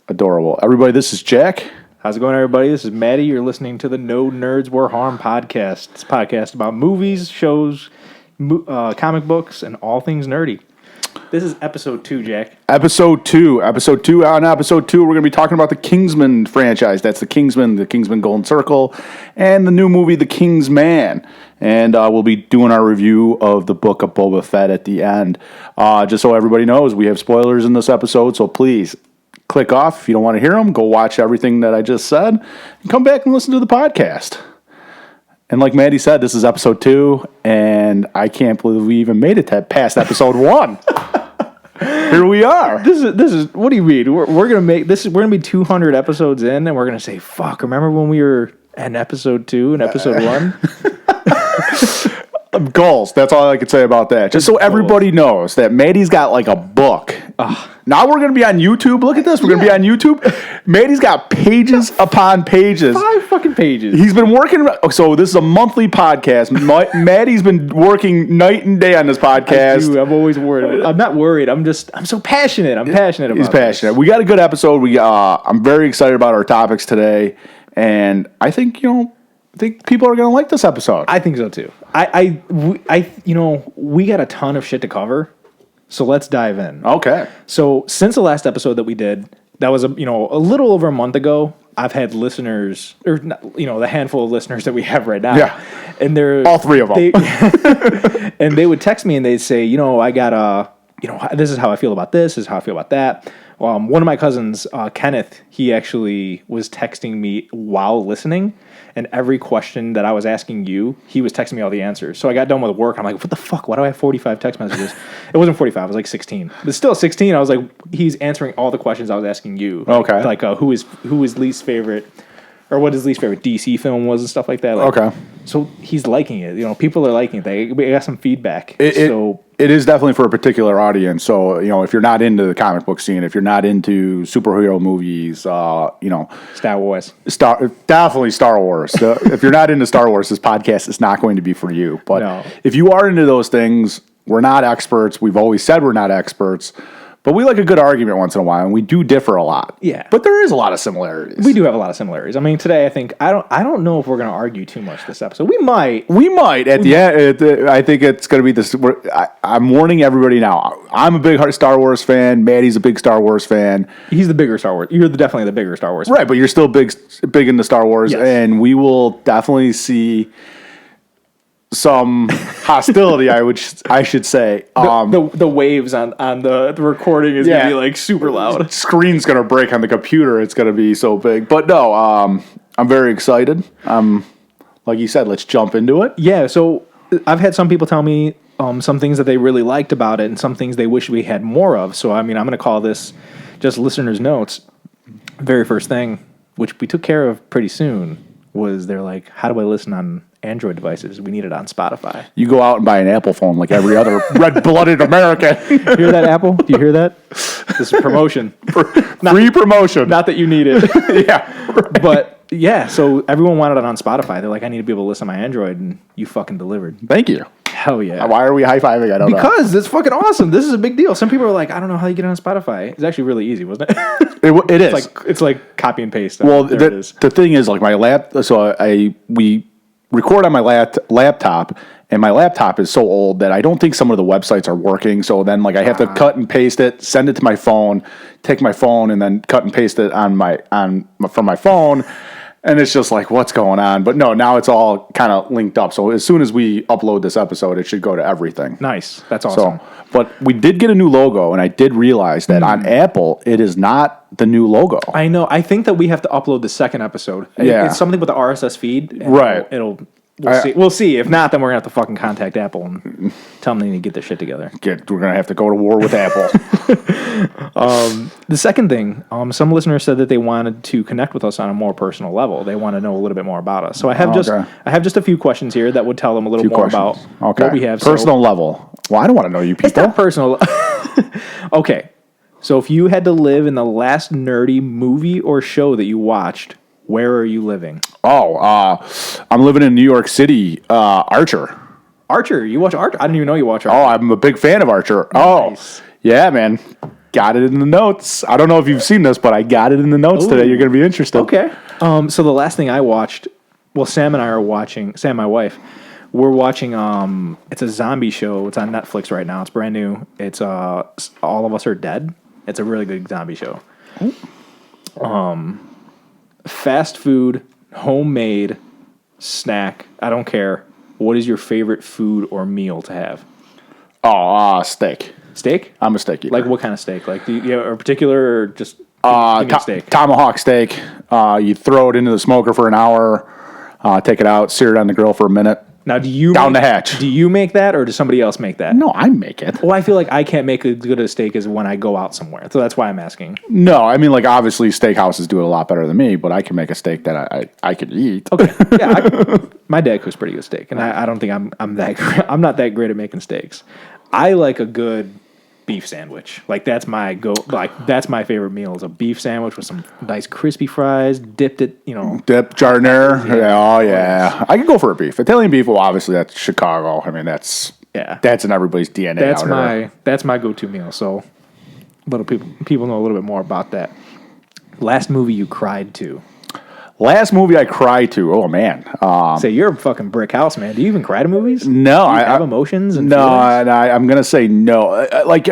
Adorable. Everybody, this is Jack. How's it going, everybody? This is Maddie. You're listening to the No Nerds Wear Harm podcast. It's a podcast about movies, shows, comic books, and all things nerdy. This is episode 2, Jack. Episode 2. On episode 2, we're going to be talking about the Kingsman franchise. That's the Kingsman Golden Circle, and the new movie, The Kingsman. And we'll be doing our review of the Book of Boba Fett at the end. Just so everybody knows, we have spoilers in this episode, so please click off. If you don't want to hear them, go watch everything that I just said, and come back and listen to the podcast. And like Maddie said, this is episode 2, and I can't believe we even made it past episode 1. Here we are. This is. What do you mean? We're gonna make this. We're gonna be 200 episodes in, and we're gonna say, "Fuck!" Remember when we were in episode 2 and episode 1? Goals. That's all I can say about that. Just so everybody knows that Maddie's got like a book. Now we're going to be on YouTube. Look at this. We're going to be on YouTube. Maddie's got pages upon pages. 5 fucking pages. He's been working. So this is a monthly podcast. Maddie's been working night and day on this podcast. I'm always worried. I'm not worried. I'm so passionate. I'm passionate about it. He's passionate. We got a good episode. I'm very excited about our topics today. And I think, people are going to like this episode. I think so too. We got a ton of shit to cover, so let's dive in. Okay. So since the last episode that we did, that was a little over a month ago, I've had listeners, or the handful of listeners that we have right now. Yeah. And they're all 3 of them. And they would text me and they'd say, I got this is how I feel about this is how I feel about that. One of my cousins, Kenneth, he actually was texting me while listening, and every question that I was asking you, he was texting me all the answers. So I got done with work. I'm like, what the fuck? Why do I have 45 text messages? It wasn't 45. It was like 16. But still 16. I was like, he's answering all the questions I was asking you. Okay. Like who is least favorite, or what his least favorite DC film was and stuff like that. Okay. So he's liking it. People are liking it. We got some feedback. It is definitely for a particular audience. So, if you're not into the comic book scene, if you're not into superhero movies, Star Wars. Definitely Star Wars. If you're not into Star Wars, this podcast is not going to be for you. But if you are into those things, we're not experts. We've always said we're not experts. But we like a good argument once in a while, and we do differ a lot. Yeah. But there is a lot of similarities. We do have a lot of similarities. I mean, today I think I don't know if we're going to argue too much this episode. We might at the end. I think it's going to be this. I'm warning everybody now. I'm a big Star Wars fan. Maddie's a big Star Wars fan. He's the bigger Star Wars. You're definitely the bigger Star Wars fan. Right, but you're still big into Star Wars, yes. And we will definitely see some hostility, I should say. The waves on the recording is going to be like super loud. Screen's going to break on the computer. It's going to be so big. But no, I'm very excited. Like you said, let's jump into it. Yeah, so I've had some people tell me some things that they really liked about it and some things they wish we had more of. So, I'm going to call this just listeners' notes. Very first thing, which we took care of pretty soon, was they're like, how do I listen on Android devices? We need it on Spotify. You go out and buy an Apple phone like every other red-blooded American. Hear that, Apple? Do you hear that? This is promotion. Free promotion. Not that you need it. Yeah. Right. But yeah, so everyone wanted it on Spotify. They're like, I need to be able to listen on my Android, and you fucking delivered. Than't you. Hell yeah. Why are we high-fiving? I don't know. Because it's fucking awesome. This is a big deal. Some people are like, I don't know how you get it on Spotify. It's actually really easy, wasn't it? It is. It's like copy and paste. Well, the thing is, like we record on my laptop, and my laptop is so old that I don't think some of the websites are working. So then, I have to cut and paste it, send it to my phone, take my phone, and then cut and paste it from my phone. And it's just like, what's going on? But no, now it's all kind of linked up. So as soon as we upload this episode, it should go to everything. Nice. That's awesome. But we did get a new logo, and I did realize that on Apple, it is not the new logo. I know. I think that we have to upload the second episode. Yeah. It's something with the RSS feed. Right. We'll see. If not, then we're going to have to fucking contact Apple and tell them they need to get their shit together. We're going to have to go to war with Apple. The second thing, some listeners said that they wanted to connect with us on a more personal level. They want to know a little bit more about us. So I have just a few questions here that would tell them a little more about what we have. Personal level. Well, I don't want to know you people. It's not personal. Okay. So if you had to live in the last nerdy movie or show that you watched, where are you living? I'm living in New York City. Archer. Archer? You watch Archer? I didn't even know you watch Archer. Oh, I'm a big fan of Archer. Nice. Oh, yeah, man. got it in the notes. I don't know if you've seen this, but I got it in the notes today. You're going to be interested. Okay. So the last thing I watched, well, Sam and I are watching. Sam, my wife, we're watching. It's a zombie show. It's on Netflix right now. It's brand new. It's All of Us Are Dead. It's a really good zombie show. Fast food, homemade snack. I don't care. What is your favorite food or meal to have? Oh, steak. Steak? I'm a steak eater. Like what kind of steak? Like do you have a particular or just give me a steak? Tomahawk steak. You throw it into the smoker for an hour, take it out, sear it on the grill for a minute. Now, do you down the hatch? Do you make that, or does somebody else make that? No, I make it. Well, I feel like I can't make as good a steak as when I go out somewhere, so that's why I'm asking. No, I mean, like, obviously steakhouses do it a lot better than me, but I can make a steak that I could eat. Okay, yeah, my dad cooks pretty good steak, and I don't think I'm not that great at making steaks. I like a good beef sandwich. Like that's my that's my favorite meal is a beef sandwich with some nice crispy fries, dipped it, Dip, jardiniere. Yeah. I could go for a beef. Italian beef, well, obviously that's Chicago. I mean, that's in everybody's DNA. That's my go-to meal. So little people know a little bit more about that. Last movie you cried to? Last movie I cried to. Oh man. Say you're a fucking brick house, man. Do you even cry to movies? No, I have emotions. And no, I'm gonna say no. Like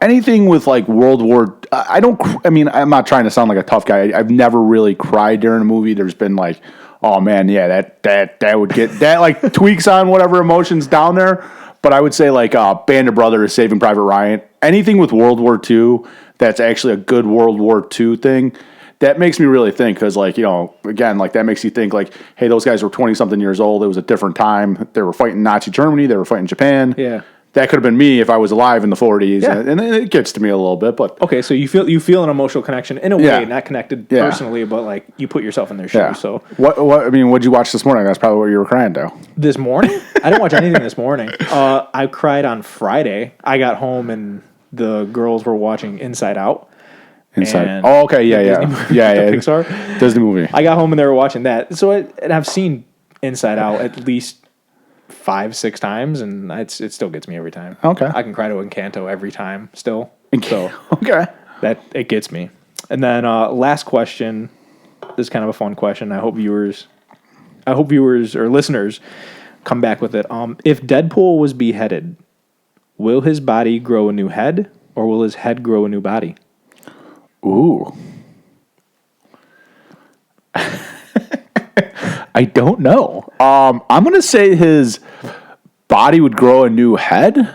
anything with like World War. I don't. I mean, I'm not trying to sound like a tough guy. I've never really cried during a movie. There's been like, oh man, yeah, that would get that like tweaks on whatever emotions down there. But I would say like Band of Brothers, Saving Private Ryan, anything with World War II that's actually a good World War II thing. That makes me really think because, like, again, like that makes you think like, hey, those guys were 20-something years old. It was a different time. They were fighting Nazi Germany. They were fighting Japan. Yeah. That could have been me if I was alive in the 40s. Yeah. And it gets to me a little bit. But okay, so you feel an emotional connection in a way, not connected personally, but like you put yourself in their shoes. Yeah. So what I mean, what'd you watch this morning? That's probably what you were crying to. This morning? I didn't watch anything this morning. I cried on Friday. I got home and the girls were watching Inside Out. Inside. Oh, okay, yeah. Pixar Disney movie. I got home and they were watching that. So and I've seen Inside Out at least 5-6 times, and it still gets me every time. Okay, I can cry to Encanto every time still. So okay, that it gets me. And then last question. This is kind of a fun question. I hope viewers or listeners come back with it. If Deadpool was beheaded, will his body grow a new head, or will his head grow a new body? Ooh. I don't know. I'm going to say his body would grow a new head.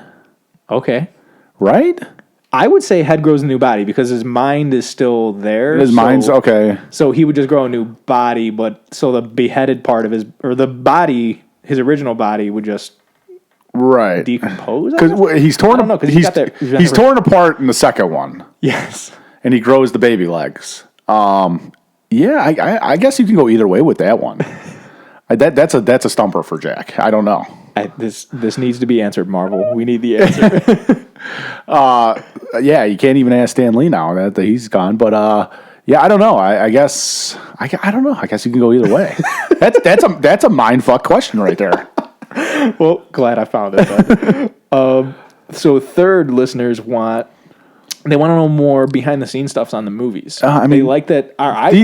Okay. Right? I would say head grows a new body because his mind is still there. His mind's okay. So he would just grow a new body, but so the beheaded part of his original body would just decompose. Because he's torn. I don't know, he's torn apart in the second one. Yes. And he grows the baby legs. Yeah, I guess you can go either way with that one. That's a stumper for Jack. I don't know. This needs to be answered, Marvel. We need the answer. Yeah, you can't even ask Stan Lee now that he's gone. But yeah, I don't know. I guess I don't know. I guess you can go either way. That's a mindfuck question right there. Well, glad I found it. So third, listeners want to know more behind the scenes stuffs on the movies. They like that.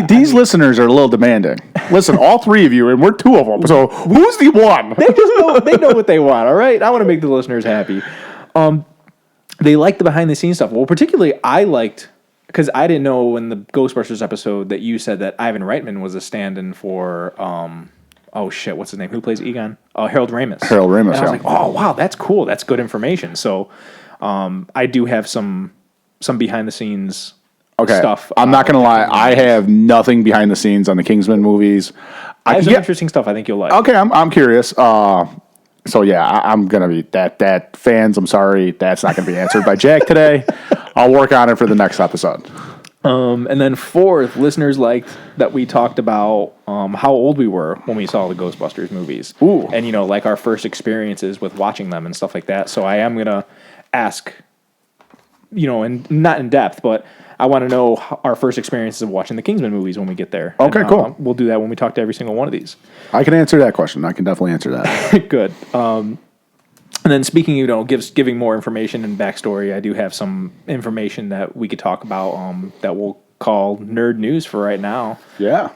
These listeners are a little demanding. Listen, all three of you, and we're two of them. So who's the one? They know what they want. All right, I want to make the listeners happy. They like the behind the scenes stuff. Well, particularly I liked because I didn't know in the Ghostbusters episode that you said that Ivan Reitman was a stand-in for. Oh shit, what's his name? Who plays Egon? Harold Ramis. Harold Ramis. And I was like, oh wow, that's cool. That's good information. So, I do have some behind the scenes stuff. I'm not gonna lie, I have nothing behind the scenes on the Kingsman movies. I have some interesting stuff I think you'll like. Okay, I'm curious. So yeah, I'm gonna be that fans. I'm sorry, that's not gonna be answered by Jack today. I'll work on it for the next episode. And then fourth, listeners liked that we talked about how old we were when we saw the Ghostbusters movies. Ooh. And, like our first experiences with watching them and stuff like that. So I am going to ask, and not in depth, but I want to know our first experiences of watching the Kingsman movies when we get there. Okay, cool. We'll do that when we talk to every single one of these. I can answer that question. I can definitely answer that. Good. And then speaking, giving more information and backstory, I do have some information that we could talk about that we'll call nerd news for right now. Yeah.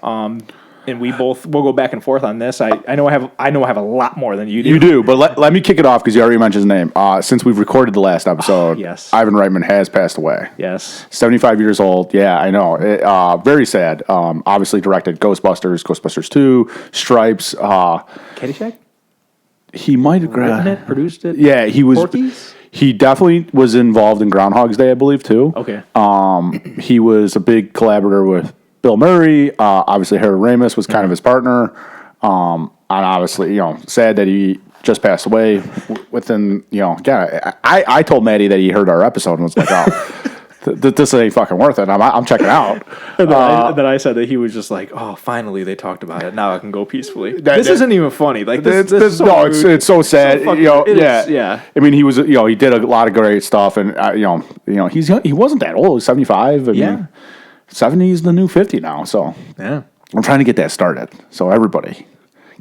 And we'll go back and forth on this. I know I have a lot more than you do. You do, but let me kick it off because you already mentioned his name. Since we've recorded the last episode, yes. Ivan Reitman has passed away. Yes. 75 years old. Yeah, I know. Very sad. Obviously directed Ghostbusters, Ghostbusters 2, Stripes. Caddyshack? He might have Written it, produced it? Yeah, he was. Porky's? He definitely was involved in Groundhog's Day, I believe, too. Okay. He was a big collaborator with Bill Murray. Obviously, Harold Ramis was kind of his partner. And obviously, sad that he just passed away within, I told Maddie that he heard our episode and was like, oh, this ain't fucking worth it. I'm checking out. And then I said that he was just like, oh, finally they talked about it. Now I can go peacefully. This isn't even funny. Like this is so rude. It's so sad. So yeah. I mean, he was, he did a lot of great stuff, and he's young. He wasn't that old. 75. I mean, 70 is the new 50 now. So yeah, I'm trying to get that started. So everybody,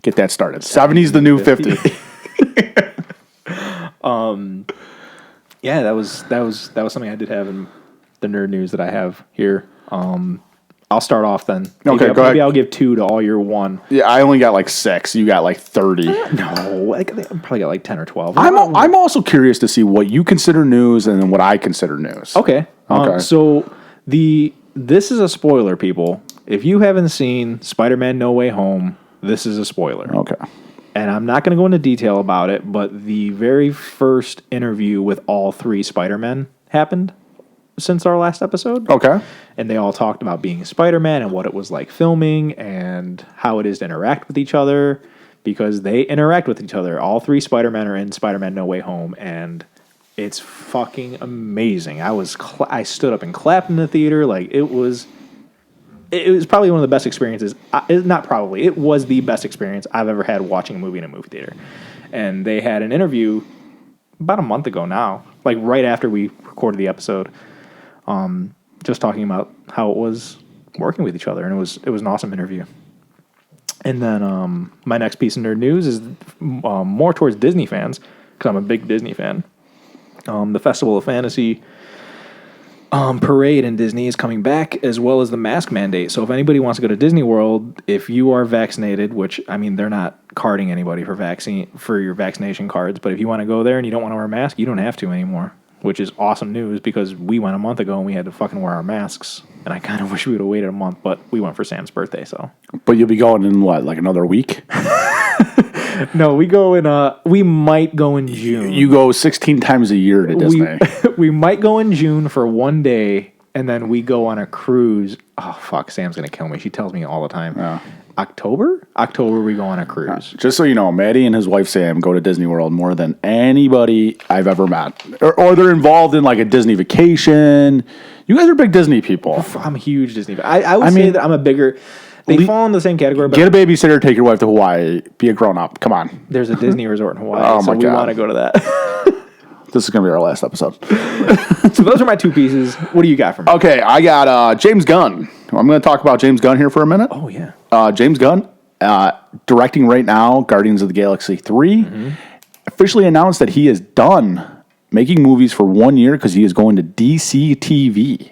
get that started. 70 is the new 50. Yeah, that was something I did have in the nerd news that I have here. I'll start off then. Okay, go ahead. Maybe I'll give 2 to all your 1. Yeah, I only got like 6. You got like 30. No, I probably got like 10 or 12. I'm also curious to see what you consider news and then what I consider news. Okay. So this is a spoiler, people. If you haven't seen Spider-Man No Way Home, this is a spoiler. Okay. And I'm not going to go into detail about it, but the very first interview with all 3 Spider-Men happened since our last episode. Okay. And they all talked about being Spider-Man and what it was like filming and how it is to interact with each other, because they interact with each other. All 3 Spider-Men are in Spider-Man No Way Home, and it's fucking amazing. I stood up and clapped in the theater. Like, it was probably one of the best experiences. It was the best experience I've ever had watching a movie in a movie theater. And they had an interview about a month ago now, like right after we recorded the episode, just talking about how it was working with each other, and it was an awesome interview. And then my next piece of nerd news is more towards Disney fans, because I'm a big Disney fan. The Festival of Fantasy parade in Disney is coming back, as well as the mask mandate. So if anybody wants to go to Disney World, if you are vaccinated, which, I mean, they're not carding anybody for your vaccination cards, but if you want to go there and you don't want to wear a mask, you don't have to anymore, which is awesome news, because we went a month ago and we had to fucking wear our masks, and I kind of wish we would have waited a month, but we went for Sam's birthday, so. But you'll be going in what, like another week? No, we might go in June. You go 16 times a year to Disney. We might go in June for one day, and then we go on a cruise. Oh, fuck, Sam's going to kill me. She tells me all the time. Yeah. October, we go on a cruise. Just so you know, Maddie and his wife Sam go to Disney World more than anybody I've ever met. Or they're involved in like a Disney vacation. You guys are big Disney people. I'm a huge Disney fan. I would say that I'm a bigger... They fall in the same category. But get a babysitter, take your wife to Hawaii. Be a grown-up. Come on. There's a Disney resort in Hawaii, Oh so my we God. want to go to that. This is going to be our last episode. So those are my 2 pieces. What do you got for me? Okay, I got James Gunn. I'm going to talk about James Gunn here for a minute. Oh, yeah. James Gunn, directing right now Guardians of the Galaxy 3, officially announced that he is done making movies for 1 year because he is going to DC TV.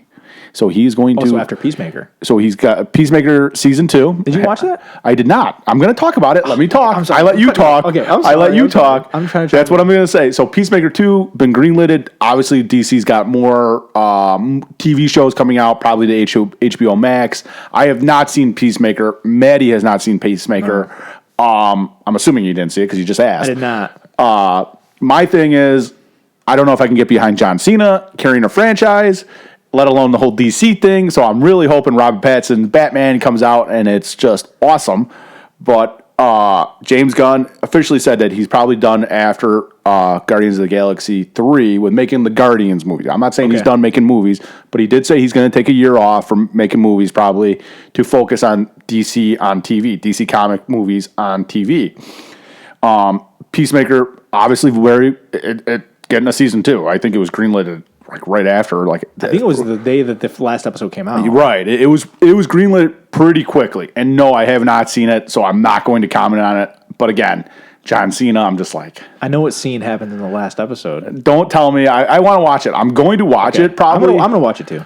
So he's going Also to... after Peacemaker. So he's got Peacemaker Season 2. Did you watch that? I did not. I'm going to talk about it. Let me talk. I'm sorry. I let you talk. Okay, I'm I let sorry. you I'm sorry. talk. I'm trying to... That's what I'm going to say. So Peacemaker 2, been greenlighted. Obviously, DC's got more TV shows coming out, probably to HBO Max. I have not seen Peacemaker. Maddie has not seen Peacemaker. I'm assuming you didn't see it because you just asked. I did not. My thing is, I don't know if I can get behind John Cena carrying a franchise, let alone the whole DC thing. So I'm really hoping Robert Pattinson's Batman comes out and it's just awesome. But James Gunn officially said that he's probably done after Guardians of the Galaxy 3 with making the Guardians movie. I'm not saying he's done making movies, but he did say he's going to take a year off from making movies probably to focus on DC on TV, DC comic movies on TV. Peacemaker, obviously, getting a season 2. I think it was greenlit like right after. Like I think it was the day that the last episode came out. Right. It was greenlit pretty quickly. And no, I have not seen it, so I'm not going to comment on it. But again, John Cena, I'm just like, I know what scene happened in the last episode. don't tell me. I want to watch it. I'm going to watch it probably. I'm gonna watch it too.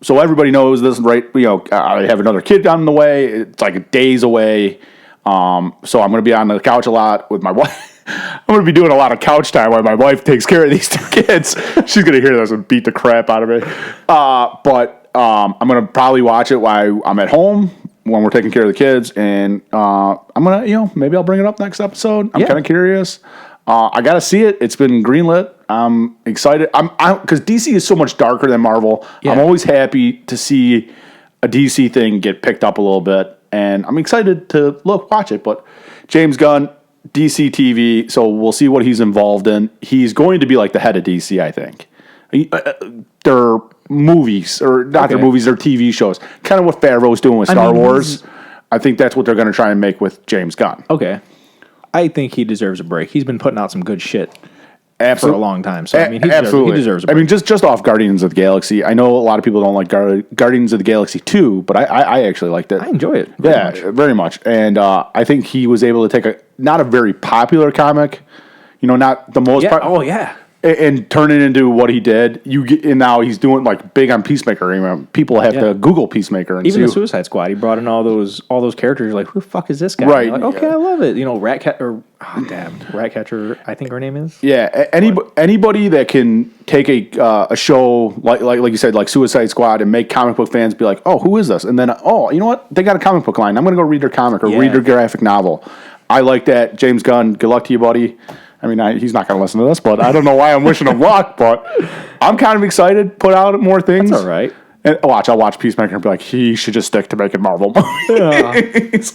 So everybody knows this, right? I have another kid on the way. It's like days away. So I'm going to be on the couch a lot with my wife. I'm going to be doing a lot of couch time while my wife takes care of these two kids. She's going to hear this and beat the crap out of me. But I'm going to probably watch it while I'm at home when we're taking care of the kids. And I'm going to, maybe I'll bring it up next episode. I'm kind of curious. I got to see it. It's been greenlit. I'm excited. Because DC is so much darker than Marvel. Yeah. I'm always happy to see a DC thing get picked up a little bit. And I'm excited to watch it. But James Gunn, DC TV, so we'll see what he's involved in. He's going to be like the head of DC, I think. Their movies, or not their movies, their TV shows. Kind of what Favreau's doing with Star Wars. I think that's what they're going to try and make with James Gunn. Okay. I think he deserves a break. He's been putting out some good shit for a long time. So, he deserves a break. Just off Guardians of the Galaxy, I know a lot of people don't like Guardians of the Galaxy 2, but I actually liked it. I enjoy it. Very much. And I think he was able to take not a very popular comic, not the most and turn it into what he did. And now he's doing like big on Peacemaker. People have to Google Peacemaker and even the Suicide Squad. He brought in all those characters. You're like, who the fuck is this guy? Right. Like, okay, I love it. Ratcatcher. I think her name is. Yeah. Anybody that can take a show like you said, like Suicide Squad, and make comic book fans be like, oh, who is this? And then you know what? They got a comic book line. I'm going to go read their comic or read their graphic novel. I like that. James Gunn. Good luck to you, buddy. He's not going to listen to this, but I don't know why I'm wishing him luck, but I'm kind of excited. Put out more things. That's all right. And I'll watch Peacemaker and be like, he should just stick to making Marvel movies.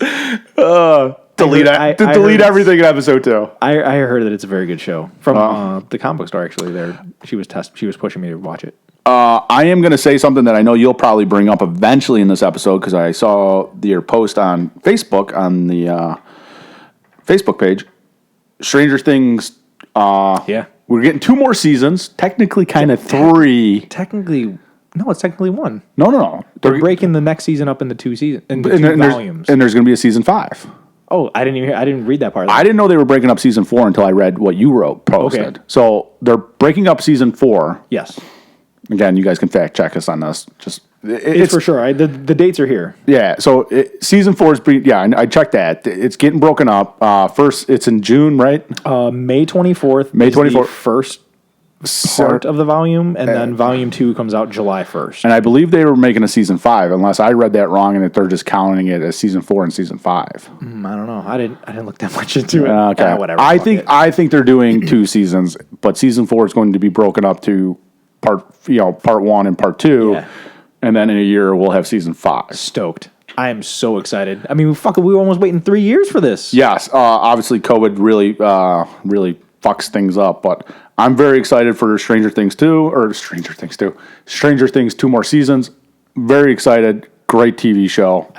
Delete everything in episode 2. I heard that it's a very good show. From the comic book store, actually. She was pushing me to watch it. I am going to say something that I know you'll probably bring up eventually in this episode, because I saw your post on Facebook, on the Facebook page. Stranger Things, we're getting 2 more seasons. Technically, kind of 3. No, it's technically 1. No. They're breaking the next season up into 2 seasons, into 2 volumes. And there's going to be a season 5. Oh, I didn't read that part. I didn't know they were breaking up season 4 until I read what you posted. Okay. So they're breaking up season 4. Yes. Again, you guys can fact check us on this. It's for sure. The dates are here. Yeah. So season 4 is I checked that. It's getting broken up. First, it's in June, right? May 24th. May 24th. First part of the volume, and then volume 2 comes out July 1st. And I believe they were making a season 5, unless I read that wrong, and that they're just counting it as season 4 and season 5. I don't know. I didn't look that much into it. Okay. Whatever. I think they're doing 2 seasons, but season 4 is going to be broken up to part 1 and part 2. Yeah. And then in a year, we'll have season 5. Stoked. I am so excited. We were almost waiting 3 years for this. Yes. Obviously, COVID really fucks things up. But I'm very excited for Stranger Things 2. Stranger Things 2 more seasons. Very excited. Great TV show.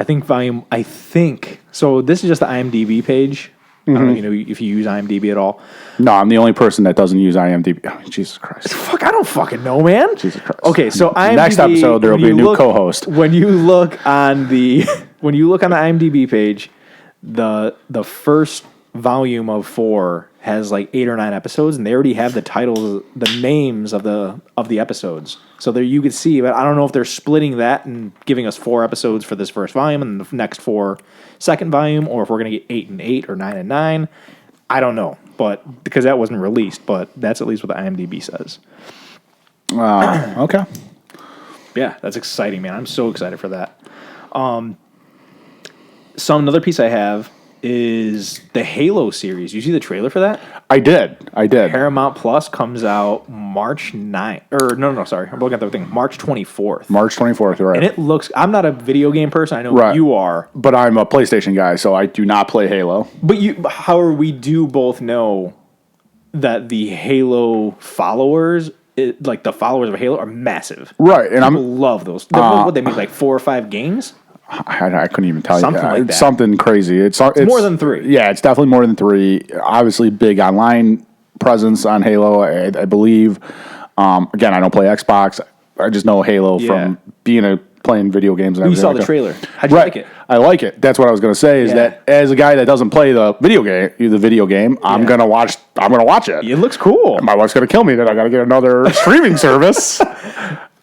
So this is just the IMDb page. Mm-hmm. I don't know if you use IMDb at all. No, I'm the only person that doesn't use IMDb. Oh, Jesus Christ. Fuck, I don't fucking know, man. Jesus Christ. Okay, so IMDb, next episode there will be a new co-host. When you look on the IMDb page, the first volume of 4 has like 8 or 9 episodes, and they already have the titles, the names of the episodes. So there you could see, but I don't know if they're splitting that and giving us 4 episodes for this first volume and the next 4 second volume, or if we're going to get 8 and 8 or 9 and 9. I don't know, but because that wasn't released, but that's at least what the IMDb says. Okay. Yeah, that's exciting, man. I'm so excited for that. Another piece I have is the Halo series. You see the trailer for that? I did. Paramount Plus comes out March 9th. Or, no, sorry. I'm looking at the thing. March 24th. March 24th, right. And it looks... I'm not a video game person. I know you are. But I'm a PlayStation guy, so I do not play Halo. However, we do both know that the Halo followers... like the followers of Halo are massive. Right. And People love those. What they make, like 4 or 5 games? I couldn't even tell something you. Like that. Something crazy. It's more than 3. Yeah, it's definitely more than 3. Obviously, big online presence on Halo, I believe. Again, I don't play Xbox. I just know Halo from being a playing video games and You everything. saw like the that. trailer. How'd you like it? I like it. That's what I was going to say. Is that as a guy that doesn't play the video game, I'm gonna watch it. It looks cool. My wife's gonna kill me that I got to get another streaming service.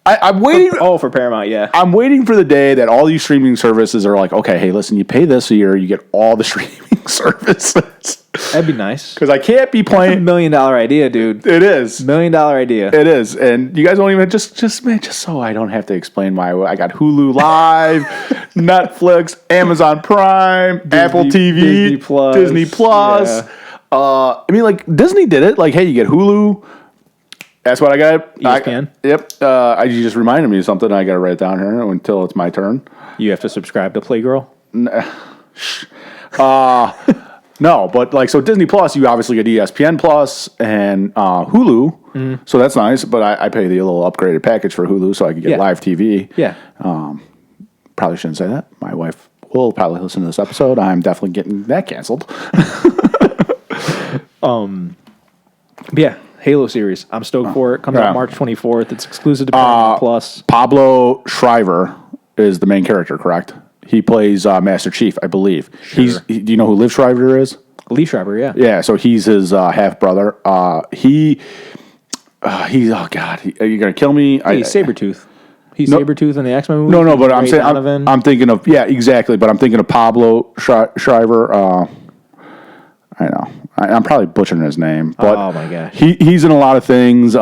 I'm waiting. For Paramount, yeah. I'm waiting for the day that all these streaming services are like, okay, hey, listen, you pay this a year, you get all the streaming services. That'd be nice. Because I can't be $1 playing. million idea, dude. It is. $1 million idea. It is, and you guys don't even just so I don't have to explain why I got Hulu Live, Netflix, Amazon Prime, Apple TV, Disney Plus. Yeah. I mean, like Disney did it. Like, hey, you get Hulu. That's what I got. ESPN? Yep. You just reminded me of something. I got to write it down here until it's my turn. You have to subscribe to Playgirl? No, but like so Disney Plus, you obviously get ESPN Plus and Hulu, so that's nice. But I pay the little upgraded package for Hulu so I can get live TV. Yeah. Probably shouldn't say that. My wife will probably listen to this episode. I'm definitely getting that canceled. But yeah, Halo series. I'm stoked for it. Comes out March 24th. It's exclusive to Paramount Plus. Pablo Schreiber is the main character, correct? He plays Master Chief, I believe. Sure. Do you know who Liv Schreiber is? Lee Schreiber, yeah. Yeah, so he's his half brother. He's oh god, you're gonna kill me. He's Sabretooth. He's Sabretooth in the X-Men movie. No, but I'm saying I'm thinking of exactly. But I'm thinking of Pablo Schreiber. I know I'm probably butchering his name, but oh my gosh, he's in a lot of things.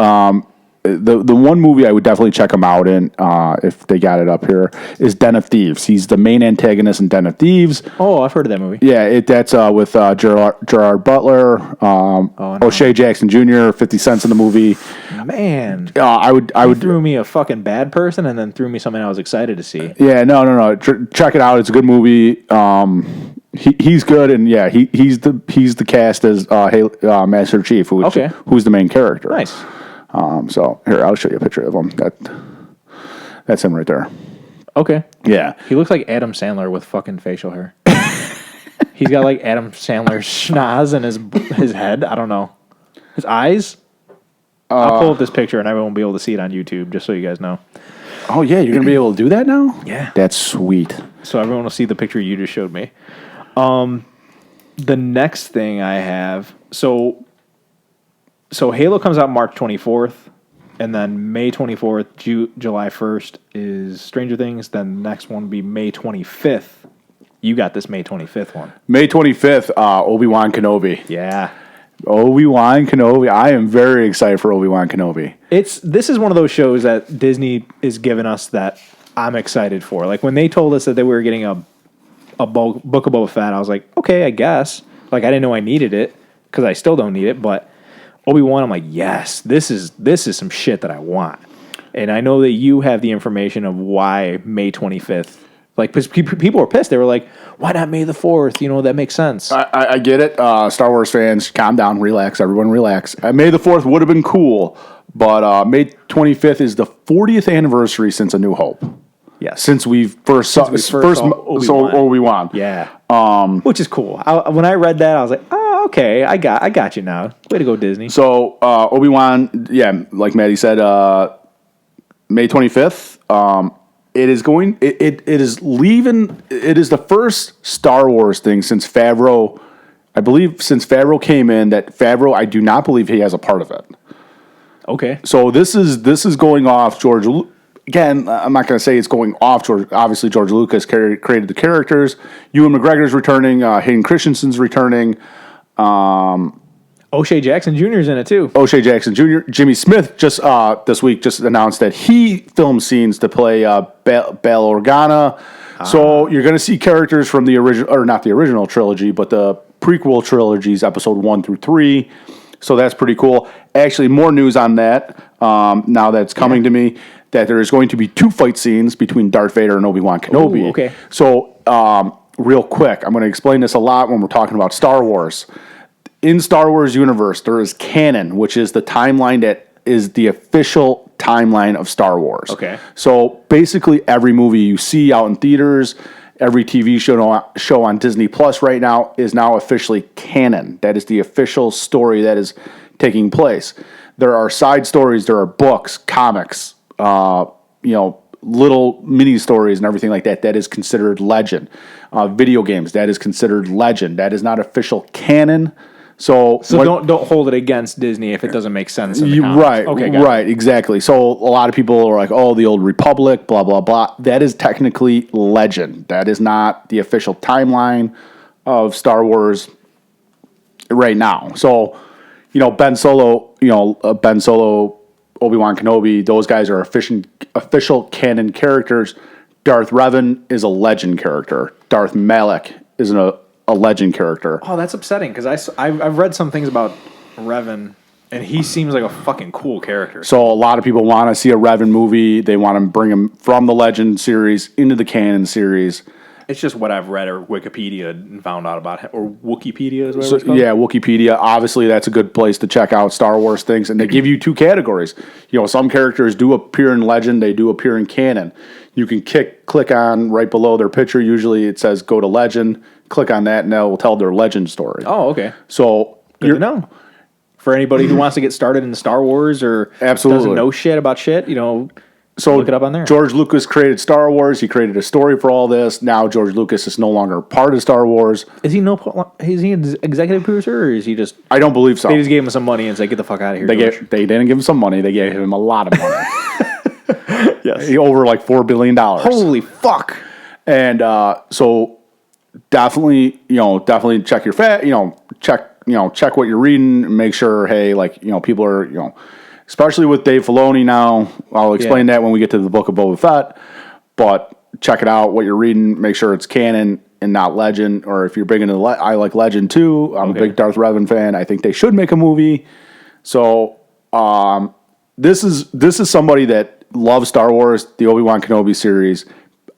The one movie I would definitely check him out in, if they got it up here, is Den of Thieves. He's the main antagonist in Den of Thieves. Oh, I've heard of that movie. Yeah, that's with Gerard Butler, O'Shea Jackson Jr., 50 Cent in the movie. Man, I would threw me a fucking bad person and then threw me something I was excited to see. Yeah, no. Check it out. It's a good movie. He's good, and yeah, he's the cast as Master Chief, who's the main character. Nice. So here, I'll show you a picture of him. That's him right there. Okay. Yeah. He looks like Adam Sandler with fucking facial hair. He's got like Adam Sandler's schnoz in his head. I don't know. His eyes. I'll pull up this picture and everyone will be able to see it on YouTube, just so you guys know. Oh yeah, you're gonna be able to do that now? Yeah. That's sweet. So everyone will see the picture you just showed me. The next thing I have, so Halo comes out March 24th, and then May 24th, July 1st is Stranger Things. Then the next one will be May 25th. You got this May 25th one. May 25th, Obi-Wan Kenobi. Yeah. Obi-Wan Kenobi. I am very excited for Obi-Wan Kenobi. This is one of those shows that Disney is giving us that I'm excited for. Like when they told us that they were getting a Book of Boba Fett, I was like, okay, I guess. Like I didn't know I needed it because I still don't need it, but Obi-Wan, I'm like, yes, this is some shit that I want. And I know that you have the information of why May 25th. Like, because people were pissed. They were like, why not May the 4th? You know, that makes sense. I get it. Star Wars fans, calm down, relax. Everyone relax. May the 4th would have been cool, but May 25th is the 40th anniversary since A New Hope. Yes. Since we first saw Obi-Wan. Yeah. Which is cool. When I read that, I was like, oh, okay, I got you now. Way to go, Disney. So Obi-Wan, yeah, like Maddie said, May 25th. It is going. It is leaving. It is the first Star Wars thing since Favreau. I believe since Favreau came in, that Favreau. I do not believe he has a part of it. Okay. So this is going off George. Again, I'm not going to say it's going off George. Obviously, George Lucas created the characters. Ewan McGregor's returning. Hayden Christensen's returning. O'Shea Jackson Jr. is in it too. O'Shea Jackson Jr. Jimmy Smith just this week just announced that he filmed scenes to play Bail Organa. So you're going to see characters from the original, or not the original trilogy, but the prequel trilogies, episode 1 through 3. So that's pretty cool. Actually, more news on that now that it's coming to me, that there is going to be 2 fight scenes between Darth Vader and Obi-Wan Kenobi. Ooh, okay. So real quick, I'm going to explain this a lot when we're talking about Star Wars. In Star Wars universe, there is canon, which is the timeline that is the official timeline of Star Wars. Okay. So basically every movie you see out in theaters, every TV show on Disney Plus right now is now officially canon. That is the official story that is taking place. There are side stories, there are books, comics, little mini stories and everything like that, that is considered legend. Video games, that is considered legend. That is not official canon. So don't hold it against Disney if it doesn't make sense in the comics. Right, okay, right, exactly. So a lot of people are like, oh, the Old Republic, blah, blah, blah. That is technically legend. That is not the official timeline of Star Wars right now. So, Ben Solo, Obi-Wan Kenobi, those guys are official canon characters. Darth Revan is a legend character. Darth Malak is a legend character. Oh, that's upsetting because I've read some things about Revan, and he seems like a fucking cool character. So a lot of people want to see a Revan movie. They want to bring him from the Legend series into the canon series. It's just what I've read or Wikipedia and found out about him. Or Wikipedia is what it's called? Yeah, Wikipedia. Obviously, that's a good place to check out Star Wars things. And they give you two categories. Some characters do appear in Legend. They do appear in canon. You can click on right below their picture. Usually it says go to Legend. Click on that and that will tell their Legend story. Oh, okay. So good to know. For anybody who wants to get started in Star Wars or doesn't know shit about shit, so look it up on there. George Lucas created Star Wars. He created a story for all this. Now George Lucas is no longer part of Star Wars. Is he an executive producer or is he just... I don't believe so. They just gave him some money and said, get the fuck out of here, They didn't give him some money. They gave him a lot of money. Yes. Over like $4 billion. Holy fuck. And so definitely check your check what you're reading and make sure, hey, people are, especially with Dave Filoni now. I'll explain that when we get to the Book of Boba Fett. But check it out, what you're reading. Make sure it's canon and not legend. Or if you're big into I like Legend too. I'm a big Darth Revan fan. I think they should make a movie. So this is somebody that loves Star Wars, the Obi-Wan Kenobi series.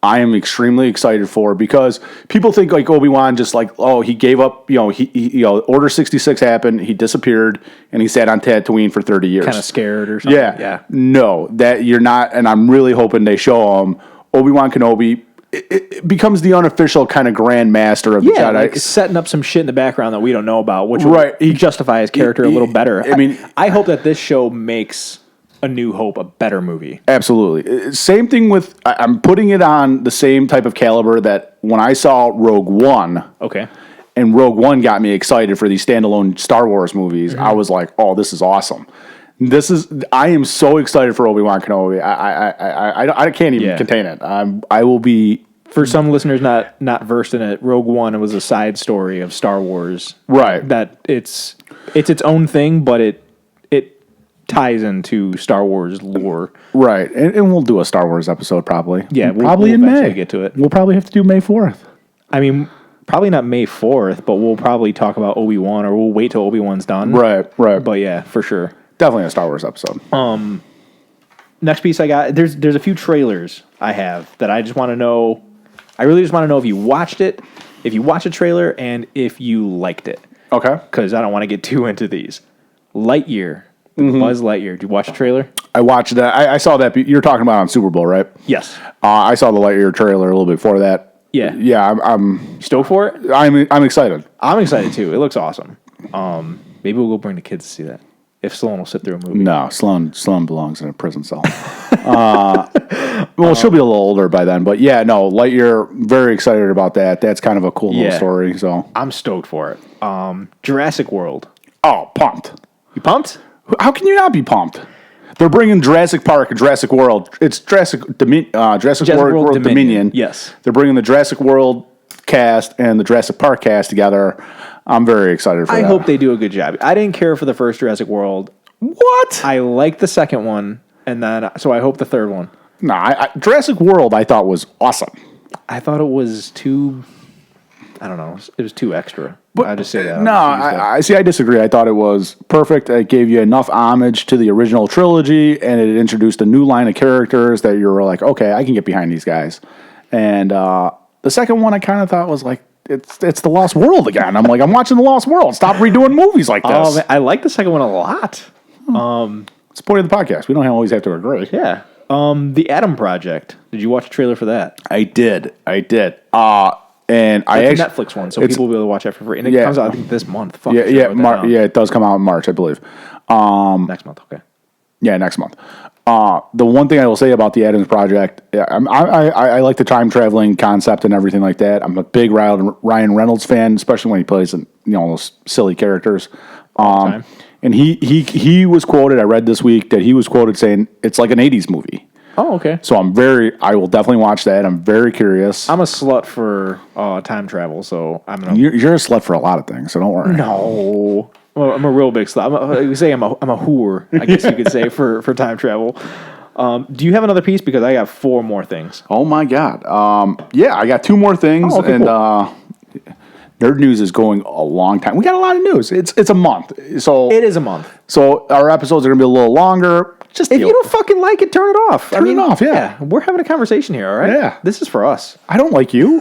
I am extremely excited for because people think like Obi-Wan just he gave up, Order 66 happened, he disappeared, and he sat on Tatooine for 30 years. Kind of scared or something. Yeah. No, that you're not, and I'm really hoping they show him Obi-Wan Kenobi. It becomes the unofficial kind of Grand Master of the Jedi. Like setting up some shit in the background that we don't know about, which will justify his character a little better. I hope that this show makes A New Hope a better movie. Absolutely. Same thing with, I'm putting it on the same type of caliber that when I saw Rogue One. Okay. And Rogue One got me excited for these standalone Star Wars movies. I was like, oh, this is awesome. I am so excited for Obi-Wan Kenobi. I can't even contain it. I will be. For some listeners not versed in it, Rogue One was a side story of Star Wars. Right. That it's its own thing, but it ties into Star Wars lore. Right. And we'll do a Star Wars episode probably. Yeah, probably in May. Get to it. We'll probably have to do May 4th. I mean, probably not May 4th, but we'll probably talk about Obi-Wan, or we'll wait till Obi-Wan's done. Right. But yeah, for sure. Definitely a Star Wars episode. Next piece I got, there's a few trailers I have that I just want to know. I really just want to know if you watched it, if you watched a trailer, and if you liked it. Okay. Because I don't want to get too into these. Lightyear. Buzz Lightyear. Did you watch the trailer? I watched that. I saw that. You're talking about on Super Bowl, right? Yes. I saw the Lightyear trailer a little bit before that. Yeah. Yeah. I'm stoked for it. I'm excited. I'm excited too. It looks awesome. Maybe we'll go bring the kids to see that. If Sloan will sit through a movie. No, Sloan belongs in a prison cell. Well, she'll be a little older by then, but yeah, no, Lightyear, very excited about that. That's kind of a cool little story. So I'm stoked for it. Jurassic World. Oh, pumped! You pumped? How can you not be pumped? They're bringing Jurassic Park and Jurassic World. It's Jurassic World Dominion. Yes, they're bringing the Jurassic World cast and the Jurassic Park cast together. I'm very excited for that. I hope they do a good job. I didn't care for the first Jurassic World. What? I liked the second one, and then so I hope the third one. No, Jurassic World I thought was awesome. I thought it was too. I don't know. It was too extra. I just say that. No, I disagree. I thought it was perfect. It gave you enough homage to the original trilogy, and it introduced a new line of characters that you were like, okay, I can get behind these guys. And the second one, I kind of thought was like, it's the Lost World again. I'm like, I'm watching the Lost World. Stop redoing movies like this. Oh, man, I like the second one a lot. It's the point of the podcast. We don't always have to agree. Yeah. The Adam Project. Did you watch a trailer for that? I did. And it's a Netflix one, so people will be able to watch that for free. And it comes out, I think, this month. It does come out in March, I believe. Next month, okay. Yeah, next month. The one thing I will say about the Adams Project, I like the time traveling concept and everything like that. I'm a big Ryan Reynolds fan, especially when he plays those silly characters. And he was quoted. I read this week that he was quoted saying it's like an '80s movie. Oh, okay. So I will definitely watch that. I'm very curious. I'm a slut for time travel, so I'm gonna. You're a slut for a lot of things, so don't worry. No. Well, I'm a real big slut. I'm a whore, I guess you could say, for time travel. Do you have another piece? Because I got 4 more things. Oh my God. Yeah, I got 2 more things, cool. Nerd News is going a long time. We got a lot of news. It's a month, so It is a month. So our episodes are gonna be a little longer. Just If you don't fucking like it, turn it off. Turn it off, yeah. We're having a conversation here, all right? Yeah. This is for us. I don't like you.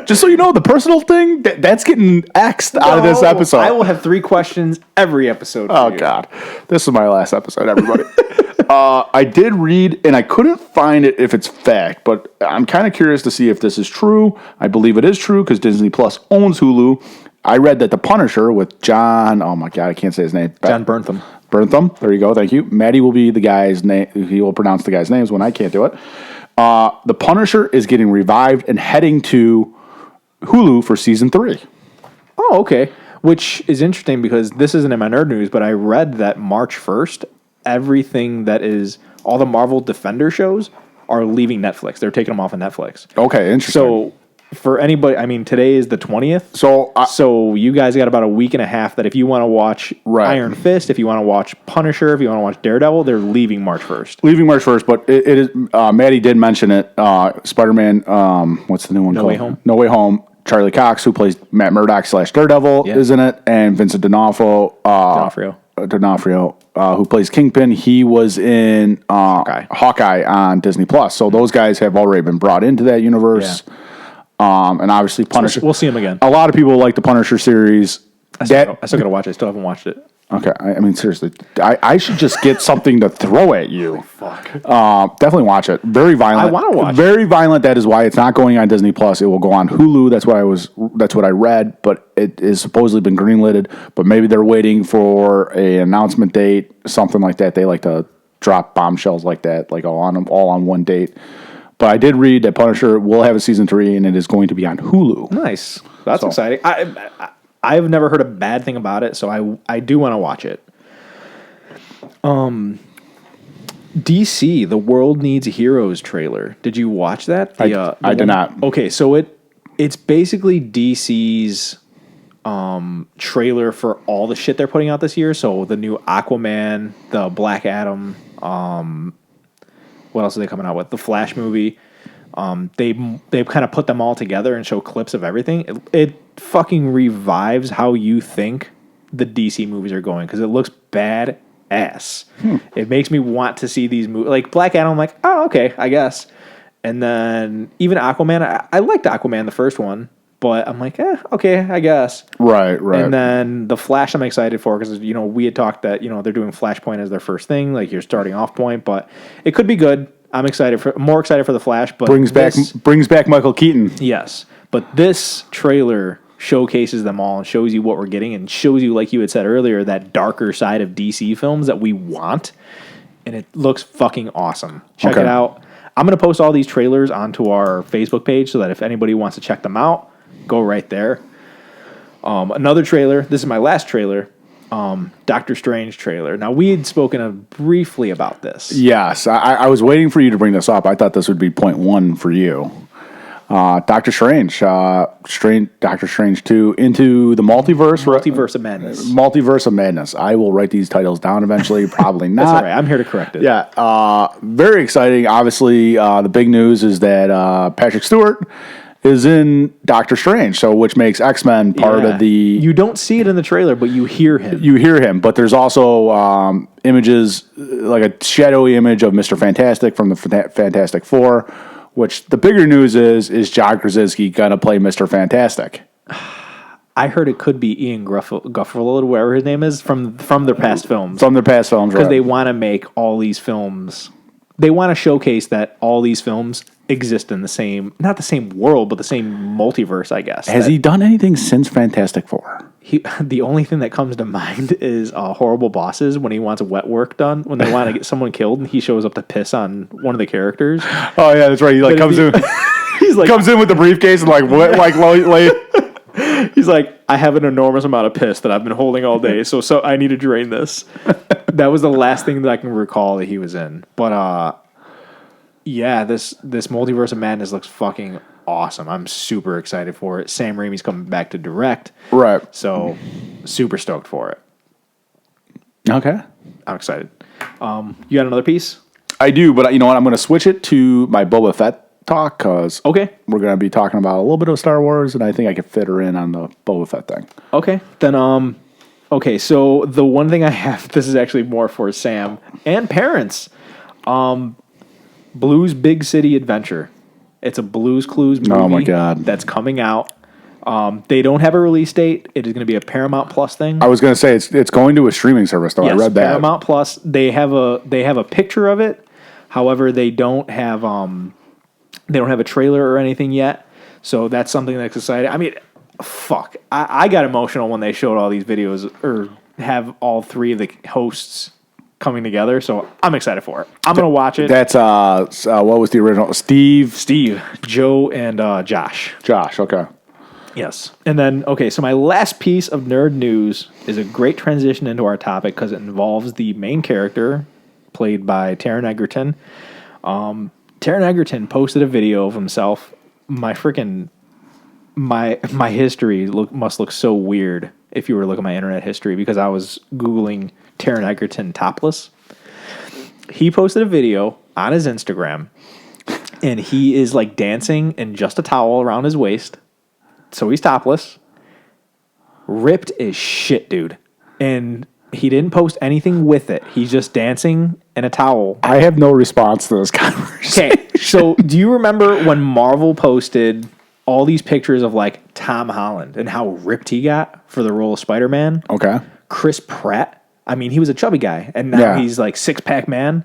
Just so you know, the personal thing that's getting X'd out of this episode. I will have 3 questions every episode. Oh God, this is my last episode, everybody. I did read, and I couldn't find it if it's fact, but I'm kind of curious to see if this is true. I believe it is true because Disney Plus owns Hulu. I read that The Punisher with John, oh my God, I can't say his name. John Berntham. Berntham, there you go, thank you. Maddie will be the guy's name. He will pronounce the guy's names when I can't do it. The Punisher is getting revived and heading to Hulu for season 3. Oh, okay. Which is interesting because this isn't in my nerd news, but I read that March 1st, everything that is all the Marvel Defender shows are leaving Netflix. They're taking them off of Netflix. Okay, interesting. So for anybody, I mean, today is the 20th. So you guys got about a week and a half that if you want to watch Iron Fist, if you want to watch Punisher, if you want to watch Daredevil, they're leaving March 1st. Leaving March 1st, but it is, Maddie did mention it, Spider-Man, what's the new one called? No Way Home. No Way Home. Charlie Cox, who plays Matt Murdock / Daredevil, is in it, and Vincent D'Onofrio, who plays Kingpin. He was in Hawkeye on Disney Plus. So those guys have already been brought into that universe. Yeah. And obviously Punisher. We'll see him again. A lot of people like the Punisher series. I still got to watch it. I still haven't watched it. Okay, I mean, seriously, I should just get something to throw at you. Fuck. Definitely watch it. Very violent. I want to watch Very violent. That is why it's not going on Disney Plus. It will go on Hulu. That's what I read. But it is supposedly been greenlighted. But maybe they're waiting for an announcement date, something like that. They like to drop bombshells like that, like all on one date. But I did read that Punisher will have a season 3, and it is going to be on Hulu. Nice. That's exciting. I've never heard a bad thing about it, so I do want to watch it. DC, The World Needs Heroes trailer. Did you watch that? I did not. Okay, so it's basically DC's trailer for all the shit they're putting out this year. So the new Aquaman, the Black Adam, what else are they coming out with? The Flash movie. They've kind of put them all together and show clips of everything. It fucking revives how you think the DC movies are going because it looks bad ass. It makes me want to see these movies. Like Black Adam, I'm like, oh, okay, I guess. And then even Aquaman, I liked Aquaman, the first one, but I'm like, okay, I guess. Right. And then the Flash, I'm excited for because we had talked that they're doing Flashpoint as their first thing, like your starting off point, but it could be good. I'm more excited for the Flash, but brings back Michael Keaton. Yes, but this trailer showcases them all and shows you what we're getting and shows you, like you had said earlier, that darker side of DC films that we want, and it looks fucking awesome. Check it out. I'm going to post all these trailers onto our Facebook page so that if anybody wants to check them out, go right there. Another trailer. This is my last trailer. Doctor Strange trailer. Now, we had spoken briefly about this. Yes, I was waiting for you to bring this up. I thought this would be point 1 for you. Doctor Strange. Doctor Strange 2 into the multiverse. Multiverse of Madness. Multiverse of Madness. I will write these titles down eventually. Probably not. That's all right. I'm here to correct it. Yeah. Very exciting. Obviously, the big news is that Patrick Stewart is in Doctor Strange, which makes X-Men part of the... You don't see it in the trailer, but you hear him. But there's also images, like a shadowy image of Mr. Fantastic from the Fantastic Four, which the bigger news is John Krasinski going to play Mr. Fantastic. I heard it could be Ian Gruffalo, whatever his name is, from their past films. From their past films, because they want to make all these films... They want to showcase that all these films exist in the same, not the same world, but the same multiverse, I guess. Has he done anything since Fantastic Four? The only thing that comes to mind is Horrible Bosses, when he wants wet work done, when they want to get someone killed, and he shows up to piss on one of the characters. Oh yeah, that's right. He like comes in. He's like, comes in with the briefcase and like what? he's like, I have an enormous amount of piss that I've been holding all day, so I need to drain this. That was the last thing that I can recall that he was in. But yeah, this Multiverse of Madness looks fucking awesome. I'm super excited for it. Sam Raimi's coming back to direct. Right. So super stoked for it. Okay. I'm excited. You got another piece? I do, but you know what? I'm going to switch it to my Boba Fett talk because we're going to be talking about a little bit of Star Wars, and I think I could fit her in on the Boba Fett thing. Okay. Then, okay, so the one thing I have, this is actually more for Sam and parents. Blues Big City Adventure. It's a Blues Clues movie. Oh my God. That's coming out. They don't have a release date. It is going to be a Paramount Plus thing. I was going to say it's going to a streaming service though. Yes, I read that. Paramount Plus. They have a picture of it. However, they don't have a trailer or anything yet. So that's something that's exciting. I mean, fuck. I got emotional when they showed all these videos or have all three of the hosts coming together, so I'm excited for it. I'm gonna watch it. That's what was the original? Steve, Joe, and Josh. Okay. Yes, and then so my last piece of nerd news is a great transition into our topic because it involves the main character played by Taron Egerton. Taron Egerton posted a video of himself. My history must look so weird if you were to look at my internet history because I was Googling Taron Egerton topless. He posted a video on his Instagram and he is like dancing in just a towel around his waist. So he's topless. Ripped as shit, dude. And he didn't post anything with it. He's just dancing in a towel. I have no response to this conversation. Okay, so do you remember when Marvel posted all these pictures of like Tom Holland and how ripped he got for the role of Spider-Man? Okay. Chris Pratt. I mean, he was a chubby guy, and now he's like six-pack man.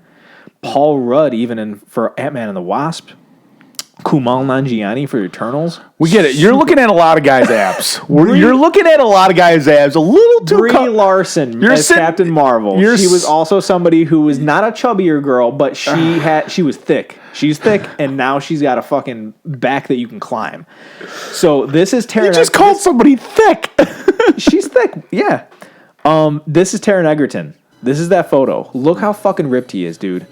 Paul Rudd, even for Ant-Man and the Wasp. Kumail Nanjiani for Eternals. We get it. You're looking at a lot of guys' abs. You're looking at a lot of guys' abs. A little too. Brie Larson as Captain Marvel. She was also somebody who was not a chubbier girl, but she was thick. She's thick, and now she's got a fucking back that you can climb. So this is Taron. You just called somebody thick. She's thick. Yeah. This is Taron Egerton. This is that photo. Look how fucking ripped he is, dude.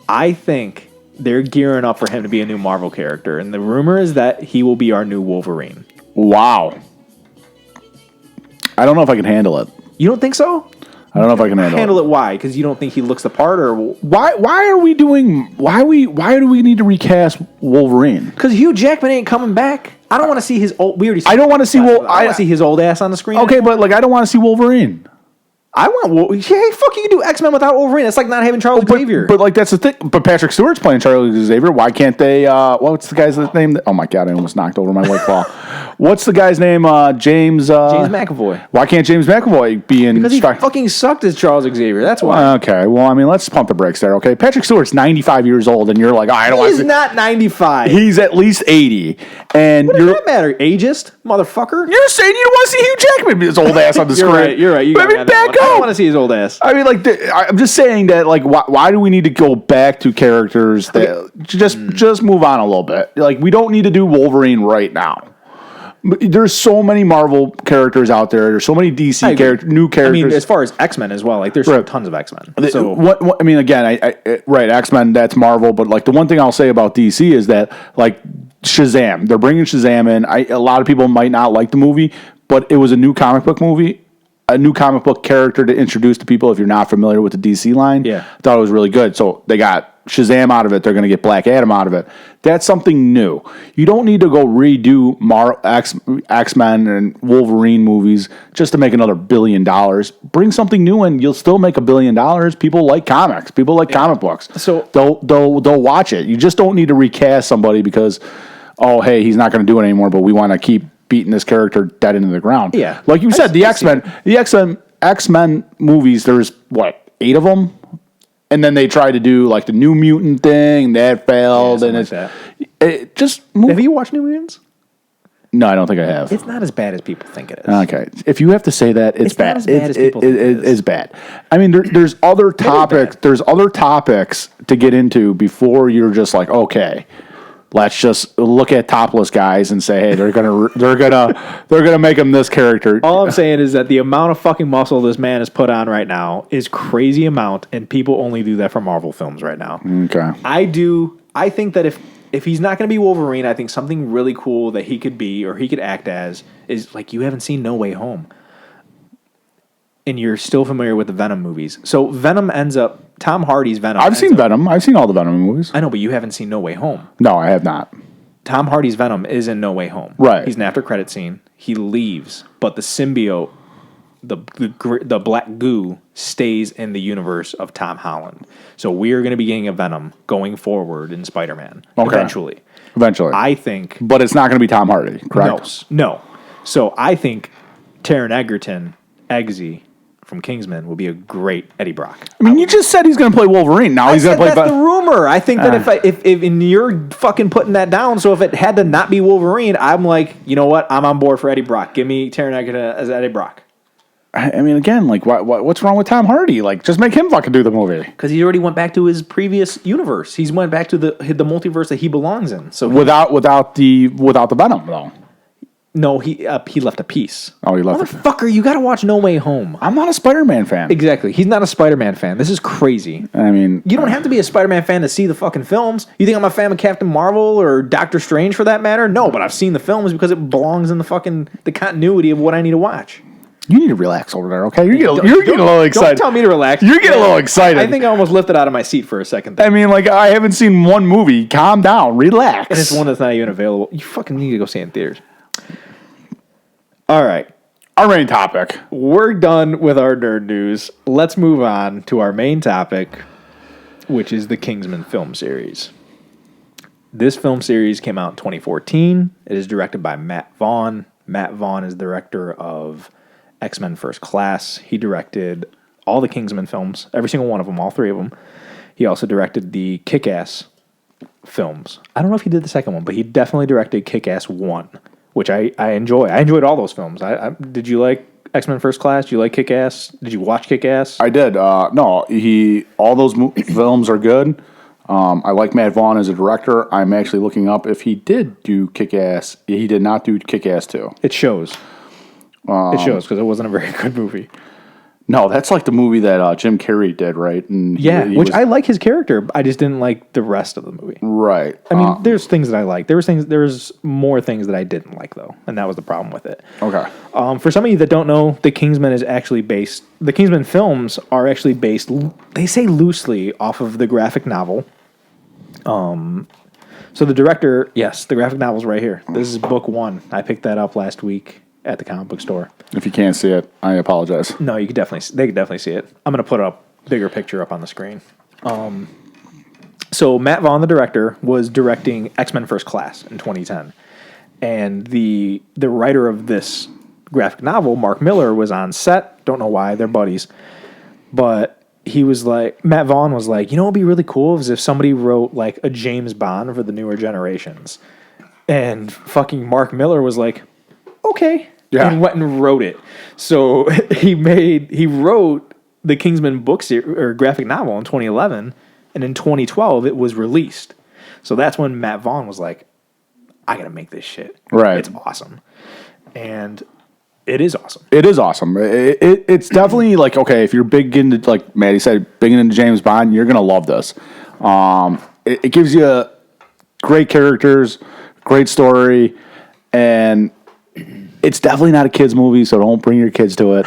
I think they're gearing up for him to be a new Marvel character, and the rumor is that he will be our new Wolverine. Wow. I don't know if I can handle it. You don't think so? I don't know if I can handle it. Why? Because you don't think he looks the part, or why do we need to recast Wolverine? Because Hugh Jackman ain't coming back. I don't want to see his old. We already. I don't want to see. I want to see his old ass on the screen. Okay, but like I don't want to see Wolverine. I want. Hey, fuck! You can do X-Men without Wolverine. It's like not having Charles Xavier. But like that's the thing. But Patrick Stewart's playing Charles Xavier. Why can't they? What's the guy's name? Oh my god! I almost knocked over my white claw. What's the guy's name? James McAvoy. Why can't James McAvoy be in? Because he fucking sucked as Charles Xavier. That's why. Okay. Well, I mean, let's pump the brakes there. Okay. Patrick Stewart's 95 years old, and you're like, I don't. He's not 95. He's at least 80. And what does that matter? Ageist, motherfucker. You're saying you don't want to see Hugh Jackman his old ass on the screen. You're right. You got me back up. I don't want to see his old ass. I mean, like, I'm just saying that, like, why do we need to go back to characters that just move on a little bit? Like, we don't need to do Wolverine right now. There's so many Marvel characters out there. There's so many DC new characters. I mean, as far as X-Men as well, like, there's tons of X-Men. So what I mean, again, X-Men, that's Marvel. But like, the one thing I'll say about DC is that, like, Shazam, they're bringing Shazam in. A lot of people might not like the movie, but it was a new comic book movie. A new comic book character to introduce to people if you're not familiar with the DC line. Yeah. I thought it was really good. So they got Shazam out of it. They're going to get Black Adam out of it. That's something new. You don't need to go redo X-Men and Wolverine movies just to make another $1 billion. Bring something new in. You'll still make $1 billion. People like comics. People like comic books. So they'll watch it. You just don't need to recast somebody because, oh, hey, he's not going to do it anymore, but we want to keep beating this character dead into the ground. Yeah. Like you said, the X-Men movies, there's, 8 of them? and then they tried to do like the New Mutant thing that failed, something and like it just moved. Have you watched New Mutants? No, I don't think I have. It's not as bad as people think it is. Okay, if you have to say that, it's bad. not as bad as people think it is. It's bad. I mean, there's other topics. There's other topics to get into before you're just like, okay, let's just look at topless guys and say, hey, they're gonna make him this character. All I'm saying is that the amount of fucking muscle this man has put on right now is crazy amount, and people only do that for Marvel films right now. Okay, I think that if he's not going to be Wolverine, I think something really cool that he could be or he could act as is like, you haven't seen No Way Home. And you're still familiar with the Venom movies. So Venom ends up, Tom Hardy's Venom. I've seen Venom. I've seen all the Venom movies. I know, but you haven't seen No Way Home. No, I have not. Tom Hardy's Venom is in No Way Home. Right. He's an after credit scene. He leaves, but the symbiote, the black goo, stays in the universe of Tom Holland. So we are going to be getting a Venom going forward in Spider-Man eventually. I think, but it's not going to be Tom Hardy, correct? No. So I think Taron Egerton, Eggsy from Kingsman, will be a great Eddie Brock. I mean, you just said he's going to play Wolverine. Now he's going to play. That's the rumor. I think that if you're fucking putting that down, so if it had to not be Wolverine, I'm like, you know what? I'm on board for Eddie Brock. Give me Taron Egerton as Eddie Brock. I mean, again, like, what's wrong with Tom Hardy? Like, just make him fucking do the movie. Because he already went back to his previous universe. He's went back to the multiverse that he belongs in. So without the Venom though. No, he left a piece. Oh, he left. Motherfucker, you got to watch No Way Home. I'm not a Spider-Man fan. Exactly. He's not a Spider-Man fan. This is crazy. I mean, you don't have to be a Spider-Man fan to see the fucking films. You think I'm a fan of Captain Marvel or Doctor Strange for that matter? No, but I've seen the films because it belongs in the continuity of what I need to watch. You need to relax over there, okay? You're getting a little excited. Don't tell me to relax. You're getting a little excited. I think I almost lifted out of my seat for a second there. I mean, like, I haven't seen one movie. Calm down. Relax. And it's one that's not even available. You fucking need to go see it in theaters. All right. Our main topic. We're done with our nerd news. Let's move on to our main topic, which is the Kingsman film series. This film series came out in 2014. It is directed by Matt Vaughn. Matt Vaughn is the director of X-Men First Class. He directed all the Kingsman films, every single one of them, all three of them. He also directed the Kick-Ass films. I don't know if he did the second one, but he definitely directed Kick-Ass 1, which I enjoy. I enjoyed all those films. Did you like X-Men First Class? Did you like Kick-Ass? Did you watch Kick-Ass? I did. No, all those films are good. I like Matt Vaughn as a director. I'm actually looking up if he did do Kick-Ass. He did not do Kick-Ass 2. It shows. It shows because it wasn't a very good movie. No, that's like the movie that Jim Carrey did, right? And I like his character. I just didn't like the rest of the movie. Right. I mean, there's things that I like. There's more things that I didn't like though, and that was the problem with it. Okay. For some of you that don't know, the Kingsman films are actually based. They say loosely off of the graphic novel. So the director, yes, the graphic novel's right here. This is book 1. I picked that up last week at the comic book store. If you can't see it, I apologize. No, they could definitely see it. I'm going to put a bigger picture up on the screen. So Matt Vaughn, the director, was directing X-Men First Class in 2010. And the writer of this graphic novel, Mark Miller, was on set. Don't know why, they're buddies. But he was like, Matt Vaughn was like, you know what would be really cool is if somebody wrote like a James Bond for the newer generations. And fucking Mark Miller was like, okay. Yeah. And went and wrote it. So he wrote the Kingsman book or graphic novel in 2011, and in 2012 it was released. So that's when Matt Vaughn was like, I gotta make this shit. Right. It's awesome. And it is awesome. It is awesome. It's definitely like, okay, if you're big into, like Maddie said, big into James Bond, you're gonna love this. It gives you great characters, great story, and it's definitely not a kid's movie, so don't bring your kids to it.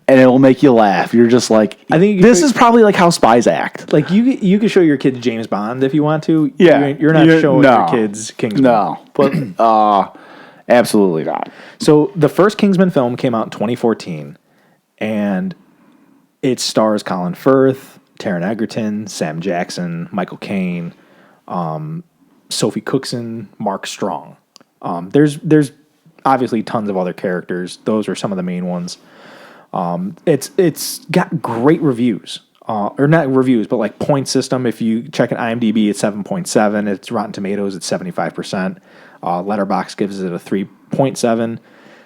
And it will make you laugh. You're just like, I think this is probably like how spies act. Like you can show your kids James Bond if you want to. Yeah, you're not showing your kids Kingsman. No, but absolutely not. So the first Kingsman film came out in 2014, and it stars Colin Firth, Taron Egerton, Sam Jackson, Michael Caine, Sophie Cookson, Mark Strong. There's obviously tons of other characters. Those are some of the main ones. It's got great reviews. or not reviews, but like point system. If you check an IMDb, it's 7.7. It's Rotten Tomatoes, it's 75%. Letterboxd gives it a 3.7.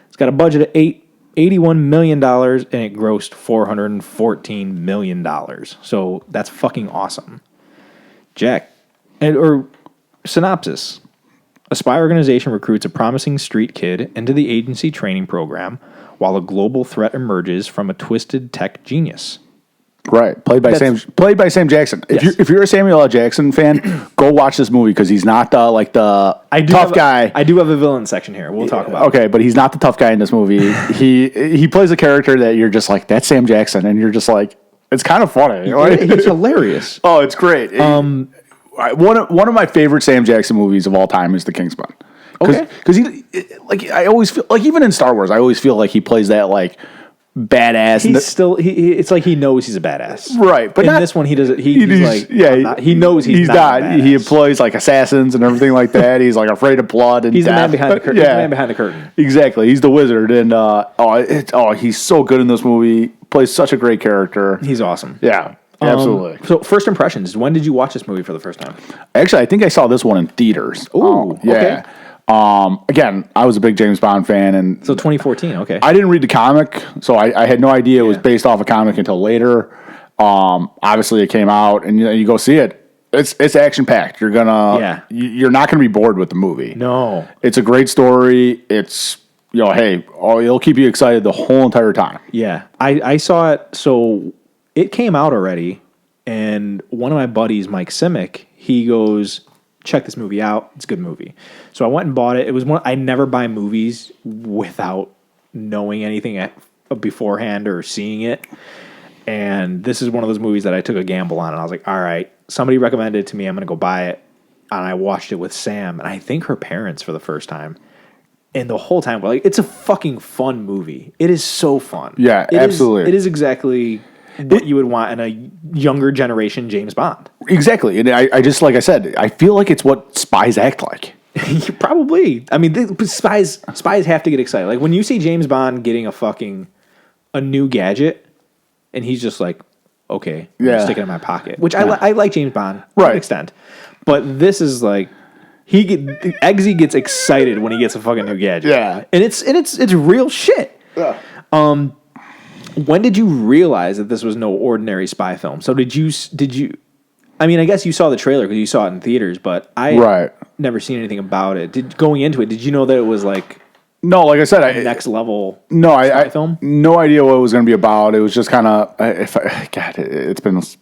It's got a budget of $81 million, and it grossed $414 million. So that's fucking awesome. Jack, or synopsis. A spy organization recruits a promising street kid into the agency training program while a global threat emerges from a twisted tech genius. Right, played by Sam Jackson. If you're a Samuel L. Jackson fan, go watch this movie because he's not the tough guy. I do have a villain section here. We'll talk about. Okay, but he's not the tough guy in this movie. he plays a character that you're just like, that's Sam Jackson, and you're just like, it's kind of funny. It's hilarious. Oh, it's great. One of my favorite Sam Jackson movies of all time is The Kingsman. Because I always feel like, even in Star Wars, I always feel like he plays that like badass. It's like he knows he's a badass, right? But in this one, he doesn't. He knows he's not a badass. He employs like assassins and everything like that. He's like afraid of blood and he's death. The man behind the curtain. Yeah. He's the man behind the curtain. Exactly. He's the wizard, and he's so good in this movie. Plays such a great character. He's awesome. Yeah. Absolutely. So, first impressions. When did you watch this movie for the first time? Actually, I think I saw this one in theaters. Ooh, yeah. Okay. Again, I was a big James Bond fan, and so 2014. Okay. I didn't read the comic, so I had no idea it was based off a comic until later. Obviously, it came out, and you go see it. It's action packed. You're not gonna be bored with the movie. No, it's a great story. It's it'll keep you excited the whole entire time. Yeah, I saw it. So it came out already, and one of my buddies, Mike Simic, he goes, check this movie out. It's a good movie. So I went and bought it. It was one. I never buy movies without knowing anything beforehand or seeing it. And this is one of those movies that I took a gamble on. And I was like, all right, somebody recommended it to me. I'm going to go buy it. And I watched it with Sam, and I think her parents for the first time. And the whole time, we're like, it's a fucking fun movie. It is so fun. Yeah, absolutely. It is exactly what you would want in a younger generation James Bond. Exactly. And I just, like I said, I feel like it's what spies act like. Probably. I mean, spies have to get excited. Like when you see James Bond getting a new gadget, and he's just like, okay, I'm gonna stick it in my pocket. Which I like James Bond to an extent. But this is like, Eggsy gets excited when he gets a fucking new gadget. Yeah. And it's real shit. Yeah. When did you realize that this was no ordinary spy film? So did you I mean, I guess you saw the trailer because you saw it in theaters, but I never seen anything about it. Going into it, did you know that it was like no, like I said, next level? No, I film. No idea what it was going to be about. It was just kind of it's been it's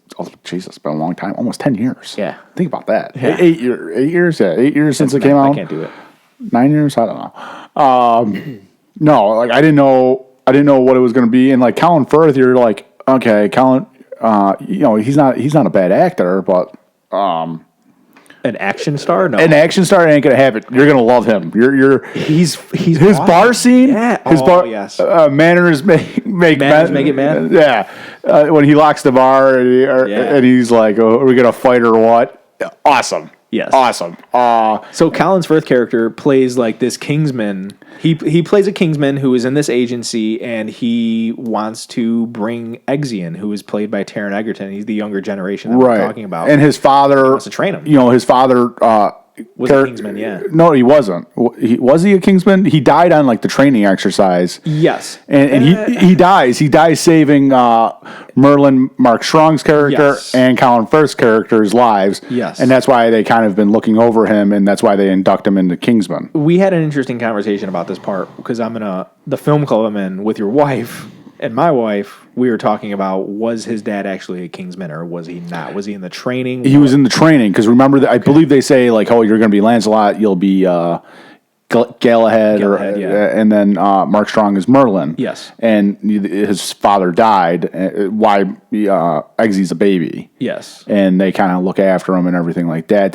been a long time, almost 10 years. Yeah, think about that. Yeah. 8 years. Yeah, 8 years since it came out. I can't do it. 9 years. I don't know. No, like I didn't know what it was going to be, and like Colin Firth, you're like, okay, Colin, he's not a bad actor, but an action star? No, an action star ain't gonna have it. You're gonna love him. He's his awesome. bar scene. Yeah. His bar. Yes. Manners make it mad. Yeah. When he locks the bar and he's like, "Oh, are we gonna fight or what?" Awesome. Yes. Awesome. So Colin's Firth character plays like this Kingsman. He plays a Kingsman who is in this agency, and he wants to bring Eggsy in, who is played by Taron Egerton. He's the younger generation that we're talking about. And his father wants to train him. His father was a Kingsman, yeah. No, he wasn't. Was he a Kingsman? He died on like the training exercise. Yes. And he dies. He dies saving Merlin Mark Strong's character and Colin Firth's character's lives. Yes. And that's why they kind of been looking over him, and that's why they induct him into Kingsman. We had an interesting conversation about this part because I'm in the film club I'm in with your wife and my wife. We were talking about, was his dad actually a Kingsman or was he not? Was he in the training? He was in the training because remember, I believe they say like, oh, you're going to be Lancelot, you'll be Galahad, and then Mark Strong is Merlin. Yes. And his father died. Why Eggsy's a baby. Yes. And they kind of look after him and everything like that.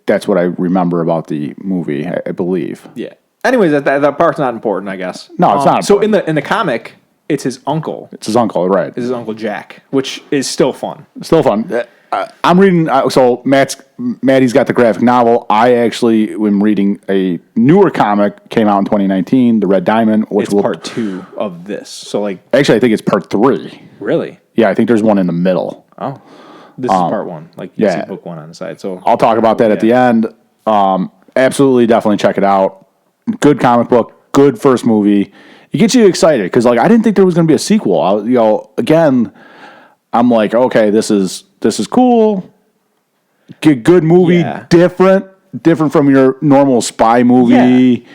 That's what I remember about the movie, I believe. Yeah. Anyways, that part's not important, I guess. No, it's not. So in the comic, it's his uncle. It's his uncle, right? It's his Uncle Jack, which is still fun. Still fun. I'm reading. So Maddie's got the graphic novel. I actually am reading a newer comic. Came out in 2019, The Red Diamond, which it's part 2 of this. So like, actually, I think it's part 3. Really? Yeah, I think there's one in the middle. Oh, this is part one. Like you see book one on the side. So I'll talk about that at the end. Absolutely, definitely check it out. Good comic book, good first movie. It gets you excited because like I didn't think there was going to be a sequel. Again, I'm like, okay, this is cool. Good movie, different from your normal spy movie.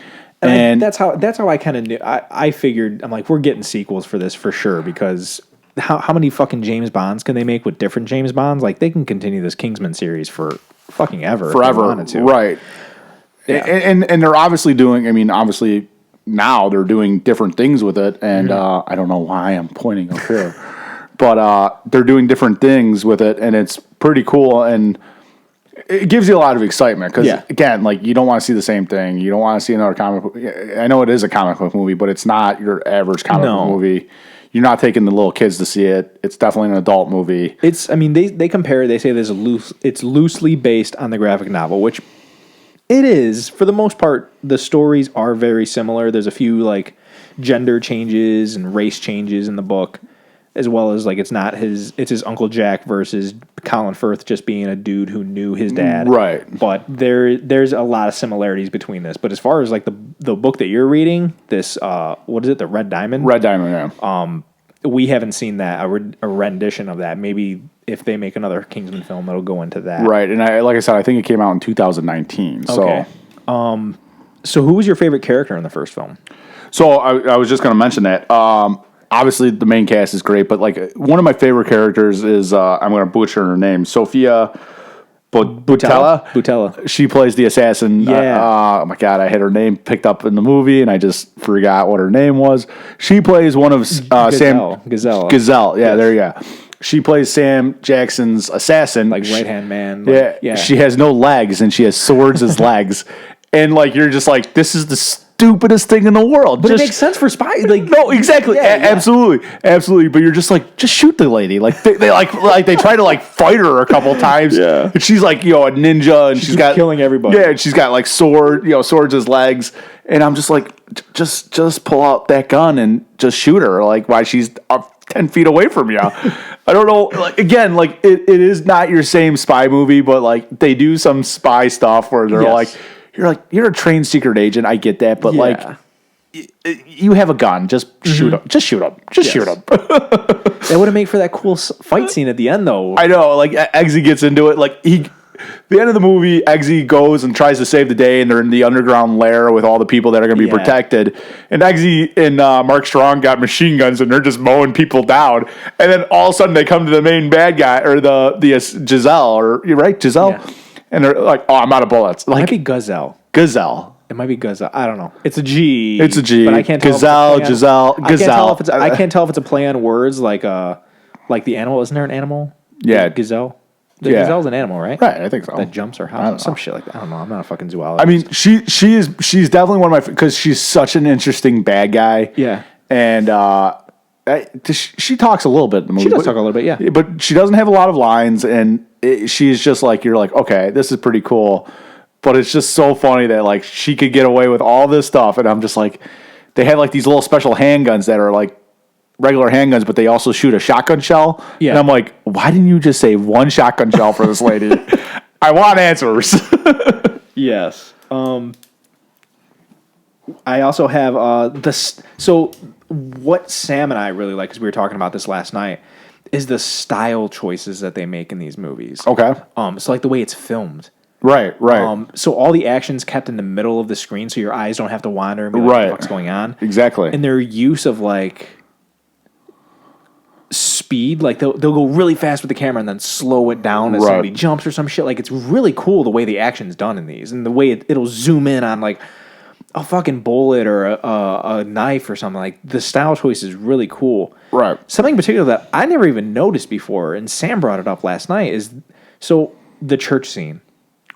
Yeah. And that's how I kind of knew. I figured I'm like, we're getting sequels for this for sure because how many fucking James Bonds can they make with different James Bonds? Like they can continue this Kingsman series for fucking ever. Forever, if they wanted to. Right? Yeah. And they're obviously doing. I mean, obviously now they're doing different things with it, and I don't know why I'm pointing up here, but they're doing different things with it, and it's pretty cool, and it gives you a lot of excitement because again, like you don't want to see the same thing. You don't want to see another comic book. I know it is a comic book movie, but it's not your average comic book movie. You're not taking the little kids to see it. It's definitely an adult movie. I mean, they compare. They say it's loosely based on the graphic novel, which it is for the most part. The stories are very similar. There's a few like gender changes and race changes in the book, as well as like it's his Uncle Jack versus Colin Firth just being a dude who knew his dad. Right. But there's a lot of similarities between this. But as far as like the book that you're reading, this what is it, the Red Diamond? Red Diamond, yeah. We haven't seen that, a rendition of that. Maybe if they make another Kingsman film, it'll go into that. Right. And like I said, I think it came out in 2019. Okay. So who was your favorite character in the first film? So I was just going to mention that. Obviously, the main cast is great, but like one of my favorite characters is I'm going to butcher her name, Sophia Boutella. She plays the assassin. Yeah. Oh my god, I had her name picked up in the movie, and I just forgot what her name was. She plays one of Sam Gazelle. Gazelle. Yeah, there you go. She plays Sam Jackson's assassin, like right hand man. Yeah. She has no legs, and she has swords as legs, and like you're just like, this is the stupidest thing in the world. But it makes sense for spy. Like no, exactly, absolutely. But you're just like, just shoot the lady. Like they they try to like fight her a couple times. Yeah, and she's like a ninja, and she's got killing everybody. Yeah, and she's got like swords as legs, and I'm just like, just pull out that gun and just shoot her. Like why she's up 10 feet away from you. I don't know. Like again, like it is not your same spy movie, but like they do some spy stuff where they're you're a trained secret agent. I get that, but like, you have a gun. Just shoot him. Just shoot him. Shoot him. That would have made for that cool fight scene at the end, though. I know. Like Eggsy gets into it. Like the end of the movie, Eggsy goes and tries to save the day, and they're in the underground lair with all the people that are going to be protected. And Eggsy and Mark Strong got machine guns, and they're just mowing people down. And then all of a sudden, they come to the main bad guy or the Giselle, or you're right, Giselle. Yeah. And they're like, "Oh, I'm out of bullets." Like, it might be Gazelle. Gazelle. It might be Gazelle. I don't know. It's a G. It's a G. But I can't tell. Giselle. I can't tell if it's a play on words like the animal. Isn't there an animal? Yeah, Gazelle. The gazelle's an animal, right? Right, I think so. That jumps or hops, some shit like that. I don't know. I'm not a fucking zoologist. I mean, she's definitely one of my, because she's such an interesting bad guy. Yeah, and she talks a little bit in the movie. She does talk a little bit, yeah. But she doesn't have a lot of lines, and she's just like, you're like, okay, this is pretty cool. But it's just so funny that like she could get away with all this stuff, and I'm just like, they have like these little special handguns that are like regular handguns, but they also shoot a shotgun shell. Yeah. And I'm like, why didn't you just save one shotgun shell for this lady? I want answers. Yes. I also have this. So what Sam and I really like, because we were talking about this last night, is the style choices that they make in these movies. Okay. So like the way it's filmed. Right. So all the action's kept in the middle of the screen, so your eyes don't have to wander and be like, what the fuck's going on? Exactly. And their use of like speed, like they'll go really fast with the camera and then slow it down as somebody jumps or some shit. Like it's really cool the way the action's done in these, and the way it'll zoom in on like a fucking bullet or a knife or something. Like the style choice is really cool. Right. Something in particular that I never even noticed before, and Sam brought it up last night, is so the church scene.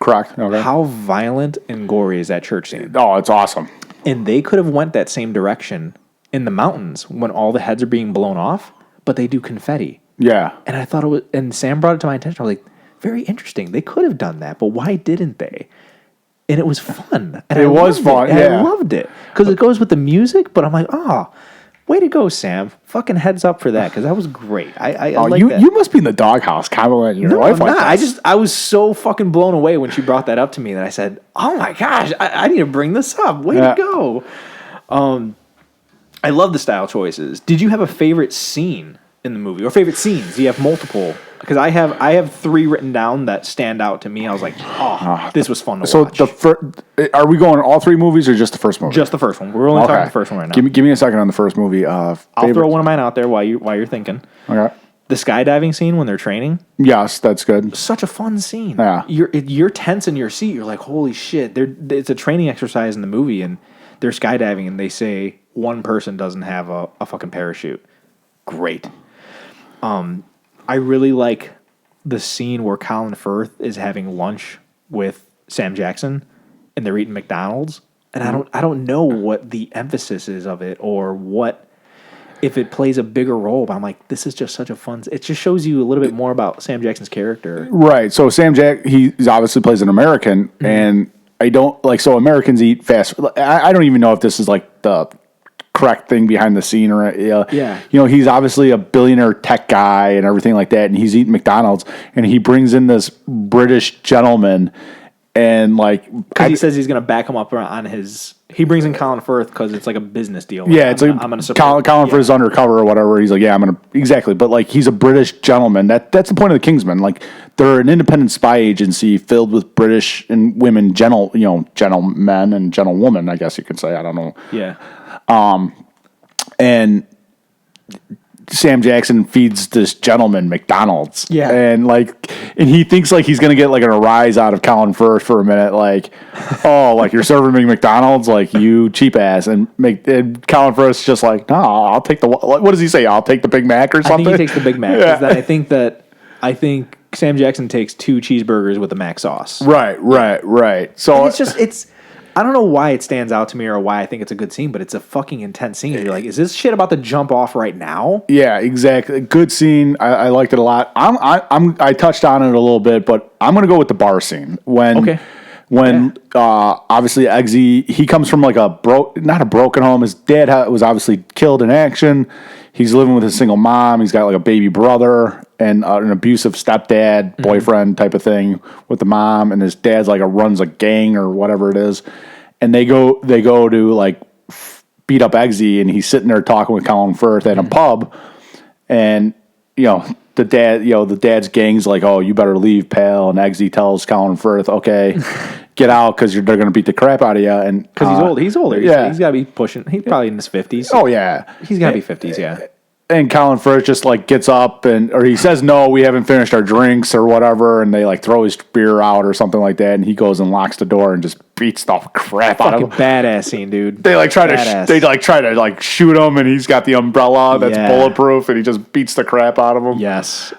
Correct. Okay. How violent and gory is that church scene? Oh, it's awesome. And they could have went that same direction in the mountains when all the heads are being blown off, but they do confetti. Yeah. And I thought it was, and Sam brought it to my attention. I was like, very interesting. They could have done that, but why didn't they? And it was fun. And it was fun. I loved it because it goes with the music. But I'm like, well, way to go, Sam. Fucking heads up for that, because that was great. I like you that. you must be in the doghouse complimenting your No, wife I'm like not. this. I was so fucking blown away when she brought that up to me that I said, "Oh my gosh, I need to bring this up." Way to go. I love the style choices. Did you have a favorite scene in the movie, or favorite scenes? Do you have multiple? Because I have 3 written down that stand out to me. I was like, "Oh, this was fun to watch." So are we going all 3 movies or just the first movie? Just the first one. We're only talking the first one right now. Give me a second on the first movie. I'll throw one of mine out there while you're thinking. Okay. The skydiving scene when they're training. Yes, that's good. Such a fun scene. Yeah. You're tense in your seat. You're like, holy shit. It's a training exercise in the movie, and they're skydiving, and they say one person doesn't have a fucking parachute. Great. I really like the scene where Colin Firth is having lunch with Sam Jackson, and they're eating McDonald's, and I don't know what the emphasis is of it, or what if it plays a bigger role, but I'm like, this is just such a fun. It just shows you a little bit more about Sam Jackson's character. Right. So he obviously plays an American, and I don't like. So Americans eat fast. I don't even know if this is like the correct thing behind the scene, or Yeah. he's obviously a billionaire tech guy and everything like that, and he's eating McDonald's, and he brings in this British gentleman, and like because he says he's going to back him up on his. He brings in Colin Firth because it's like a business deal. Yeah, it's like I'm going to support Colin Firth's undercover or whatever. He's like, yeah, I'm gonna exactly. But like, he's a British gentleman. That's the point of the Kingsman. Like, they're an independent spy agency filled with British and women, gentlemen and gentlewomen. I guess you could say. I don't know. Yeah. And Sam Jackson feeds this gentleman McDonald's. Yeah. And he thinks like he's going to get like a rise out of Colin Firth for a minute. Like, oh, like you're serving me McDonald's, like you cheap ass. And Colin Firth's just like, no, I'll take what does he say? I'll take the Big Mac or something. I think he takes the Big Mac. Yeah. I think Sam Jackson takes 2 cheeseburgers with the mac sauce. Right. So And it's I don't know why it stands out to me or why I think it's a good scene, but it's a fucking intense scene. You're like, is this shit about to jump off right now? yeah, exactly. Good scene. I liked it a lot. I touched on it a little bit, but I'm gonna go with the bar scene when obviously Eggsy, he comes from like not a broken home. His dad was obviously killed in action. He's living with a single mom. He's got like a baby brother and an abusive stepdad, boyfriend type of thing with the mom. And his dad's like runs a gang or whatever it is. And they go to like beat up Eggsy, and he's sitting there talking with Colin Firth at a pub. And the dad's gang's like, oh, you better leave, pal. And Eggsy tells Colin Firth, okay, get out because they're going to beat the crap out of you. And Because he's old. He's older. Yeah. He's got to be pushing. He's probably in his 50s. Oh yeah, He's got to be 50s, yeah. And Colin Firth just like gets up or he says, no, we haven't finished our drinks or whatever. And they like throw his beer out or something like that. And he goes and locks the door and just beats the crap out of Fucking him. badass scene, dude. They like try to shoot him, and he's got the umbrella that's bulletproof, and he just beats the crap out of him. Yes.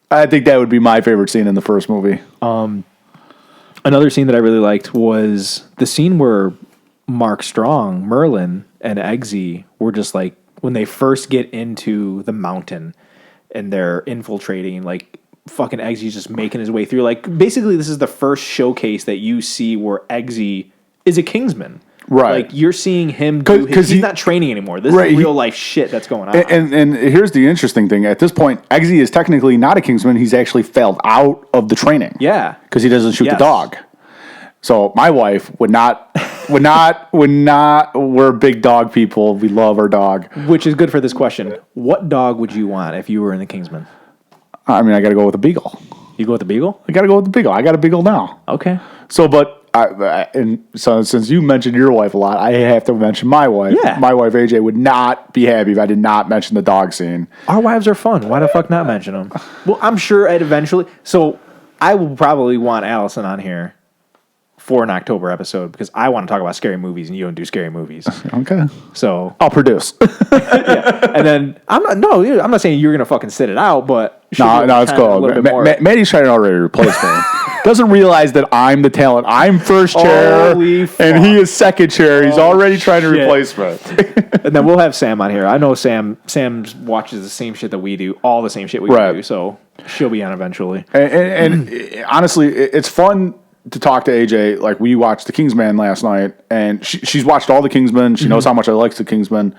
I think that would be my favorite scene in the first movie. Another scene that I really liked was the scene where Mark Strong, Merlin, and Eggsy were just like, when they first get into the mountain and they're infiltrating, like fucking Eggsy's just making his way through. Like, basically, this is the first showcase that you see where Eggsy is a Kingsman. Right. Like, you're seeing him do he's not training anymore. This is real life shit that's going on. And here's the interesting thing. At this point, Eggsy is technically not a Kingsman. He's actually failed out of the training. Yeah. Because he doesn't shoot the dog. So my wife would not. We're big dog people. We love our dog. Which is good for this question. What dog would you want if you were in the Kingsman? I mean, I got to go with the Beagle. You go with the Beagle? I got to go with the Beagle. I got a Beagle now. Okay. So, so since you mentioned your wife a lot, I have to mention my wife. Yeah. My wife, AJ, would not be happy if I did not mention the dog scene. Our wives are fun. Why the fuck not mention them? Well, I'm sure I'd eventually. So I will probably want Allison on here for an October episode because I want to talk about scary movies and you don't do scary movies. Okay. So I'll produce. yeah. And then I'm not saying you're gonna fucking sit it out, but no, it's cool. Maddie's trying to already replace me. Doesn't realize that I'm the talent. I'm first chair, and he is second chair. He's already trying to replace me. And then we'll have Sam on here. I know Sam watches the same shit that we do, all the same shit we do. So she'll be on eventually. And honestly, it's fun to talk to AJ. Like, we watched The Kingsman last night, and she's watched all the Kingsmen. She knows how much I like The Kingsman.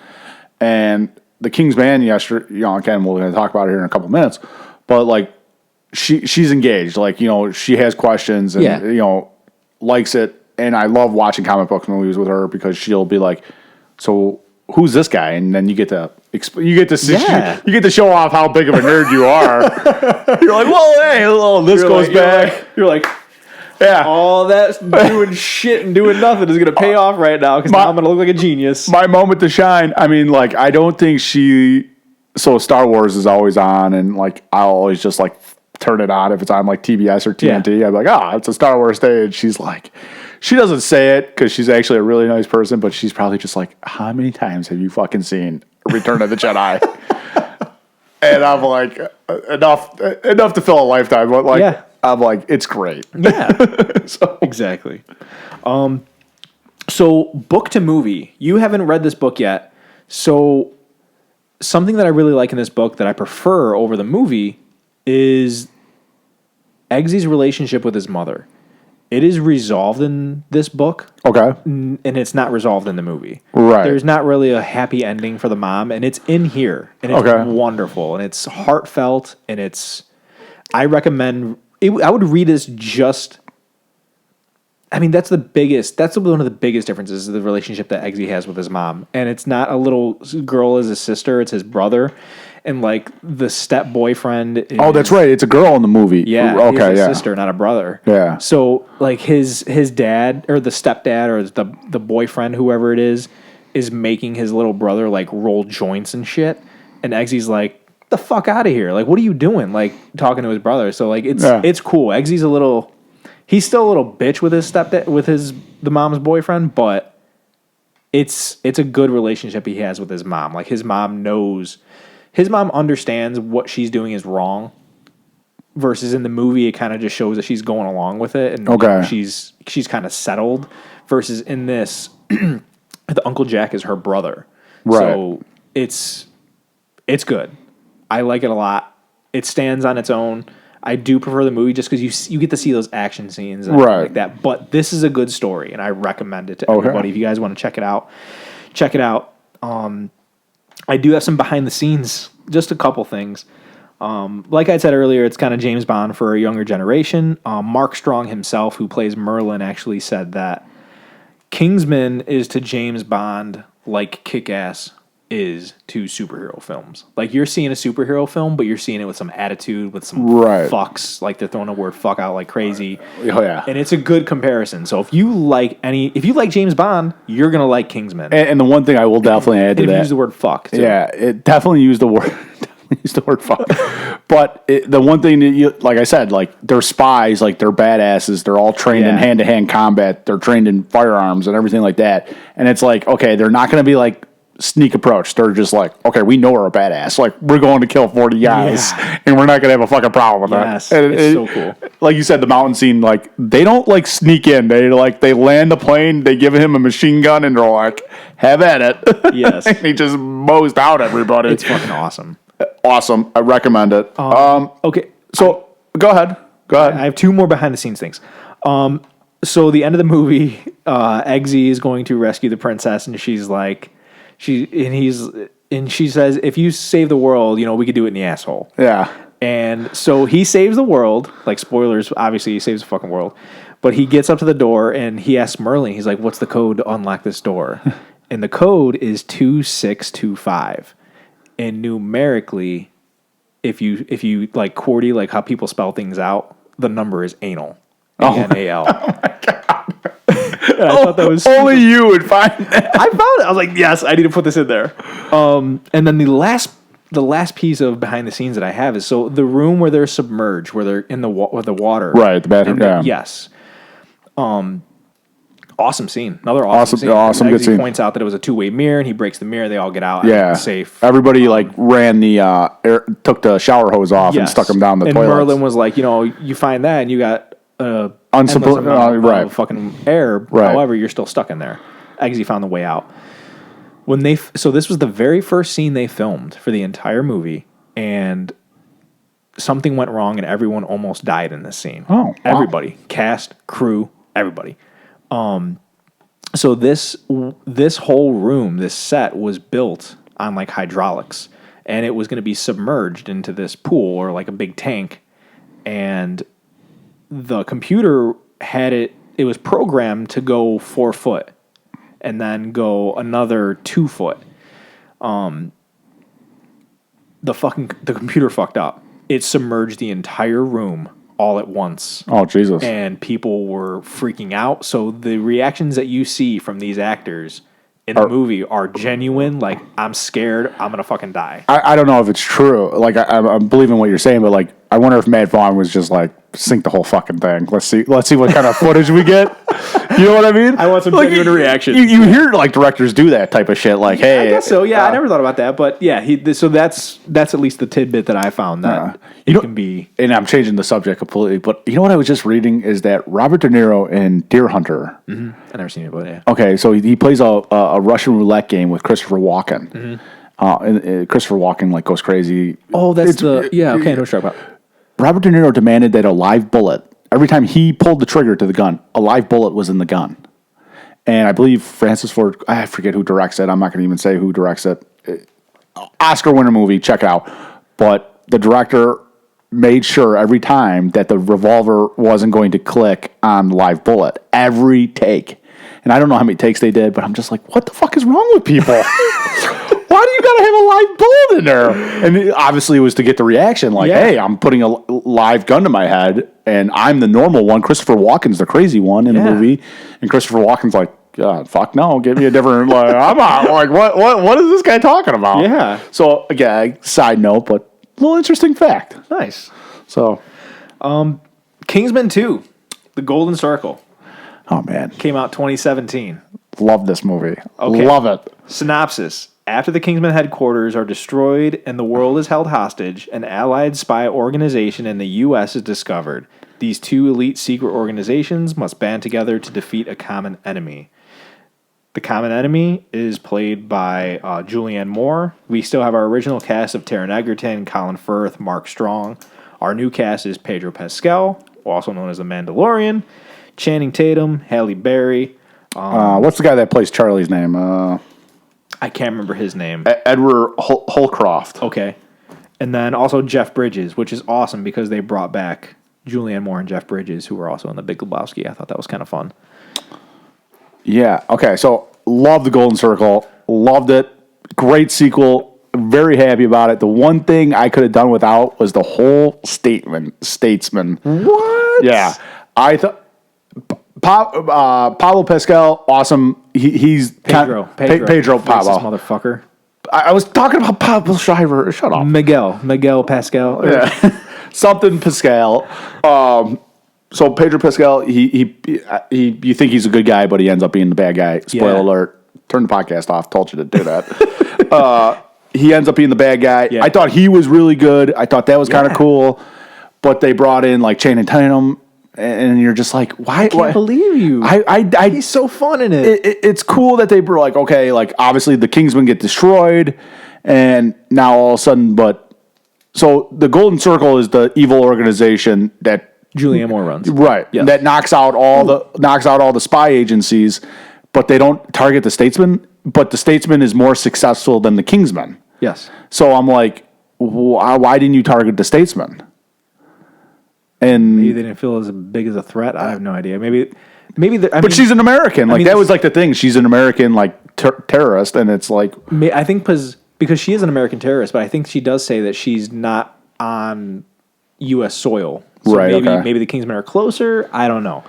And the Kingsman yesterday, again, we're going to talk about it here in a couple minutes, but like she's engaged, like, she has questions and, likes it. And I love watching comic book movies with her because she'll be like, so who's this guy? And then you get to show off how big of a nerd you are. You're like, well, hey, this goes back. You're like, yeah, all that doing shit and doing nothing is going to pay off right now because now I'm going to look like a genius. My moment to shine. I mean, like, I don't think so Star Wars is always on, and like, I'll always just like turn it on if it's on like TBS or TNT. I'm like, it's a Star Wars day. And she's like, she doesn't say it because she's actually a really nice person, but she's probably just like, how many times have you fucking seen Return of the Jedi? And I'm like, enough to fill a lifetime. But like, I'm like, it's great. Yeah, exactly. So book to movie. You haven't read this book yet. So something that I really like in this book that I prefer over the movie is Eggsy's relationship with his mother. It is resolved in this book. Okay. And it's not resolved in the movie. Right. There's not really a happy ending for the mom, and it's in here. And it's wonderful. And it's heartfelt, and I recommend it. I would read this that's one of the biggest differences is the relationship that Eggsy has with his mom. And it's not a little girl as a sister, it's his brother. And like the step boyfriend is, that's right. It's a girl in the movie. Yeah. Okay. He's a sister, not a brother. Yeah. So like his dad or the stepdad or the boyfriend, whoever it is making his little brother like roll joints and shit. And Eggsy's like, the fuck out of here. Like, what are you doing? Like talking to his brother. So like it's cool. Eggsy's he's still a little bitch with his stepdad, with the mom's boyfriend, but it's a good relationship he has with his mom. Like his mom understands what she's doing is wrong. Versus in the movie, it kind of just shows that she's going along with it, and she's kind of settled. Versus in this, the Uncle Jack is her brother, right? So it's good. I like it a lot. It stands on its own. I do prefer the movie just because you get to see those action scenes and like that. But this is a good story, and I recommend it to everybody. If you guys want to check it out, check it out. I do have some behind the scenes, just a couple things. Like I said earlier, it's kind of James Bond for a younger generation. Mark Strong himself, who plays Merlin, actually said that Kingsman is to James Bond like Kick-Ass is to superhero films. Like you're seeing a superhero film, but you're seeing it with some attitude, with some fucks. Like they're throwing the word fuck out like crazy. Oh yeah, and it's a good comparison. So if you like James Bond, you're gonna like Kingsman. And the one thing I will definitely add to that, use the word fuck. Too. Yeah, it definitely used the word. Use the word fuck. But the one thing that like I said, like they're spies, like they're badasses. They're all trained in hand-to-hand combat. They're trained in firearms and everything like that. And it's like, okay, they're not going to be like sneak approach. They're just like, okay, we know we're a badass. Like we're going to kill 40 guys and we're not going to have a fucking problem with that. And it's so cool. Like you said, the mountain scene, like they don't like sneak in. They land the plane, they give him a machine gun and they're like, have at it. Yes. And he just mows out everybody. It's fucking awesome. Awesome. I recommend it. Okay. So go ahead. I have two more behind the scenes things. So the end of the movie, Eggsy is going to rescue the princess, and she's like, she says, if you save the world, we could do it in the asshole. Yeah. And so he saves the world. Like spoilers, obviously he saves the fucking world. But he gets up to the door and he asks Merlin, he's like, what's the code to unlock this door? And the code is 2625. And numerically, if you like QWERTY, like how people spell things out, the number is anal. A-N-A-L. Oh my God. I thought that was only you would find that. I found it. I was like, yes, I need to put this in there. And then the last piece of behind the scenes that I have is so the room where they're submerged, where they're in the water. Right, the bathroom. Yes. Awesome scene. Another awesome scene. Awesome good scene. He points out that it was a two-way mirror, and he breaks the mirror. They all get out. Yeah, safe. Everybody ran took the shower hose off and stuck them down the toilet. And Merlin was like, you find that, and you got fucking air. Right. However, you're still stuck in there. Eggsy found the way out. So this was the very first scene they filmed for the entire movie, and something went wrong, and everyone almost died in this scene. Oh, wow. Everybody, cast, crew, everybody. So this whole room, this set was built on like hydraulics, and it was going to be submerged into this pool or like a big tank, and the computer had it was programmed to go 4 foot and then go another 2 foot. The computer fucked up. It submerged the entire room all at once. Oh, Jesus. And people were freaking out. So the reactions that you see from these actors in the movie are genuine. Like, I'm scared. I'm going to fucking die. I don't know if it's true. Like, I'm believing what you're saying, but like, I wonder if Matt Vaughn was just like, sink the whole fucking thing. Let's see what kind of footage we get. You know what I mean? I want some like, genuine reaction. You hear like directors do that type of shit. Like, hey, I guess so. Yeah, I never thought about that, but yeah, so that's at least the tidbit that I found that it can be. And I'm changing the subject completely, but you know what I was just reading is that Robert De Niro in Deer Hunter. Mm-hmm. I've never seen it, but yeah. Okay, so he plays a Russian roulette game with Christopher Walken. Mm-hmm. And Christopher Walken like goes crazy. Oh, that's okay, I know what you're talking about. Robert De Niro demanded that a live bullet, every time he pulled the trigger to the gun, a live bullet was in the gun. And I believe Francis Ford, I forget who directs it. I'm not going to even say who directs it. Oscar winner movie, check it out. But the director made sure every time that the revolver wasn't going to click on the live bullet. Every take. And I don't know how many takes they did, but I'm just like, what the fuck is wrong with people? Why do you got to have a live bullet in there? And obviously it was to get the reaction like, hey, I'm putting a live gun to my head, and I'm the normal one. Christopher Walken's the crazy one in the movie. And Christopher Walken's like, God, fuck no, give me a different, like, I'm out. Like, what is this guy talking about? Yeah. So, again, side note, but a little interesting fact. Nice. So, Kingsman 2, The Golden Circle. Oh, man. Came out 2017. Love this movie. Okay. Love it. Synopsis. After the Kingsman headquarters are destroyed and the world is held hostage, an allied spy organization in the U.S. is discovered. These two elite secret organizations must band together to defeat a common enemy. The common enemy is played by Julianne Moore. We still have our original cast of Taron Egerton, Colin Firth, Mark Strong. Our new cast is Pedro Pascal, also known as the Mandalorian, Channing Tatum, Halle Berry. What's the guy that plays Charlie's name? I can't remember his name. Edward Holcroft. Okay. And then also Jeff Bridges, which is awesome because they brought back Julianne Moore and Jeff Bridges, who were also in The Big Lebowski. I thought that was kind of fun. Yeah. Okay. So, love The Golden Circle. Loved it. Great sequel. Very happy about it. The one thing I could have done without was the whole Statesman. What? Yeah. I thought Pablo Pascal, awesome. He's Pedro Pablo. Racist motherfucker. I was talking about Pablo Schreiber. Shut up. Miguel Pascal. Yeah. Something Pascal. So Pedro Pascal, you think he's a good guy, but he ends up being the bad guy. Spoiler alert. Turn the podcast off. Told you to do that. He ends up being the bad guy. Yeah. I thought he was really good. I thought that was kind of cool. But they brought in like Channing Tatum, and you're just like, why? I can't believe you. He's so fun in it. It's cool that they were like, okay, like obviously the Kingsmen get destroyed, and now all of a sudden, so the Golden Circle is the evil organization that Julianne Moore runs, right? Yes. That knocks out all the spy agencies, but they don't target the Statesman. But the Statesman is more successful than the Kingsman. Yes. So I'm like, why didn't you target the Statesman? And maybe they didn't feel as big as a threat. I have no idea. Maybe. But she's an American. Like that was like the thing. She's an American like terrorist, and it's like I think because she is an American terrorist, but I think she does say that she's not on U.S. soil. So right. Maybe the Kingsmen are closer. I don't know.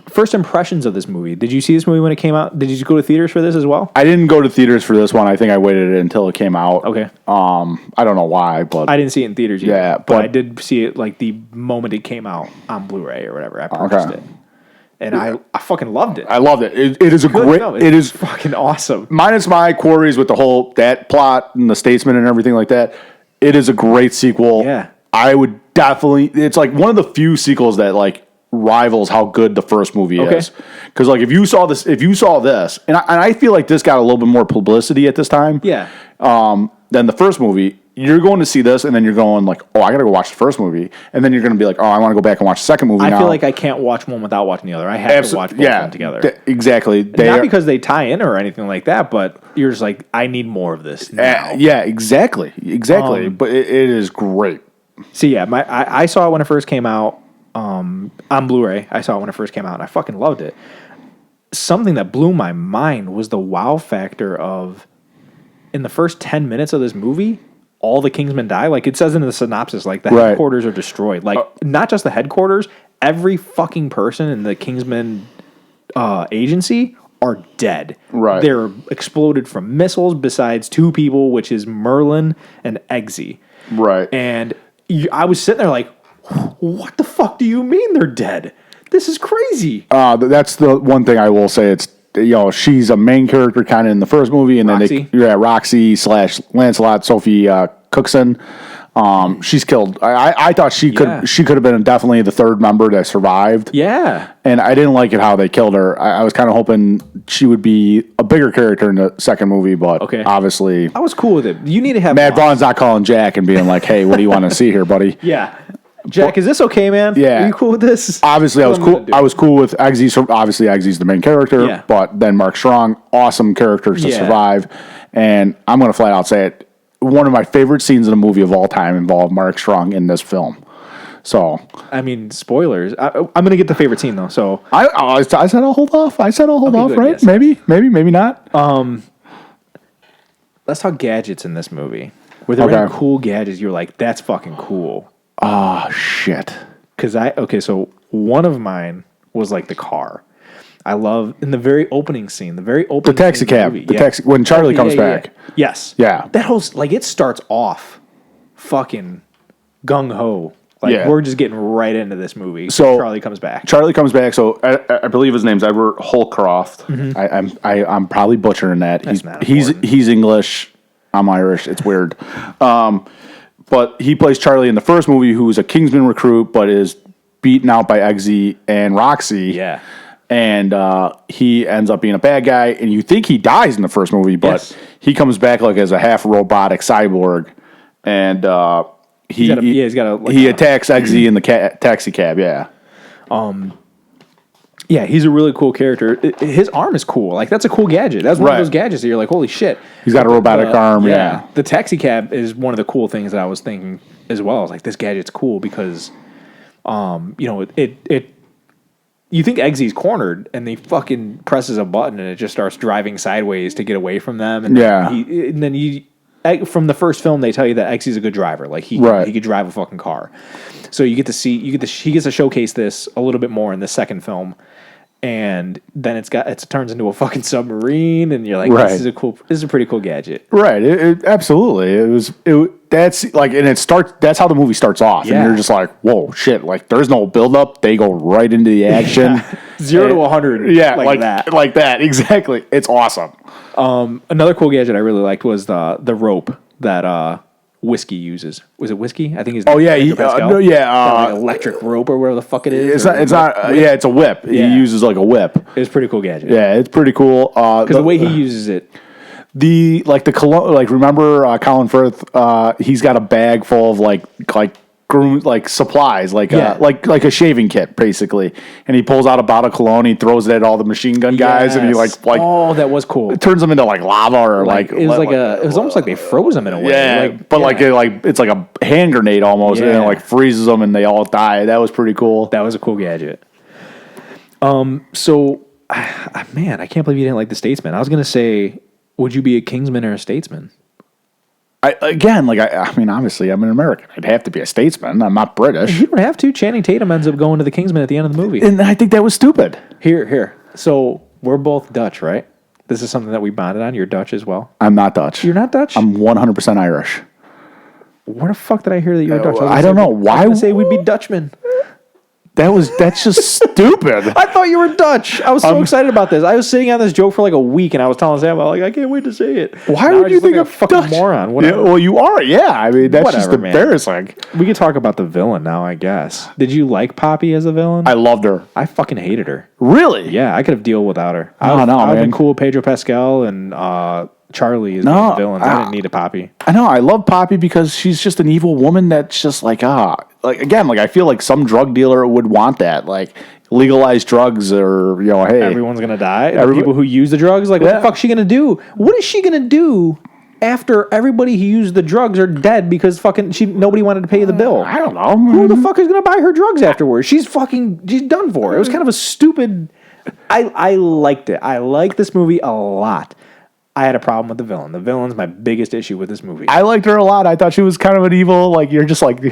First impressions of this movie. Did you see this movie when it came out? Did you go to theaters for this as well? I didn't go to theaters for this one. I think I waited until it came out. Okay. I don't know why, but I didn't see it in theaters either. Yeah, but I did see it like the moment it came out on Blu-ray or whatever. I purchased it. And I fucking loved it. I loved it. It is a great. It is fucking awesome. Minus my queries with the whole that plot and the Statesman and everything like that. It is a great sequel. Yeah. I would definitely. It's like one of the few sequels that like rivals how good the first movie is. Because like if you saw this, and I feel like this got a little bit more publicity at this time. Yeah. than the first movie, you're going to see this, and then you're going like, oh, I got to go watch the first movie, and then you're going to be like, oh, I want to go back and watch the second movie. I feel like I can't watch one without watching the other. I have to watch both of them together. Exactly. Not because they tie in or anything like that, but you're just like, I need more of this now. Yeah, exactly. But it is great. See, yeah, I saw it when it first came out on Blu-ray. I saw it when it first came out, and I fucking loved it. Something that blew my mind was the wow factor of, in the first 10 minutes of this movie, all the Kingsmen die. Like it says in the synopsis, like the headquarters are destroyed. Like not just the headquarters, every fucking person in the Kingsmen agency are dead. Right. They're exploded from missiles besides 2 people, which is Merlin and Eggsy. Right. And I was sitting there like, what the fuck do you mean they're dead? This is crazy. That's the one thing I will say. It's, she's a main character kind of in the first movie, and Roxy. then Roxy / Lancelot, Sophie Cookson. She's killed. I thought she could have been definitely the third member that survived. Yeah. And I didn't like it how they killed her. I was kind of hoping she would be a bigger character in the second movie, but obviously I was cool with it. You need to have Matt Vaughn's not calling Jack and being like, hey, what do you want to see here, buddy? Yeah. Jack, is this okay, man? Yeah. Are you cool with this? Obviously, I was cool. I was cool with Eggsy. So obviously, Eggsy's the main character, but then Mark Strong, awesome characters to survive. And I'm going to flat out say it. One of my favorite scenes in a movie of all time involved Mark Strong in this film. So, I mean, spoilers. I'm going to get the favorite scene though. So I said I'll hold off. Right? Good, yes. Maybe not. Let's talk gadgets in this movie. Were there any cool gadgets you're like, that's fucking cool? Oh, shit. So one of mine was like the car. I love, in the very opening scene, the taxi cab, when Charlie comes back. Yes. Yeah. That whole, like, it starts off fucking gung-ho. Like, we're just getting right into this movie. So Charlie comes back. So I believe his name's Edward Holcroft. Mm-hmm. I'm probably butchering that. He's English. I'm Irish. It's weird. But he plays Charlie in the first movie, who's a Kingsman recruit, but is beaten out by Eggsy and Roxy. Yeah. And he ends up being a bad guy, and you think he dies in the first movie, but he comes back like as a half robotic cyborg, and he attacks Eggsy in the taxi cab. Yeah. Yeah, he's a really cool character. His arm is cool. Like, that's a cool gadget. That's one of those gadgets that you're like, holy shit. He's got a robotic arm, yeah. The taxi cab is one of the cool things that I was thinking as well. I was like, this gadget's cool because, you think Eggsy's cornered, and he fucking presses a button, and it just starts driving sideways to get away from them. And from the first film, they tell you that Eggsy's a good driver. Like, he could drive a fucking car. So he gets to showcase this a little bit more in the second film. And then it turns into a fucking submarine, and you're like, this is a pretty cool gadget. Right. Absolutely. That's how the movie starts off. And you're just like, whoa, shit. Like, there's no build up. They go right into the action. 0 to 100. Yeah. Like that. Like that. Exactly. It's awesome. Another cool gadget I really liked was the rope that, Whiskey uses. Was it Whiskey? I think he's. Oh yeah, electric rope or whatever the fuck it is. It's a whip. Yeah. He uses like a whip. It's a pretty cool gadget. Yeah, it's pretty cool. Because the way he uses it, remember Colin Firth? He's got a bag full of like supplies, like a shaving kit basically, and he pulls out a bottle of cologne, he throws it at all the machine gun guys, and he like that was cool. It turns them into like lava or it was almost like they froze them in a way. It's like a hand grenade almost, and it like freezes them and they all die. That was pretty cool. That was a cool gadget. So, man, I can't believe you didn't like the Statesman. I was gonna say, would you be a Kingsman or a Statesman? Obviously, I'm an American. I'd have to be a statesman. I'm not British. You don't have to. Channing Tatum ends up going to the Kingsman at the end of the movie. And I think that was stupid. Here. So, we're both Dutch, right? This is something that we bonded on. You're Dutch as well. I'm not Dutch. You're not Dutch? I'm 100% Irish. Where the fuck did I hear that you're Dutch? I don't know. Why? I was say we'd be Dutchmen. That's just stupid. I thought you were Dutch. I was so excited about this. I was sitting on this joke for like a week, and I was telling Sam, I can't wait to say it. Why would you think I'm a fucking Dutch? moron? Yeah, well, you are. Yeah, I mean that's just embarrassing. We could talk about the villain now, I guess. Did you like Poppy as a villain? I loved her. I fucking hated her. Really? Yeah, I could have dealed without her. I don't know. I've been cool with Pedro Pascal and Charlie is No, the villain. I didn't need a Poppy. I know. I love Poppy because she's just an evil woman that's just like again, like I feel like some drug dealer would want that, like legalize drugs or hey, Everyone's gonna die. The people who use the drugs, like, what the fuck's she gonna do? What is she gonna do after everybody who used the drugs are dead because nobody wanted to pay the bill? I don't know. Who the fuck is gonna buy her drugs afterwards? She's done for. It was kind of a stupid. I liked it. I like this movie a lot. I had a problem with the villain. The villain's my biggest issue with this movie. I liked her a lot. I thought she was kind of an evil, like, you're just like, you're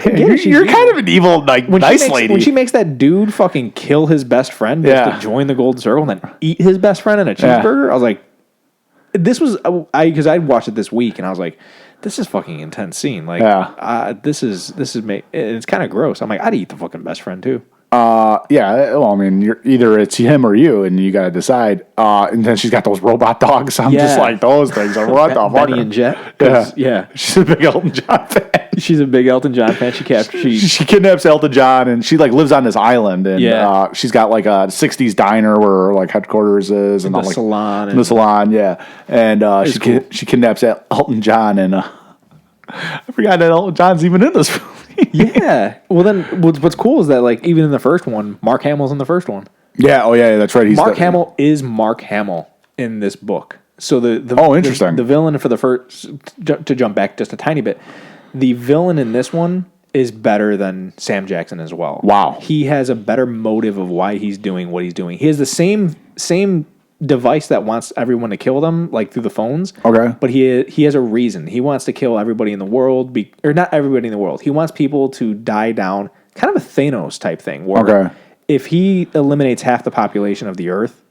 kind of an evil, like, nice lady. When she makes that dude fucking kill his best friend just to join the Golden Circle and then eat his best friend in a cheeseburger, I was like, this was, because I'd watched it this week and I was like, this is fucking intense scene. Like, this is it's kind of gross. I'm like, I'd eat the fucking best friend too. Well, I mean, either it's him or you, and you got to decide. And then she's got those robot dogs. I'm just like, those things are what the fuck? Benny and Jet. Yeah. She's a big Elton John fan. She's a big Elton John fan. She kidnaps Elton John, and she like lives on this island, and she's got like a '60s diner where like headquarters is, and the like salon, the salon, and she kidnaps Elton John, and I forgot that Elton John's even in this movie. Yeah. Well, then what's cool is that like even in the first one, Mark Hamill's in the first one. Yeah. Oh, yeah. That's right. Mark Hamill is Mark Hamill in this book. So interesting. The villain for the first, to jump back just a tiny bit, the villain in this one is better than Sam Jackson as well. Wow. He has a better motive of why he's doing what he's doing. He has the same device that wants everyone to kill them, like through the phones. Okay. But he has a reason. He wants to kill everybody in the world, or not everybody in the world. He wants people to die down, kind of a Thanos type thing, where if he eliminates half the population of the Earth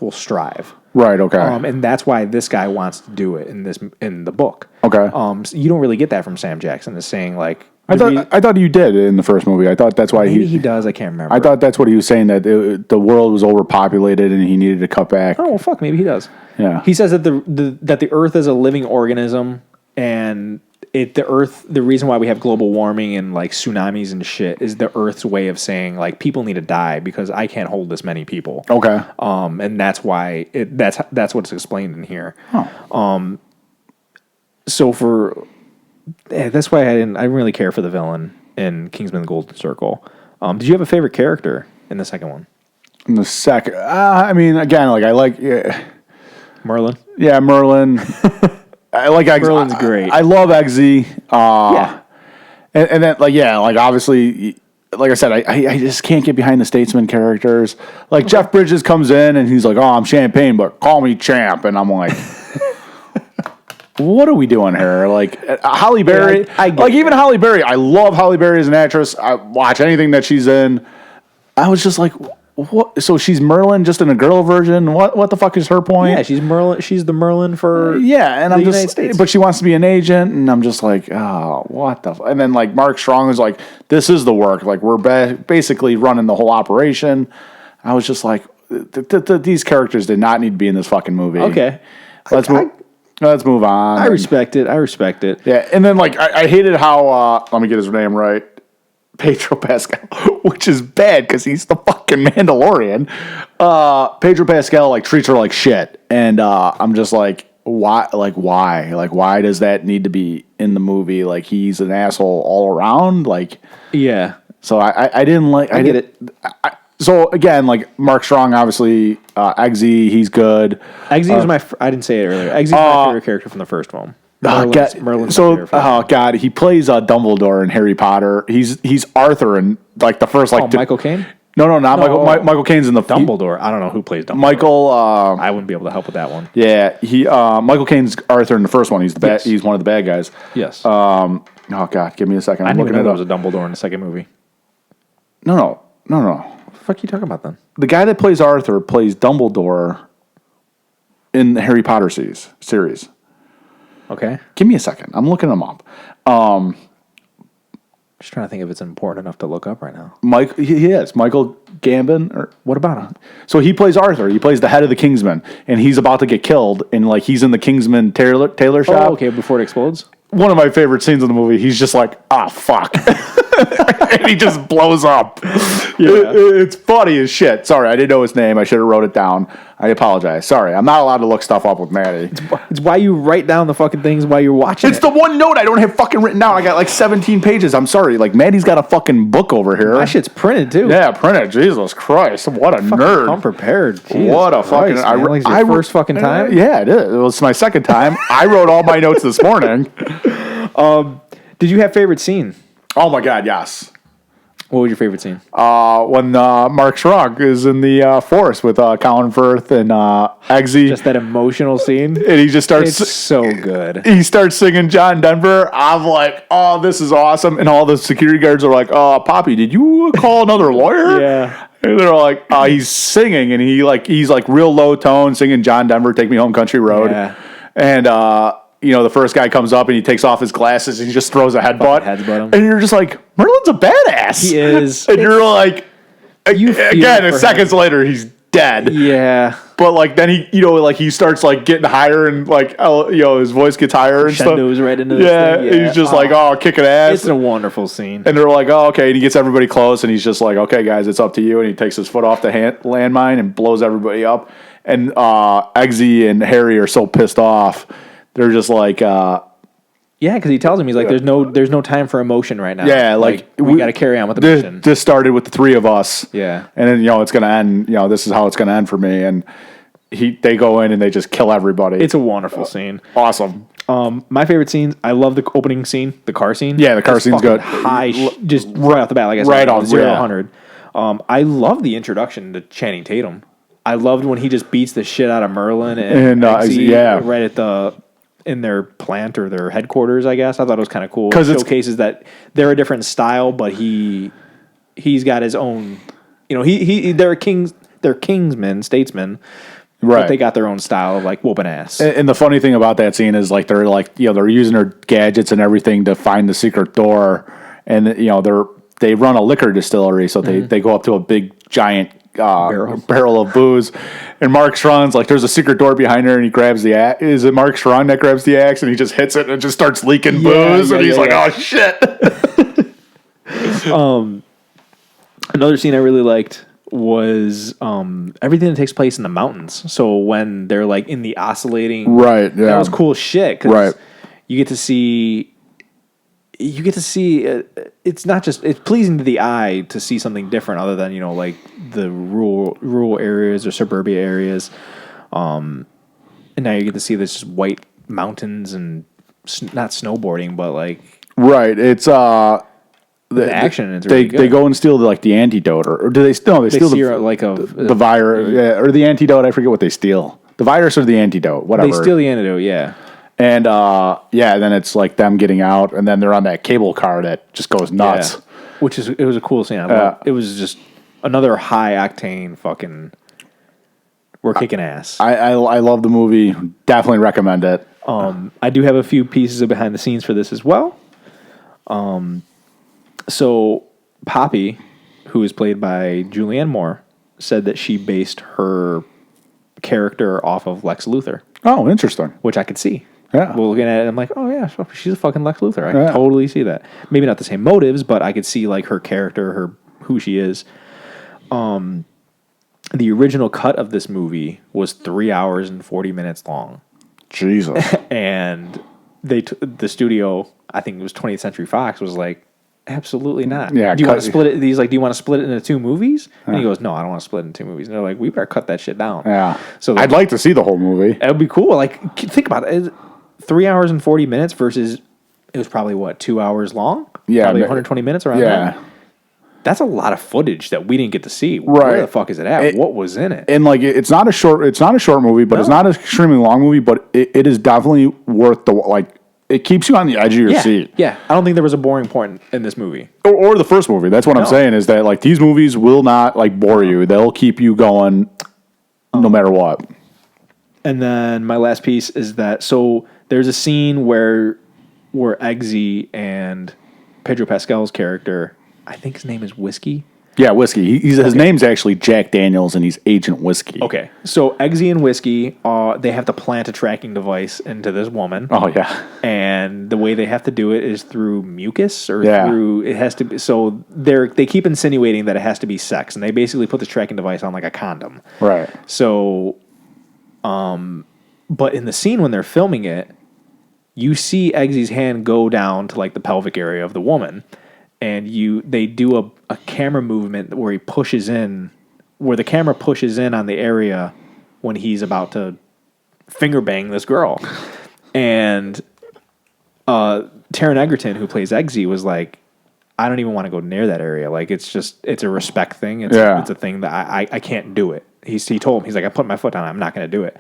will strive. Right. Okay. And that's why this guy wants to do it in the book. Okay. So you don't really get that from Sam Jackson, is saying like. I thought you did in the first movie. I thought that's why he does. I can't remember. I thought that's what he was saying, that the world was overpopulated and he needed to cut back. Oh well, fuck. Maybe he does. Yeah. He says that the Earth is a living organism, and the reason why we have global warming and like tsunamis and shit is the Earth's way of saying like people need to die because I can't hold this many people. Okay. And that's why that's what's explained in here. Huh. That's why I didn't really care for the villain in Kingsman: The Golden Circle. Did you have a favorite character in the second one? In the second, I mean, again, like I like Merlin. Yeah, Merlin. I like Eggsy. Merlin's great. I love Eggsy. And then like obviously, like I said, I just can't get behind the statesman characters. Like Jeff Bridges comes in and he's like, "Oh, I'm Champagne, but call me Champ," and I'm like. What are we doing here? Like Halle Berry, even Halle Berry. I love Halle Berry as an actress. I watch anything that she's in. I was just like, what? So she's Merlin, just in a girl version. What the fuck is her point? Yeah, she's Merlin. She's the Merlin for and I'm United States. But she wants to be an agent, and I'm just like, oh, what the? And then like Mark Strong is like, this is the work. Like we're basically running the whole operation. I was just like, these characters did not need to be in this fucking movie. Okay, Let's move on. I respect it. Yeah, and then like I hated how let me get his name right, Pedro Pascal, which is bad because he's the fucking Mandalorian. Pedro Pascal like treats her like shit, and I'm just like, why? Like why does that need to be in the movie? Like he's an asshole all around. Like yeah. So I didn't like. I get it. So again, like Mark Strong, obviously, Eggsy, he's good. Eggsy was I didn't say it earlier. Eggsy was my favorite character from the first one. Merlin's God, he plays Dumbledore in Harry Potter. He's Arthur in like the first like. Michael Caine? No, not Michael. Michael Caine's in the Dumbledore. I don't know who plays Dumbledore. Michael. I wouldn't be able to help with that one. Yeah, Michael Caine's Arthur in the first one. He's the bad. Yes. He's one of the bad guys. Yes. Oh God, give me a second. I didn't even know there was a Dumbledore in the second movie. No. What the fuck are you talking about then? The guy that plays Arthur plays Dumbledore in the Harry Potter series. Okay. Give me a second. I'm looking him up. Just trying to think if it's important enough to look up right now. He is. Michael Gambon. Or what about him? So he plays Arthur. He plays the head of the Kingsman, and he's about to get killed, and like he's in the Kingsman tailor shop. Oh, okay, before it explodes? One of my favorite scenes in the movie, he's just like, fuck. And he just blows up. Yeah. It's funny as shit. Sorry, I didn't know his name. I should have wrote it down. I apologize. Sorry, I'm not allowed to look stuff up with Maddie. It's why you write down the fucking things while you're watching It's it. the one note I don't have fucking written down. I got like 17 pages. I'm sorry. Like, Maddie's got a fucking book over here. My shit's printed too. Yeah, printed. Jesus Christ. What a nerd. Come prepread. Jesus What a Christ, fucking... man. Like it's your first fucking time? Yeah, it is. It was my second time. I wrote all my notes this morning. Did you have favorite scene? Oh my God, yes. What was your favorite scene? When Mark Strong is in the forest with Colin Firth and Eggsy. Just that emotional scene. And he just starts... It's so good. He starts singing John Denver. I'm like, oh, this is awesome. And all the security guards are like, Poppy, did you call another lawyer? Yeah. And they're like, he's singing, and he's like real low tone singing John Denver, Take Me Home Country Road. Yeah. And the first guy comes up and he takes off his glasses and he just throws a headbutt. Headbutt him. And you're just like, Merlin's a badass. He is. And you're like, You feel again, for seconds later, he's dead. Yeah. But like then he starts like getting higher and like his voice gets higher and stuff. Crescendos right into this Yeah, thing. Yeah. he's just like kicking ass. It's a wonderful scene. And they're like, okay. And he gets everybody close and he's just like, okay, guys, it's up to you. And he takes his foot off the landmine and blows everybody up. And Eggsy and Harry are so pissed off. They're just like, Yeah, because he tells him, he's like, there's no time for emotion right now. yeah, like we got to carry on with the mission. This started with the three of us. Yeah. And then, it's going to end, this is how it's going to end for me. And they go in and they just kill everybody. It's a wonderful scene. Awesome. My favorite scenes, I love the opening scene, the car scene. Yeah, the car It's scene's fucking good. High, just right off the bat, like I said, Right on, 0 yeah. to 100. I love the introduction to Channing Tatum. I loved when he just beats the shit out of Merlin and Eggsy yeah. right at in their plant or their headquarters, I guess. I thought it was kind of cool. It 'Cause it's- showcases that they're a different style, but he's got his own, they're kingsmen, statesmen. Right. But they got their own style of like whooping ass. And the funny thing about that scene is like they're like, they're using their gadgets and everything to find the secret door. And, they run a liquor distillery. So they go up to a big giant barrel of booze. And Mark Strong's like, there's a secret door behind her, and he grabs the axe. Is it Mark Strong that grabs the axe and he just hits it and it just starts leaking booze? And he's like, oh shit. Another scene I really liked was everything that takes place in the mountains. So when they're like in the oscillating, Right, yeah. that was cool shit. 'Cause Right. you get to see. It's not just it's pleasing to the eye to see something different other than like the rural areas or suburbia areas, and now you get to see this just white mountains and not snowboarding, but like Right. It's the action is really good. they go and steal the antidote, or do they steal? No, they They steal see the virus, or the antidote. I forget what they steal. The virus or the antidote, whatever. They steal the antidote, yeah. And then it's like them getting out, and then they're on that cable car that just goes nuts. Yeah. It was a cool scene. It was just another high octane fucking. We're kicking ass. I love the movie. Definitely recommend it. I do have a few pieces of behind the scenes for this as well. So Poppy, who is played by Julianne Moore, said that she based her character off of Lex Luthor, Oh, interesting. which I could see. Yeah. Well, looking at it, I'm like, oh yeah, she's a fucking Lex Luthor. I can totally see that. Maybe not the same motives, but I could see like her character, who she is. The original cut of this movie was 3 hours and 40 minutes long, Jesus. and the studio, I think it was 20th Century Fox, was like, absolutely not. Yeah, do you want to split it? He's like, do you want to split it into 2 movies? And he goes, no, I don't want to split it into 2 movies. And they're like, we better cut that shit down. Yeah. So I'd like to see the whole movie. it would be cool. Like, think about it. 3 hours and 40 minutes versus it was probably 2 hours long? Yeah, Probably but- 120 minutes around Yeah. that. That's a lot of footage that we didn't get to see. Right. Where the fuck is it at? What was in it? And like it's not a short movie, but it's No. not an extremely long movie, but it is definitely worth it keeps you on the edge of your seat. Yeah. I don't think there was a boring point in this movie. Or the first movie. That's what I'm No. saying is that like these movies will not bore you. They'll keep you going no matter what. And then my last piece is that so there's a scene where Eggsy and Pedro Pascal's character, I think his name is Whiskey. Yeah, Whiskey. His name's actually Jack Daniels, and he's Agent Whiskey. Okay, so Eggsy and Whiskey, they have to plant a tracking device into this woman. Oh yeah. And the way they have to do it is through mucus or Yeah. through it has to be. So they keep insinuating that it has to be sex, and they basically put this tracking device on like a condom. Right. So But in the scene when they're filming it, you see Eggsy's hand go down to like the pelvic area of the woman, and they do a camera movement where he pushes in, where the camera pushes in on the area when he's about to finger bang this girl. And Taron Egerton, who plays Eggsy, was like, I don't even want to go near that area. Like, it's a respect thing. It's a thing that I can't do it. He told him, he's like, I put my foot down, I'm not going to do it.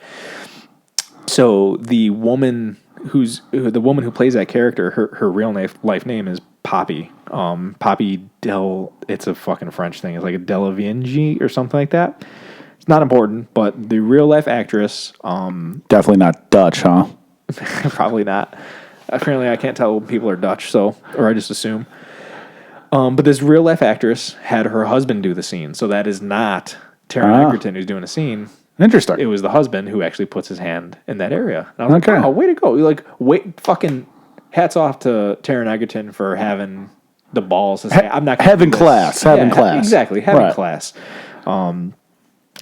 So the woman who plays that character, her real life name is Poppy. Poppy Del, it's a fucking French thing. It's like a Delavigne or something like that. It's not important, but the real life actress, definitely not Dutch, huh? Probably not. Apparently, I can't tell when people are Dutch, or I just assume. But this real life actress had her husband do the scene, so that is not Taron Egerton who's doing the scene. Interesting. It was the husband who actually puts his hand in that area. And I was like, oh, way to go. You're like, fucking hats off to Taron Egerton for having the balls to say, I'm not going to having class. Exactly, having class.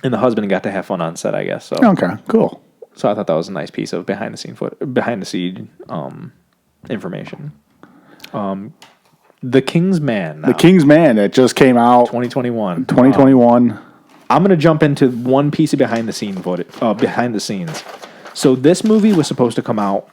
And the husband got to have fun on set, I guess. So. Okay, cool. So I thought that was a nice piece of behind the scene information. The Kingsman. The Kingsman that just came out 2021. 2021. I'm going to jump into one piece of behind the scenes. So this movie was supposed to come out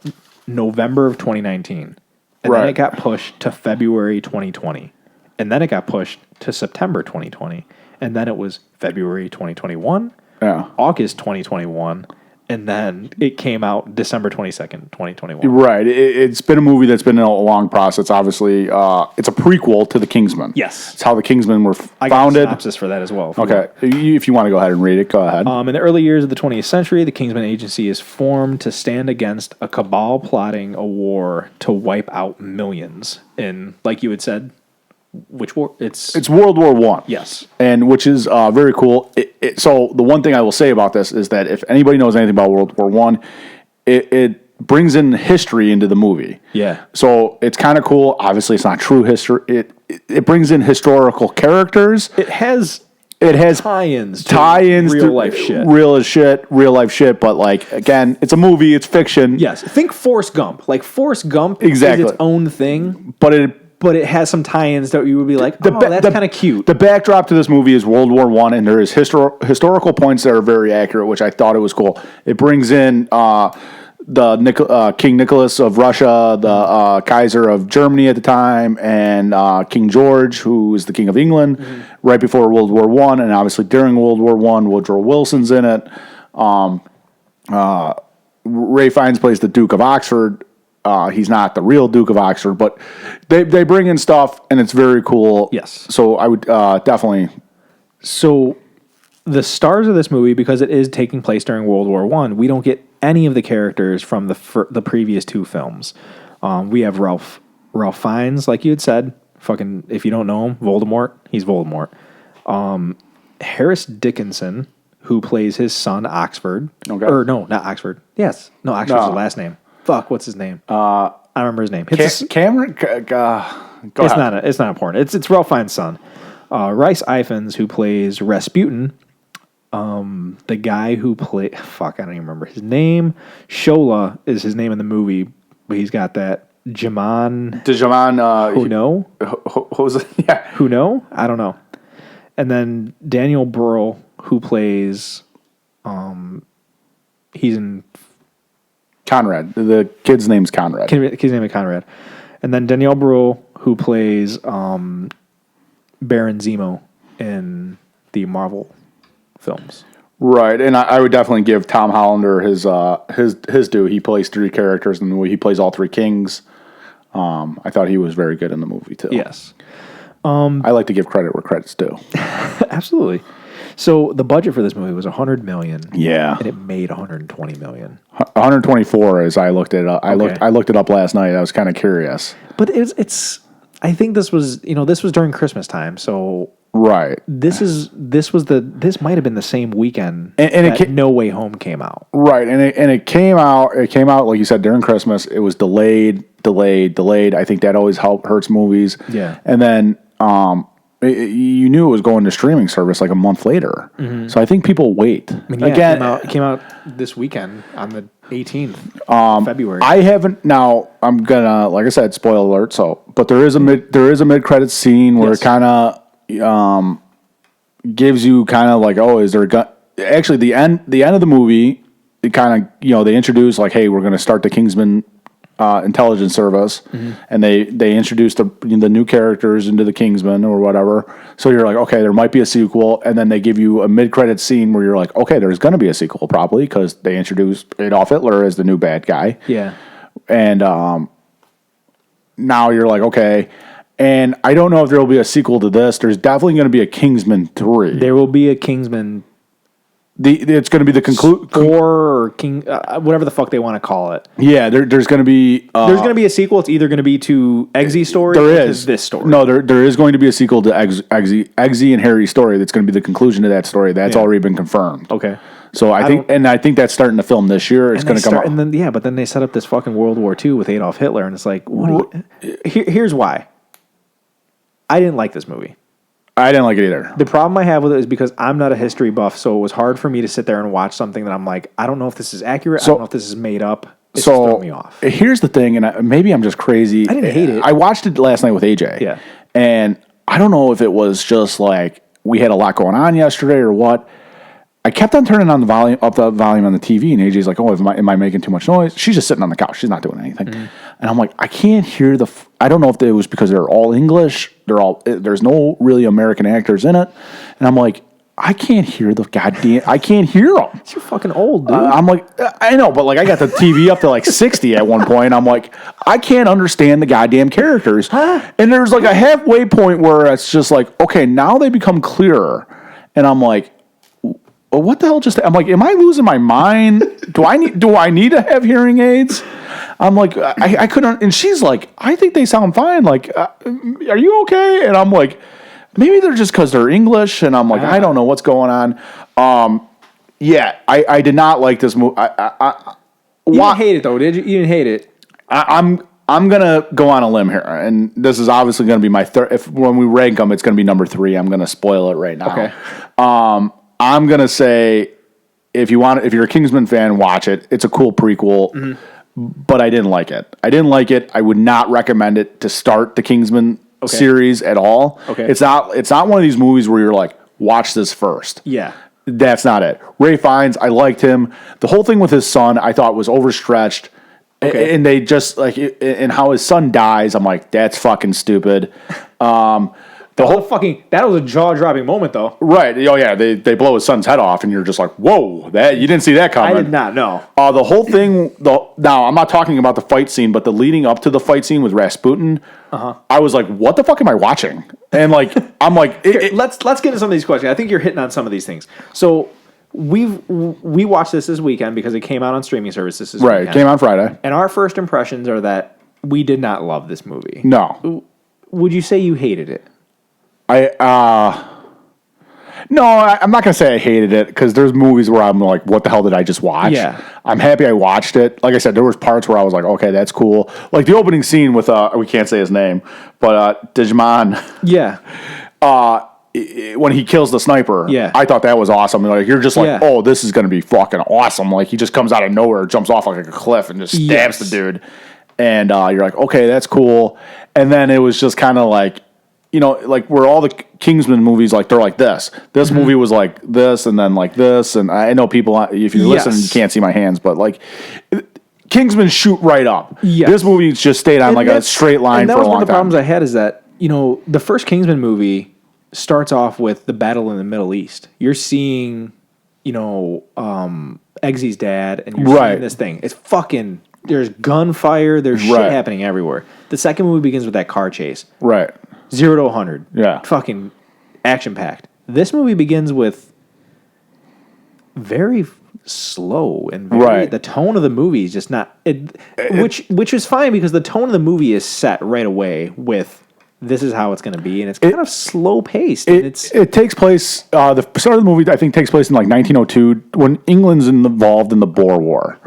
November of 2019. And then it got pushed to February 2020. And then it got pushed to September 2020. And then it was February 2021. Yeah. August 2021. And then it came out December 22nd, 2021. Right. It's been a movie that's been a long process. Obviously, it's a prequel to The Kingsman. Yes. It's how The Kingsman were founded. I got a synopsis for that as well. Okay. If you want to go ahead and read it, go ahead. In the early years of the 20th century, the Kingsman Agency is formed to stand against a cabal plotting a war to wipe out millions. And like you had said, which war? It's World War I. Yes. And which is very cool. So the one thing I will say about this is that if anybody knows anything about World War I, it brings in history into the movie. Yeah. So it's kind of cool. Obviously, it's not true history. It brings in historical characters. It has tie-ins to real life shit. Real life shit. But like, again, it's a movie. It's fiction. Yes. Think Forrest Gump. Like Forrest Gump exactly. is its own thing. But it has some tie-ins that you would be like, that's kind of cute. The backdrop to this movie is World War I, and there is historical points that are very accurate, which I thought it was cool. It brings in King Nicholas of Russia, the Kaiser of Germany at the time, and King George, who is the King of England, right before World War I, and obviously during World War I, Woodrow Wilson's in it. Ray Fiennes plays the Duke of Oxford. He's not the real Duke of Oxford, but they bring in stuff, and it's very cool. Yes. So I would definitely. So the stars of this movie, because it is taking place during World War I, we don't get any of the characters from the previous two films. We have Ralph Fiennes, like you had said. Fucking, if you don't know him, Voldemort. He's Voldemort. Harris Dickinson, who plays his son Oxford. Okay. Or no, not Oxford. Yes. No, Oxford's the last name. Fuck, what's his name? I don't remember his name. Cameron? Go ahead. It's not important. It's Ralph Fiennes' son. Rhys Ifans, who plays Rasputin. The guy who played... Fuck, I don't even remember his name. Shola is his name in the movie, but he's got that Jaman... who know? Who's it? Yeah. Who know? I don't know. And then Daniel Burrell, who plays... he's in... Conrad. The kid's name's Conrad. Kid's name is Conrad. And then Danielle Brühl, who plays Baron Zemo in the Marvel films. Right, and I would definitely give Tom Hollander his due. He plays three characters in the movie. He plays all three kings. I thought he was very good in the movie, too. Yes. I like to give credit where credit's due. Absolutely. So the budget for this movie was $100 million. Yeah. And it made $120 million. 124 as I looked it up. I looked it up last night. I was kind of curious. But it's I think this was during Christmas time, so right. This might have been the same weekend and that No Way Home came out. Right. And it came out like you said during Christmas. It was delayed. I think that always hurts movies. Yeah. And then you knew it was going to streaming service like a month later. Mm-hmm. So I think people wait. I mean, again, it came out this weekend on the 18th of February. I haven't. Now I'm gonna, like I said, spoiler alert. So, but there is a mid credit scene where it kind of gives you kind of like, oh, is there a gun? Actually, the end of the movie, it kind of, they introduce like, hey, we're going to start the Kingsman intelligence service, and they introduce the new characters into the Kingsman or whatever. So you're like, okay, there might be a sequel, and then they give you a mid-credit scene where you're like, okay, there's going to be a sequel probably because they introduce Adolf Hitler as the new bad guy. Yeah, and now you're like, okay. And I don't know if there will be a sequel to this. There's definitely going to be a Kingsman 3. There will be a Kingsman. It's going to be the conclude or King, whatever the fuck they want to call it. Yeah, there's going to be there's going to be a sequel. It's either going to be to Eggsy's story. There is this story. No, there is going to be a sequel to Eggsy and Harry's story. That's going to be the conclusion to that story. That's already been confirmed. Okay. So I think that's starting to film this year. It's going to come out. And then but then they set up this fucking World War II with Adolf Hitler, and it's like, here's why. I didn't like this movie. I didn't like it either. The problem I have with it is because I'm not a history buff, so it was hard for me to sit there and watch something that I'm like, I don't know if this is accurate. I don't know if this is made up. It just threw me off. Here's the thing, and maybe I'm just crazy. I didn't hate it. I watched it last night with AJ. Yeah. And I don't know if it was just like we had a lot going on yesterday or what. I kept on turning on the volume on the TV, and AJ's like, "Oh, am I making too much noise?" She's just sitting on the couch; she's not doing anything. And I'm like, I can't hear I don't know if it was because they're all English. There's no really American actors in it, and I'm like, I can't hear I can't hear them. You're fucking old, dude. I'm like, I know, but like I got the TV up to like 60 at one point. I'm like, I can't understand the goddamn characters. And there's like a halfway point where it's just like, okay, now they become clearer, and I'm like, well, what the hell I'm like, am I losing my mind? Do I need to have hearing aids? I'm like, I couldn't, and she's like, I think they sound fine. Like, are you okay? And I'm like, maybe they're just because they're English. And I'm like, I don't know what's going on. Yeah, I did not like this movie. You didn't hate it though, did you? You didn't hate it. I'm gonna go on a limb here, and this is obviously gonna be my third. When we rank them, it's gonna be number 3. I'm gonna spoil it right now. Okay. I'm gonna say, if you're a Kingsman fan, watch it. It's a cool prequel, but I didn't like it. I would not recommend it to start the Kingsman series at all. Okay. It's not one of these movies where you're like, watch this first. Yeah. That's not it. Ralph Fiennes, I liked him. The whole thing with his son, I thought was overstretched. Okay. And they just like, and how his son dies, I'm like, that's fucking stupid. That was a jaw-dropping moment, though. Right. Oh, yeah. They blow his son's head off, and you're just like, whoa, you didn't see that coming. I did not know. The whole thing, now, I'm not talking about the fight scene, but the leading up to the fight scene with Rasputin, I was like, what the fuck am I watching? And, like, I'm like... Let's get into some of these questions. I think you're hitting on some of these things. So, we watched this weekend because it came out on streaming services this weekend. Right. It came on Friday. And our first impressions are that we did not love this movie. No. Would you say you hated it? No, I'm not going to say I hated it because there's movies where I'm like, what the hell did I just watch? Yeah. I'm happy I watched it. Like I said, there was parts where I was like, okay, that's cool. Like the opening scene with, we can't say his name, but Digimon. Yeah. When he kills the sniper, I thought that was awesome. Like you're just like, oh, this is going to be fucking awesome. Like he just comes out of nowhere, jumps off like a cliff, and just stabs the dude. And you're like, okay, that's cool. And then it was just kind of like, like where all the Kingsman movies, like they're like this. This movie was like this, and then like this. And I know people, if you're listening, you can't see my hands, but like Kingsman shoot right up. Yes. This movie just stayed on like a straight line for a long time. One of the problems I had is that the first Kingsman movie starts off with the battle in the Middle East. You're seeing, Eggsy's dad, and you're seeing this thing. It's fucking. There's gunfire. There's shit happening everywhere. The second movie begins with that car chase. Right. 0 to 100. Yeah. Fucking action-packed. This movie begins with very slow and the tone of the movie is just not... which is fine because the tone of the movie is set right away with this is how it's going to be, and it's kind of slow-paced. It takes place... the start of the movie, I think, takes place in like 1902 when England's involved in the Boer War,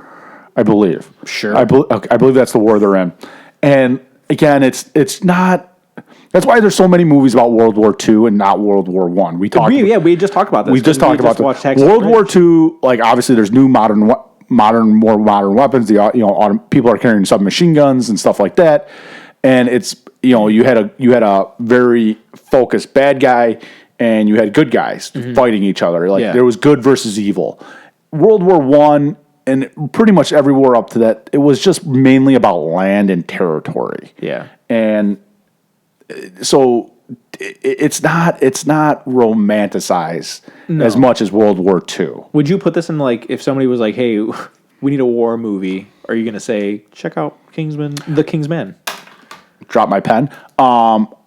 I believe. Sure. I believe that's the war they're in. And again, it's not... That's why there's so many movies about World War II and not World War One. We just talked about this. We just talked about watched World War II. Like obviously, there's new more modern weapons. People are carrying submachine guns and stuff like that. And it's you had a very focused bad guy, and you had good guys fighting each other. Like there was good versus evil. World War One and pretty much every war up to that, it was just mainly about land and territory. Yeah, and so it's not romanticized as much as World War II. Would you put this in like if somebody was like, "Hey, we need a war movie"? Are you going to say, "Check out Kingsman, The Kingsman"? Drop my pen.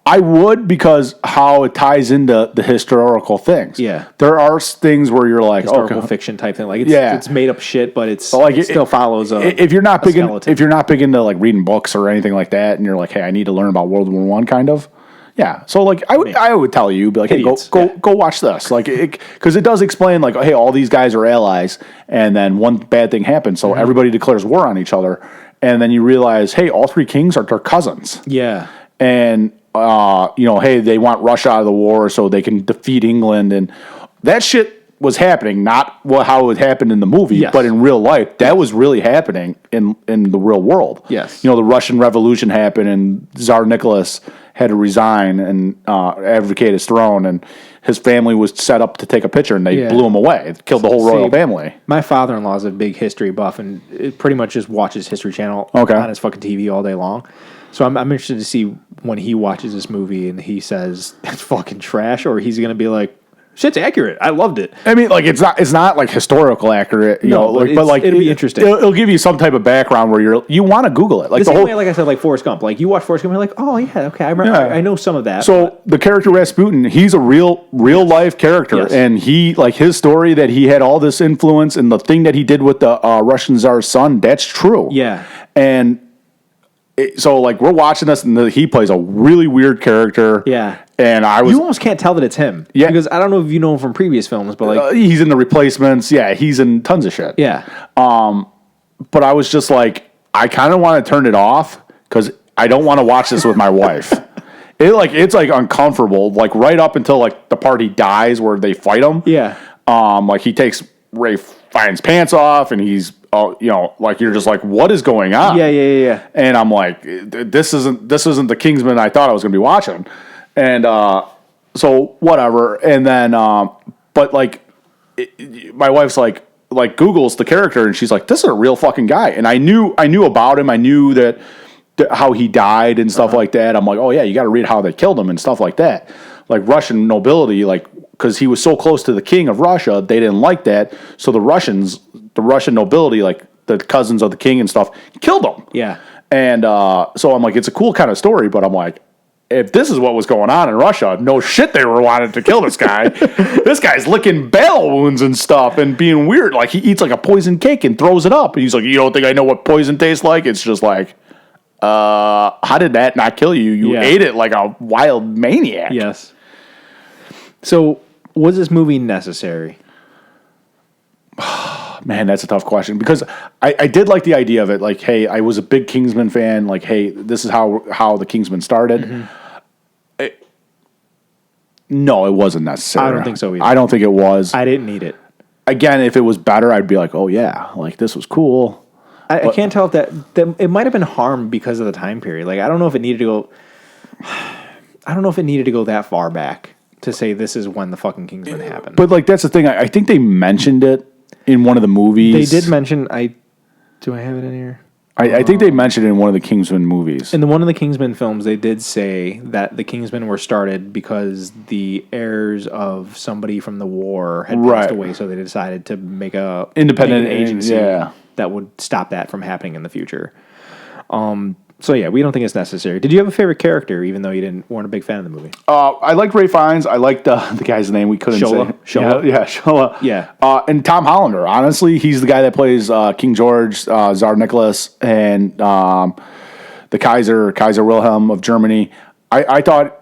I would, because how it ties into the historical things. Yeah, there are things where you're like historical fiction type thing. Like it's made up shit, but it still follows. If you're not big into like reading books or anything like that, and you're like, hey, I need to learn about World War One, kind of. Yeah, so like I would tell you, be like, hey, go watch this, like, because it does explain like, hey, all these guys are allies, and then one bad thing happens, so everybody declares war on each other, and then you realize, hey, all three kings are their cousins. Yeah, and hey, they want Russia out of the war so they can defeat England, and that shit was happening, not how it happened in the movie, but in real life, that was really happening in the real world. Yes, the Russian Revolution happened, and Tsar Nicholas had to resign and advocate his throne, and his family was set up to take a picture, and they blew him away. It killed the whole royal family. My father-in-law is a big history buff, and it pretty much just watches History Channel on his fucking TV all day long. So I'm interested to see when he watches this movie and he says it's fucking trash, or he's gonna be like, shit's accurate. I loved it. I mean, like it's not like historical accurate, but it'll be interesting. It'll give you some type of background where you want to Google it. Like the same way, like I said, like Forrest Gump. Like you watch Forrest Gump, you're like, oh yeah, okay, I know some of that. So the character Rasputin, he's a real life character, and he like his story that he had all this influence, and the thing that he did with the Russian Tsar's son, that's true. Yeah, and. So like we're watching this, and he plays a really weird character. Yeah, and you almost can't tell that it's him. Yeah, because I don't know if you know him from previous films, but like he's in The Replacements. Yeah, he's in tons of shit. Yeah, but I was just like, I kind of want to turn it off because I don't want to watch this with my wife. It's like uncomfortable. Like right up until like the part he dies where they fight him. Yeah, like he takes Ray Fiennes' pants off, and he's. Like you're just like, what is going on? Yeah. And I'm like, this isn't the Kingsman I thought I was going to be watching, and so whatever. And then, but like, my wife's like Googles the character, and she's like, this is a real fucking guy. And I knew about him. I knew that how he died and stuff like that. I'm like, oh yeah, you got to read how they killed him and stuff like that. Like Russian nobility, like because he was so close to the king of Russia, they didn't like that. So the Russian nobility, like the cousins of the king and stuff, killed him. Yeah. And so I'm like, it's a cool kind of story, but I'm like, if this is what was going on in Russia, no shit they were wanting to kill this guy. This guy's licking battle wounds and stuff and being weird. Like he eats like a poison cake and throws it up. And he's like, you don't think I know what poison tastes like? It's just like, how did that not kill you? You ate it like a wild maniac. Yes. So was this movie necessary? Man, that's a tough question because I did like the idea of it. Like, hey, I was a big Kingsman fan. Like, hey, this is how the Kingsman started. Mm-hmm. No, it wasn't necessary. I don't think so either. I don't think it was. I didn't need it. Again, if it was better, I'd be like, oh yeah, like this was cool. I can't tell if that it might have been harmed because of the time period. Like, I don't know if it needed to go. I don't know if it needed to go that far back to say this is when the fucking Kingsman happened. But like that's the thing. I think they mentioned it in one of the movies. They did mention. Do I have it in here? I think they mentioned it in one of the Kingsman movies. In one of the Kingsman films, they did say that the Kingsmen were started because the heirs of somebody from the war had passed away, so they decided to make a independent agency that would stop that from happening in the future. So yeah, we don't think it's necessary. Did you have a favorite character, even though you weren't a big fan of the movie? I liked Ray Fiennes. I liked the guy's name we couldn't say. Shola. Yeah. And Tom Hollander. Honestly, he's the guy that plays King George, Tsar Nicholas, and the Kaiser Wilhelm of Germany. I thought,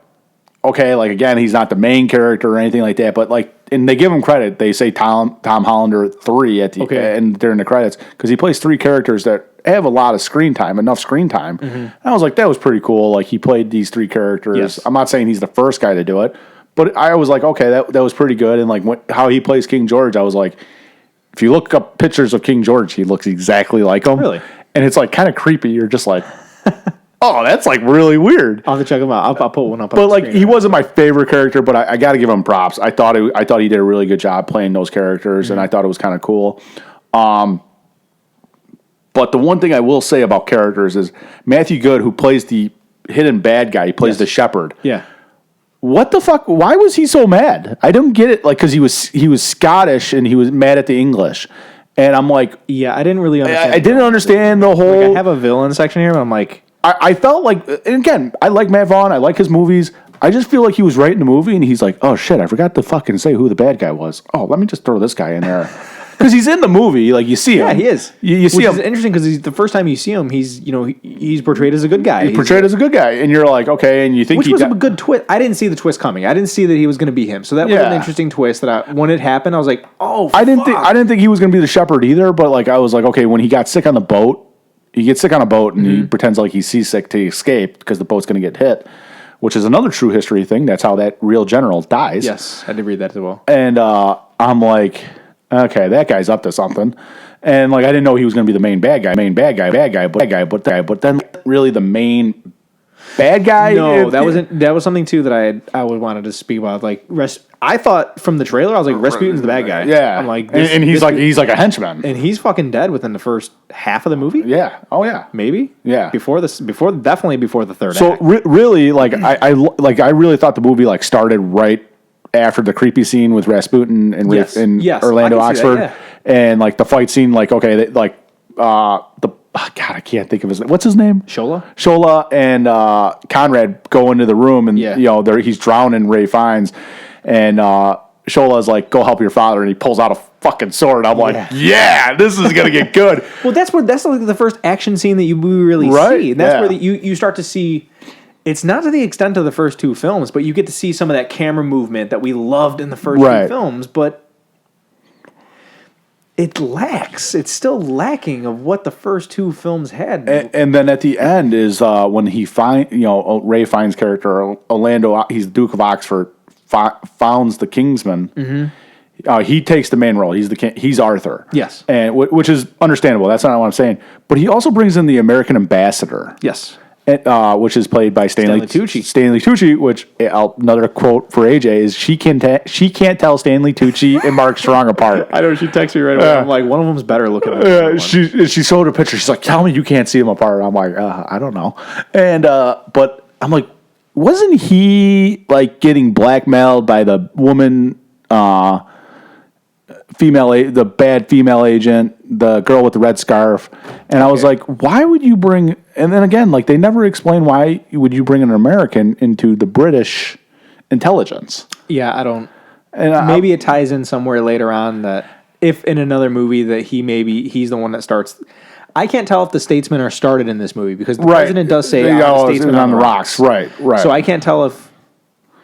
okay, like again, he's not the main character or anything like that, but like, and they give him credit. They say Tom Hollander 3 at the and during the credits because he plays 3 characters that have a lot of screen time, enough screen time. And I was like, that was pretty cool. Like he played these three characters. Yes. I'm not saying he's the first guy to do it, but I was like, okay, that was pretty good. And like how he plays King George, I was like, if you look up pictures of King George, he looks exactly like him. Really? And it's like kind of creepy. You're just like, oh, that's like really weird. I'll have to check him out. I'll put one up. But like, he wasn't my favorite character, but I got to give him props. I thought he did a really good job playing those characters, and I thought it was kind of cool. But the one thing I will say about characters is Matthew Good, who plays the hidden bad guy, he plays the shepherd. Yeah. What the fuck? Why was he so mad? I don't get it. Like, because he was Scottish and he was mad at the English, and I'm like, Yeah, I didn't really understand. I didn't understand the whole. Like, I have a villain section here, but I'm like, I felt like, and again, I like Matt Vaughn. I like his movies. I just feel like he was writing the movie, and he's like, oh shit, I forgot to fucking say who the bad guy was. Oh, let me just throw this guy in there. Because he's in the movie, like you see him. yeah, he is. You see Which him. is interesting because the first time you see him, he's portrayed as a good guy. He's portrayed as a good guy, and you're like, okay, and you think Which was a good twist. I didn't see the twist coming. I didn't see that he was going to be him. So that was an interesting twist. That when it happened, I was like, oh, I didn't think he was going to be the shepherd either. But like, I was like, okay, when he got sick on the boat, he gets sick on a boat, and he pretends like he's seasick to escape because the boat's going to get hit, which is another true history thing. That's how that real general dies. Yes, I did read that as well. And I'm like, okay, that guy's up to something. And like, I didn't know he was going to be the main bad guy, but then really the main bad guy. No, that was something too that I would wanted to speak about. Like, I thought from the trailer, I was like, Rasputin's the bad guy. Yeah, I'm like, and he's like a henchman, and he's fucking dead within the first half of the movie. Yeah. Oh yeah. Maybe. Yeah. Definitely before the third So act. really, like I really thought the movie like started right after the creepy scene with Rasputin and Yes, Orlando I can see Oxford, that, and like the fight scene, like okay, God, I can't think of his name. What's his name? Shola and Conrad go into the room, and he's drowning Ray Fiennes, and Shola's like, "Go help your father," and he pulls out a fucking sword. I'm like, "Yeah, this is gonna get good." Well, that's like the first action scene that we really see, and that's where you start to see. It's not to the extent of the first two films, but you get to see some of that camera movement that we loved in the first two films, but it lacks. It's still lacking of what the first two films had. And then at the end is when he Ray Fiennes' character, Orlando, he's the Duke of Oxford, founds the Kingsman. He takes the main role. He's the king. He's Arthur. Yes, and which is understandable. That's not what I'm saying. But he also brings in the American ambassador. Yes. Which is played by Stanley Tucci. Stanley Tucci, which another quote for AJ is she can't tell Stanley Tucci and Mark Strong apart. I know, she texted me right away. I'm like, one of them's better looking at the she showed a picture. She's like, tell me you can't see them apart. I'm like, I don't know. And but I'm like, wasn't he like getting blackmailed by the woman, the bad female agent, the girl with the red scarf? And I was like, why would you bring, and then again, like they never explain why would you bring an American into the British intelligence. Yeah, I don't. And maybe it ties in somewhere later on that if in another movie that he's the one that starts. I can't tell if the statesmen are started in this movie because the president does say the statesmen on the rocks. Right. So I can't tell if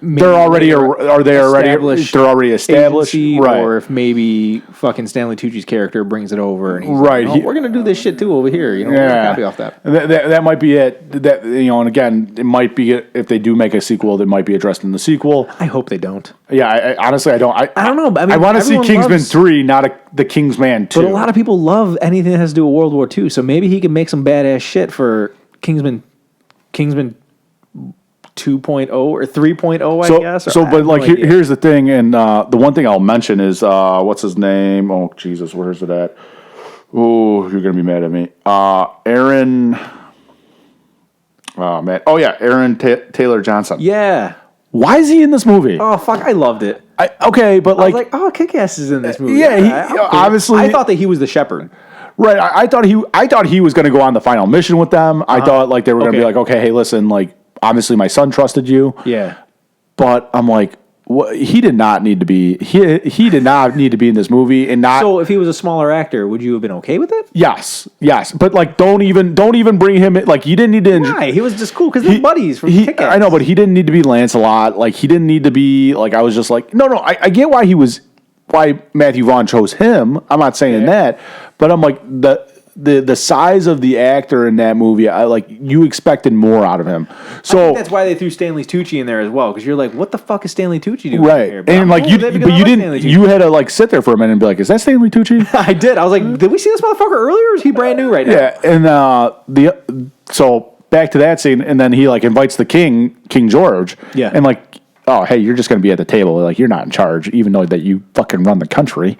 they're already established, right? Or if maybe fucking Stanley Tucci's character brings it over and he's like, oh, we're gonna do this shit too over here. We're gonna copy off that. That might be it. That and again, it might be if they do make a sequel, that might be addressed in the sequel. I hope they don't. Yeah, honestly, I don't. I don't know. I mean, I want to see Kingsman 3, not the Kingsman 2. But a lot of people love anything that has to do with World War II. So maybe he can make some badass shit for Kingsman 2.0 or 3.0, I guess. But like, here's the thing, and the one thing I'll mention is what's his name? Oh Jesus, where's it at? Oh, you're gonna be mad at me. Aaron. Oh man. Oh yeah, Aaron Taylor Johnson. Yeah. Why is he in this movie? Oh fuck, I loved it. Okay, but like, I was like, oh, Kick-Ass is in this movie. Yeah, obviously. I thought that he was the shepherd. Right. I thought he was going to go on the final mission with them. I thought like they were going to be like, okay, hey, listen, like obviously my son trusted you. Yeah. But I'm like, he did not need to be. He did not need to be in this movie, and not. So if he was a smaller actor, would you have been okay with it? Yes. But like, don't even bring him in. Like, you didn't need to. Why? He was just cool because they're buddies from Kick-Ass. I know, but he didn't need to be Lancelot. Like, he didn't need to be. Like, I was just like, no. I get why Matthew Vaughn chose him. I'm not saying that, but I'm like the size of the actor in that movie, you expected more out of him. So I think that's why they threw Stanley Tucci in there as well, because you're like, what the fuck is Stanley Tucci doing right, here? and like you didn't, you had to like sit there for a minute and be like, is that Stanley Tucci? I did. I was like, did we see this motherfucker earlier? Or is he brand new right now? Yeah, and so back to that scene, and then he like invites the King George, Yeah, and like, oh hey, you're just gonna be at the table, like you're not in charge, even though that you fucking run the country.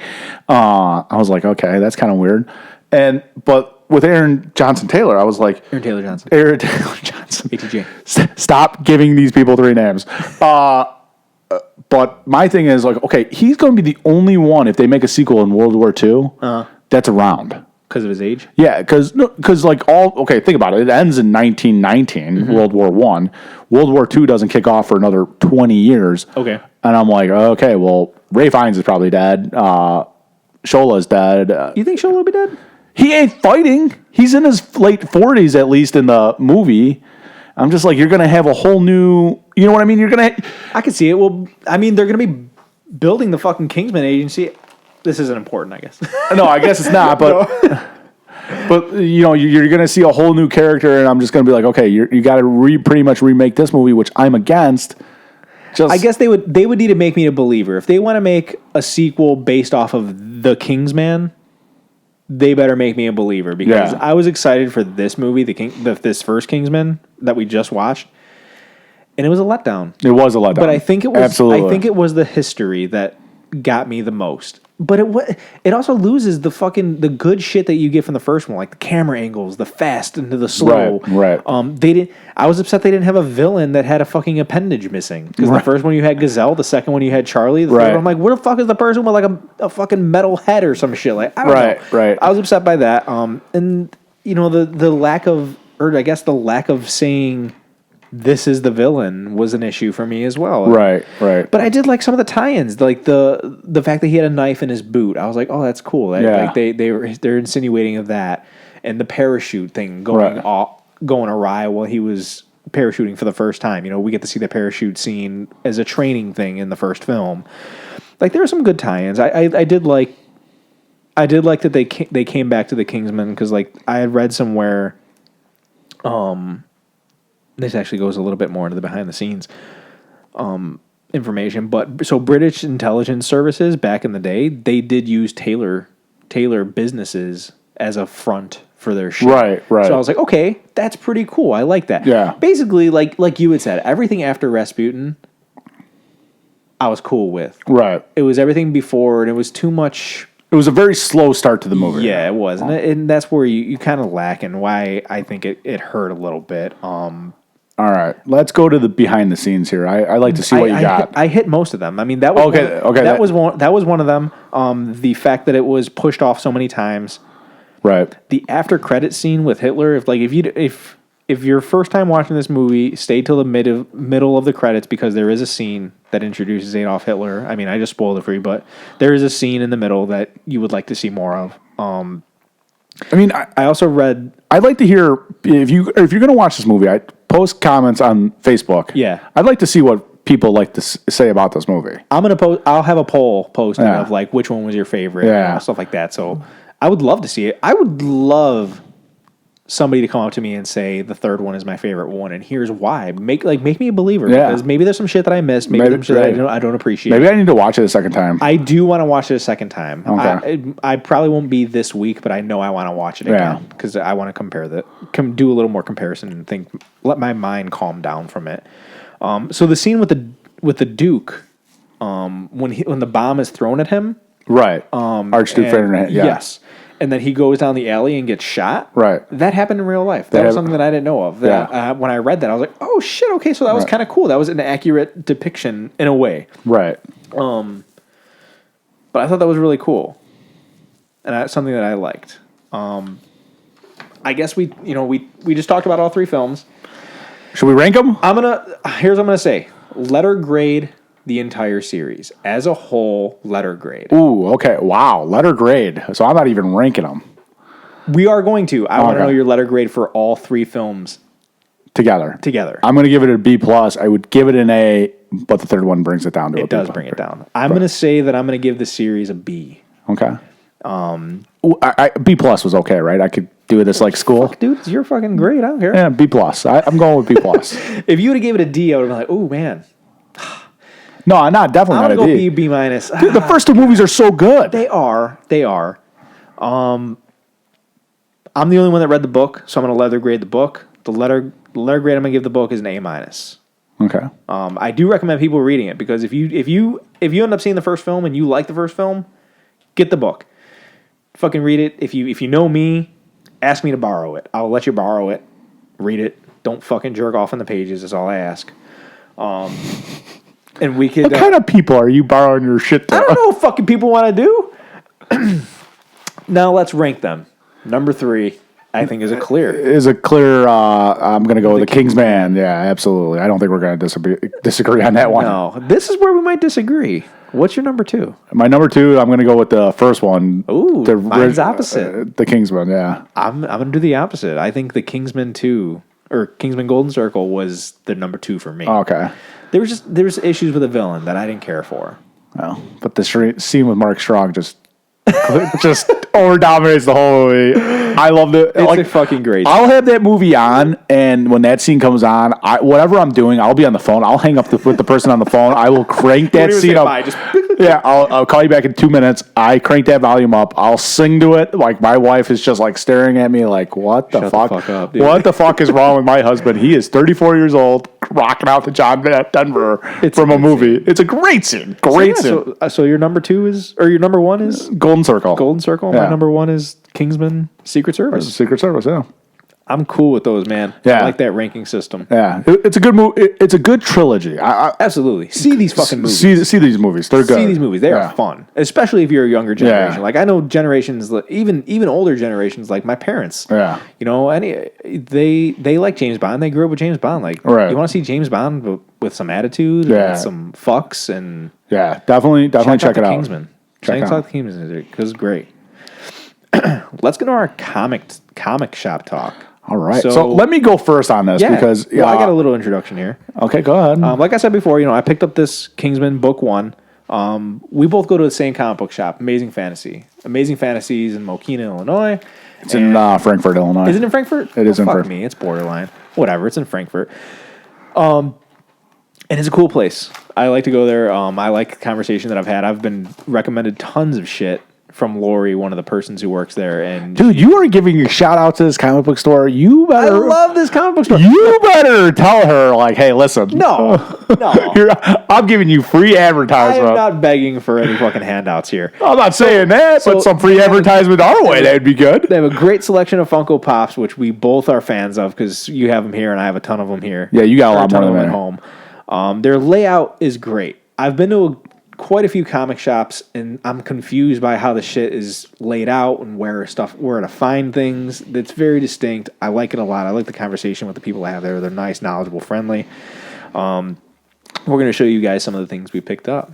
I was like, okay, that's kind of weird, but with Aaron Johnson Taylor, I was like, Aaron Taylor Johnson, ATJ. Stop giving these people 3 names. But my thing is like, okay, he's going to be the only one if they make a sequel in World War II that's around. Because of his age? Yeah, because think about it. It ends in 1919, World War I. World War II doesn't kick off for another 20 years. Okay. And I'm like, okay, well, Ray Fiennes is probably dead. Shola's dead. You think Shola will be dead? He ain't fighting. He's in his late 40s, at least in the movie. I'm just like, you're going to have a whole new, you know what I mean? I can see it. Well, I mean, they're going to be building the fucking Kingsman agency. This isn't important, I guess. No, I guess it's not, but but you're going to see a whole new character, and I'm just going to be like, okay, you got to pretty much remake this movie, which I'm against. I guess they would need to make me a believer. If they want to make a sequel based off of The Kingsman, they better make me a believer, because I was excited for this movie, this first Kingsman that we just watched, and it was a letdown. It was a letdown, but I think it was absolutely. I think it was the history that got me the most. But it also loses the good shit that you get from the first one, like the camera angles, the fast into the slow. Right. I was upset they didn't have a villain that had a fucking appendage missing. Because the first one you had Gazelle, the second one you had Charlie. The third one, I'm like, where the fuck is the person with like a fucking metal head or some shit? Like, I don't know. Right. I was upset by that. And the lack of, or I guess the lack of saying this is the villain was an issue for me as well. Right. But I did like some of the tie-ins, like the fact that he had a knife in his boot. I was like, oh, that's cool. Like they're insinuating of that, and the parachute thing going awry while he was parachuting for the first time. We get to see the parachute scene as a training thing in the first film. Like there were some good tie-ins. I did like that they came back to the Kingsman, because like I had read somewhere. This actually goes a little bit more into the behind the scenes information, but so British intelligence services back in the day, they did use Taylor businesses as a front for their shit. Right. So I was like, okay, that's pretty cool. I like that. Yeah. Basically, like you had said, everything after Rasputin, I was cool with. Right. It was everything before, and it was too much. It was a very slow start to the movie. Yeah, it was, and that's where you kind of lack, and why I think it hurt a little bit. All right, let's go to the behind the scenes here. I like to see what you got. I hit most of them. I mean, that was That was one of them. The fact that it was pushed off so many times. Right. The after credit scene with Hitler. If your first time watching this movie, stay till the middle of the credits, because there is a scene that introduces Adolf Hitler. I mean, I just spoiled it for you, but there is a scene in the middle that you would like to see more of. I mean, I also read. I'd like to hear if you're going to watch this movie. I post comments on Facebook. Yeah, I'd like to see what people like to say about this movie. I'll have a poll posted of like which one was your favorite, stuff like that. So I would love to see it. I would love somebody to come up to me and say the third one is my favorite one, and here's why. Make me a believer, because maybe there's some shit that I missed. Maybe some shit that I don't appreciate. Maybe I need to watch it a second time. I do want to watch it a second time. Okay. I probably won't be this week, but I know I want to watch it again, because I want to do a little more comparison and let my mind calm down from it. So the scene with the Duke, when the bomb is thrown at him, right? Archduke Ferdinand. Yeah. Yes. And then he goes down the alley and gets shot. Right. That happened in real life. That was something that I didn't know of. When I read that, I was like, oh, shit, okay, so that was kind of cool. That was an accurate depiction in a way. Right. But I thought that was really cool. And that's something that I liked. I guess we just talked about all three films. Should we rank them? Here's what I'm going to say. Letter grade the entire series. As a whole, letter grade. Ooh, okay. Wow, letter grade. So I'm not even ranking them. We are going to. I want to know your letter grade for all three films together. I'm going to give it a B+. I would give it an A, but the third one brings it down to a B+. It does bring it down. I'm going to say that I'm going to give the series a B. Okay. B plus was okay, right? I could do this like school. Dude, you're fucking great. I don't care. Yeah, B plus. I'm going with B plus. If you would have gave it a D, I would have been like, oh man. No, not definitely I'm not gonna a go D. B minus. Dude, the first two movies are so good. They are. I'm the only one that read the book, so I'm gonna letter grade the book. The letter grade I'm gonna give the book is an A minus. Okay. I do recommend people reading it because if you end up seeing the first film and you like the first film, get the book. Fucking read it. If you know me, ask me to borrow it. I'll let you borrow it. Read it. Don't fucking jerk off on the pages. Is all I ask. And we could. What kind of people are you borrowing your shit to? I don't know what fucking people want to do. Now let's rank them. Number 3, I think, is a clear. I'm going to go with the Kingsman. Yeah, absolutely. I don't think we're going to disagree on that one. No, this is where we might disagree. What's your number 2? My number 2, I'm going to go with the first one. Ooh, mine's opposite. The Kingsman, yeah. I'm going to do the opposite. I think the Kingsman 2, or Kingsman Golden Circle, was the number 2 for me. Okay. There's issues with the villain that I didn't care for. Well, but the scene with Mark Strong just over dominates the whole movie. I loved it. It's a fucking great scene. I'll have that movie on, and when that scene comes on, whatever I'm doing, I'll be on the phone. I'll hang up with the person on the phone. I will crank that scene up. Bye, just Yeah, I'll call you back in 2 minutes. I crank that volume up. I'll sing to it. Like, my wife is just like staring at me like, what the Shut fuck? the fuck up, dude. What the fuck is wrong with my husband? He is 34 years old, rocking out to John Denver from a movie. It's a great scene. Great scene. So your number 2 is, or your number 1 is Golden Circle. Golden Circle. Yeah. My number 1 is Kingsman Secret Service. Secret Service, yeah. I'm cool with those, man. Yeah. I like that ranking system. Yeah, it's a good movie. It's a good trilogy. Absolutely. See these fucking movies. See these movies. They're good. See these movies. They are fun, especially if you're a younger generation. Yeah. Like I know generations, even older generations, like my parents. Yeah. You know, they like James Bond. They grew up with James Bond. Like, right. You want to see James Bond with some attitude, Yeah. and some fucks, and yeah, definitely check it out. Kingsman. Check out the Kingsman because it's great. Let's get to our comic shop talk. All right. So let me go first on this because I got a little introduction here. Okay, go ahead. Like I said before, I picked up this Kingsman book 1. We both go to the same comic book shop, Amazing Fantasy. Amazing Fantasies in Mokina, Illinois. It's in Frankfurt, Illinois. Is it in Frankfurt? It is in Frankfurt. Frankfurt. Me, it's borderline. Whatever, it's in Frankfurt. And it's a cool place. I like to go there. I like the conversation that I've had. I've been recommended tons of shit from Lori, one of the persons who works there. And dude, you are giving a shout out to this comic book store. You better. I love this comic book store. You better tell her, like, hey, listen. No. I'm giving you free I advertisement. am not begging for any fucking handouts here. I'm not saying that, but some free advertisement our way, that'd be good. They have a great selection of Funko Pops, which we both are fans of because you have them here and I have a ton of them here. Yeah, you got a lot ton more of than them that. at home. Their layout is great. I've been to quite a few comic shops, and I'm confused by how the shit is laid out and where to find things. It's very distinct. I like it a lot. I like the conversation with the people I have there. They're nice, knowledgeable, friendly. We're going to show you guys some of the things we picked up.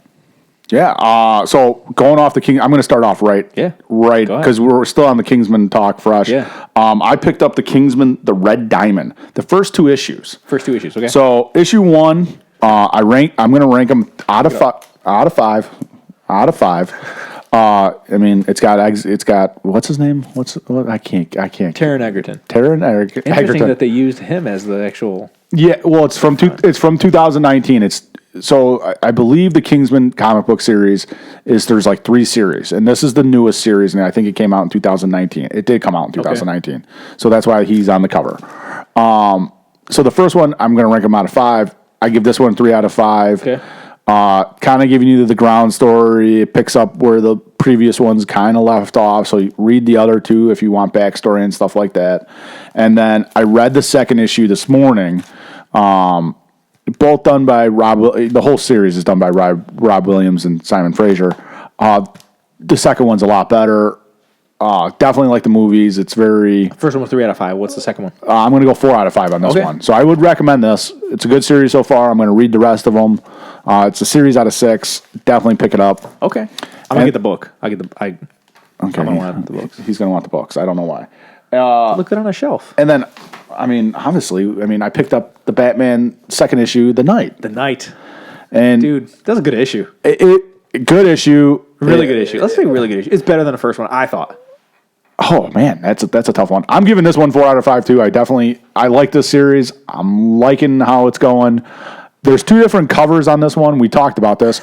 Yeah. So going off the King, I'm going to start off right. Yeah. Right, because we're still on the Kingsman talk fresh. Yeah. I picked up the Kingsman, the Red Diamond, the first 2 issues. First 2 issues. Okay. So issue 1, I'm going to rank them out of 5. I mean, it's got what's his name? I can't. Taron Egerton. Taron Egerton. Interesting that they used him as the actual. Yeah, well, it's from 2019. So I believe the Kingsman comic book series there's like 3 series, and this is the newest series, and I think it came out in 2019. It did come out in 2019, so that's why he's on the cover. So the first one, I'm going to rank him out of 5. I give this one 3 out of 5. Okay. Kind of giving you the ground story. It picks up where the previous ones kind of left off. So you read the other 2 if you want backstory and stuff like that. And then I read the second issue this morning. Both done by Rob. The whole series is done by Rob Williams and Simon Fraser. The second one's a lot better. Definitely like the movies. It's very. First one was 3 out of 5. What's the second one? I'm going to go 4 out of 5 on this one. So I would recommend this. It's a good series so far. I'm going to read the rest of them. It's a series out of 6. Definitely pick it up. Okay. I'm going to get the book. I'm going to want the books. He's going to want the books. I don't know why. Look it on a shelf. And then, obviously, I picked up the Batman second issue, The Night. The Night. And dude, that's a good issue. Good issue. Really good issue. Let's say really good issue. It's better than the first one, I thought. Oh man, that's a tough one. I'm giving this one 4 out of 5 too. I like this series. I'm liking how it's going. There's 2 different covers on this one. We talked about this.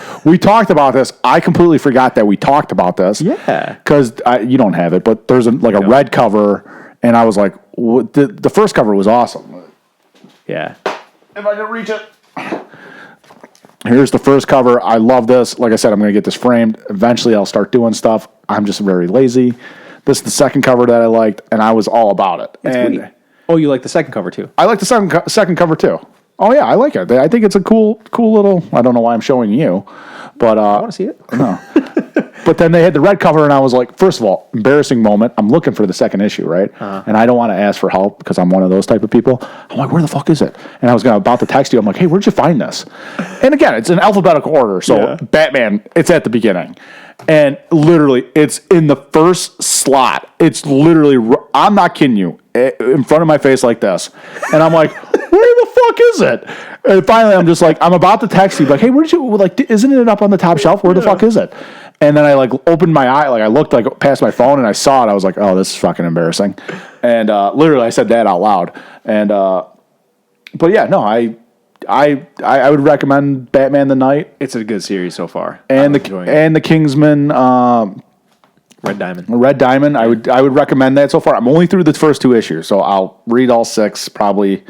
I completely forgot that we talked about this. Yeah. Because you don't have it, but there's a red cover, and I was like, the first cover was awesome. Yeah. If I can reach it. Here's the first cover. I love this. Like I said, I'm going to get this framed. Eventually, I'll start doing stuff. I'm just very lazy. This is the second cover that I liked, and I was all about it. Sweet. Oh, you like the second cover too? I like the second cover too. Oh yeah, I like it. I think it's a cool little. I don't know why I'm showing you, but I want to see it. No. But then they had the red cover, and I was like, first of all, embarrassing moment. I'm looking for the second issue, right? And I don't want to ask for help because I'm one of those type of people. I'm like, where the fuck is it? And I was about to text you. I'm like, hey, where'd you find this? And again, it's in alphabetical order. So Batman, it's at the beginning. And literally, it's in the first slot. It's literally, I'm not kidding you, in front of my face like this. And I'm like, where the fuck is it? And finally, I'm just like, I'm about to text you, like, hey, where'd you, isn't it up on the top shelf? Where the fuck is it? And then I opened my eye, I looked past my phone and I saw it. I was like, oh, this is fucking embarrassing. And literally, I said that out loud. And but yeah, no, I would recommend Batman the Knight. It's a good series so far. And the Kingsman Red Diamond. Red Diamond. I would recommend that so far. I'm only through the first 2 issues, so I'll read all 6 probably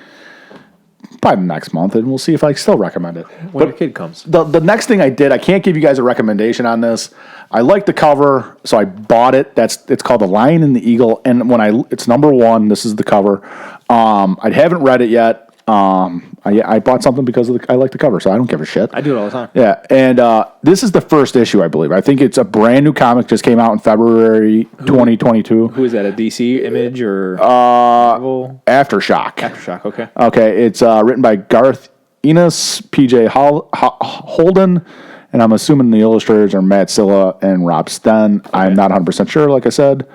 next month, and we'll see if I still recommend it. When your kid comes. The next thing I did, I can't give you guys a recommendation on this. I like the cover, so I bought it. It's called The Lion and the Eagle, and it's number 1. This is the cover. I haven't read it yet. I bought something because I like the cover, so I don't give a shit. I do it all the time. Yeah, and this is the first issue, I believe. I think it's a brand new comic, just came out in February 2022. Who is that? A DC Image or Marvel? Aftershock. Aftershock. Okay. Okay, it's written by Garth Ennis, PJ Holden, and I'm assuming the illustrators are Matt Silla and Rob Sten. Okay. I'm not 100% sure, like I said.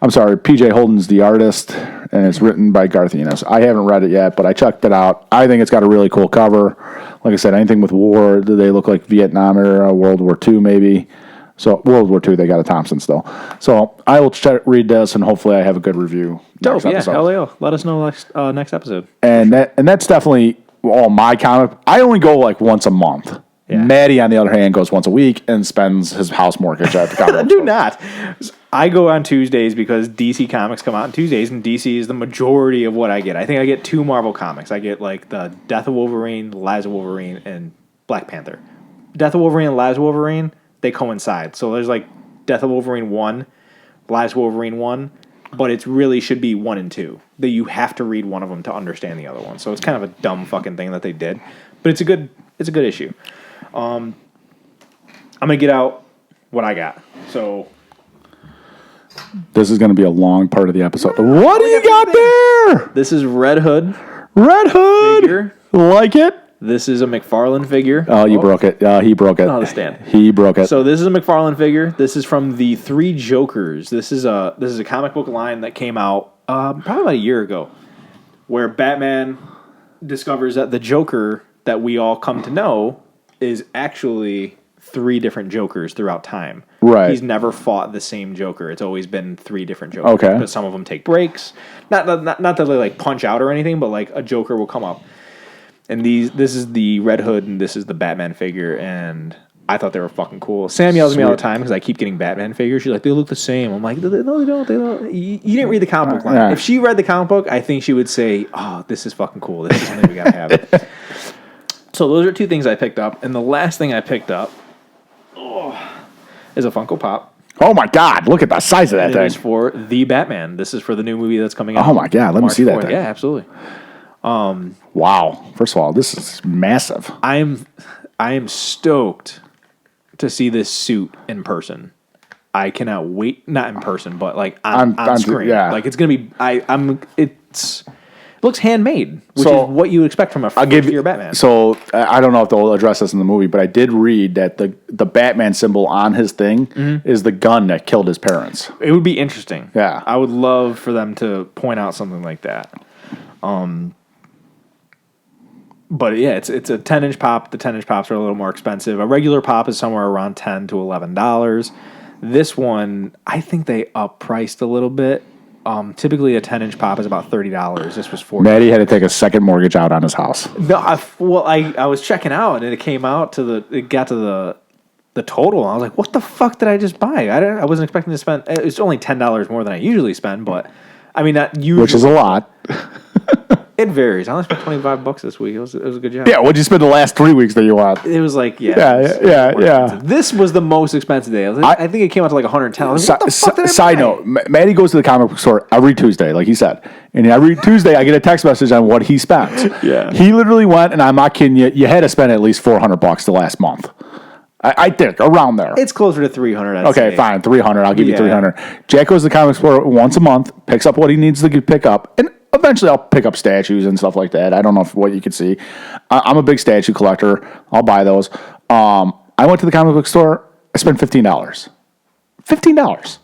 I'm sorry, PJ Holden's the artist, and it's written by Garth Ennis. I haven't read it yet, but I checked it out. I think it's got a really cool cover. Like I said, anything with war, they look like Vietnam era, World War II maybe. So World War II, they got a Thompson still. So I will read this, and hopefully I have a good review. Dope, yeah, hell yeah. Let us know next episode. And that's definitely all my comic. I only go once a month. Yeah. Maddie, on the other hand, goes once a week and spends his house mortgage at the comic. Do not. I go on Tuesdays because DC comics come out on Tuesdays, and DC is the majority of what I get. I think I get 2 Marvel comics. I get the Death of Wolverine, Lives of Wolverine, and Black Panther. Death of Wolverine and Lives of Wolverine, they coincide. So there's Death of Wolverine 1, Lives of Wolverine 1, but it really should be 1 and 2. That you have to read one of them to understand the other one. So it's kind of a dumb fucking thing that they did, but it's a good issue. I'm gonna get out what I got. So this is gonna be a long part of the episode. What do you got there? This is Red Hood. Red Hood. Figure. Like it? This is a McFarlane figure. Oh, you broke it. He broke it. No, the stand. He broke it. So this is a McFarlane figure. This is from the 3 Jokers. This is a comic book line that came out probably about a year ago, where Batman discovers that the Joker that we all come to know is actually 3 different Jokers throughout time. Right. He's never fought the same Joker. It's always been 3 different Jokers. Okay. But some of them take breaks. Not that they punch out or anything, but a Joker will come up. And this is the Red Hood and this is the Batman figure, and I thought they were fucking cool. Sam yells at me all the time because I keep getting Batman figures. She's like, they look the same. I'm like, no, they don't. They don't. You didn't read the comic book line. Yeah. If she read the comic book, I think she would say, oh, this is fucking cool. This is something we gotta have. So those are 2 things I picked up. And the last thing I picked up is a Funko Pop. Oh my God, look at the size of that thing. It is for The Batman. This is for the new movie that's coming out. Oh my God, let me see that thing. Yeah, absolutely. Wow. First of all, this is massive. I am stoked to see this suit in person. I cannot wait. Not in person, but on screen. Yeah. It's gonna be. It looks handmade, which is what you would expect from a first-year Batman. So I don't know if they'll address this in the movie, but I did read that the Batman symbol on his thing is the gun that killed his parents. It would be interesting. Yeah. I would love for them to point out something like that. But yeah, it's a 10-inch pop. The 10-inch pops are a little more expensive. A regular pop is somewhere around $10 to $11. This one, I think they up-priced a little bit. Typically, a 10-inch pop is about $30. This was $40. Maddie had to take a second mortgage out on his house. No, I was checking out, and it got to the total. And I was like, what the fuck did I just buy? I wasn't expecting to spend. It's only $10 more than I usually spend, but I mean, not usually, which is a lot. It varies. I only spent $25 this week. It was a good job. Yeah, what'd you spend the last 3 weeks that you want? It was like, Yeah. This was the most expensive day. I think it came out to like $110. I was like, what the fuck did I Side buy? note, Maddie goes to the comic book store every Tuesday, like he said. And every Tuesday, I get a text message on what he spends. Yeah. He literally went, and I'm not kidding you, you had to spend at least $400 the last month. I think, around there. It's closer to $300. Okay, fine, $300. I'll give you $300. Jack goes to the comic store once a month, picks up what he needs to pick up, and eventually I'll pick up statues and stuff like that. I don't know what you can see. I'm a big statue collector. I'll buy those. I went to the comic book store. I spent $15. $15.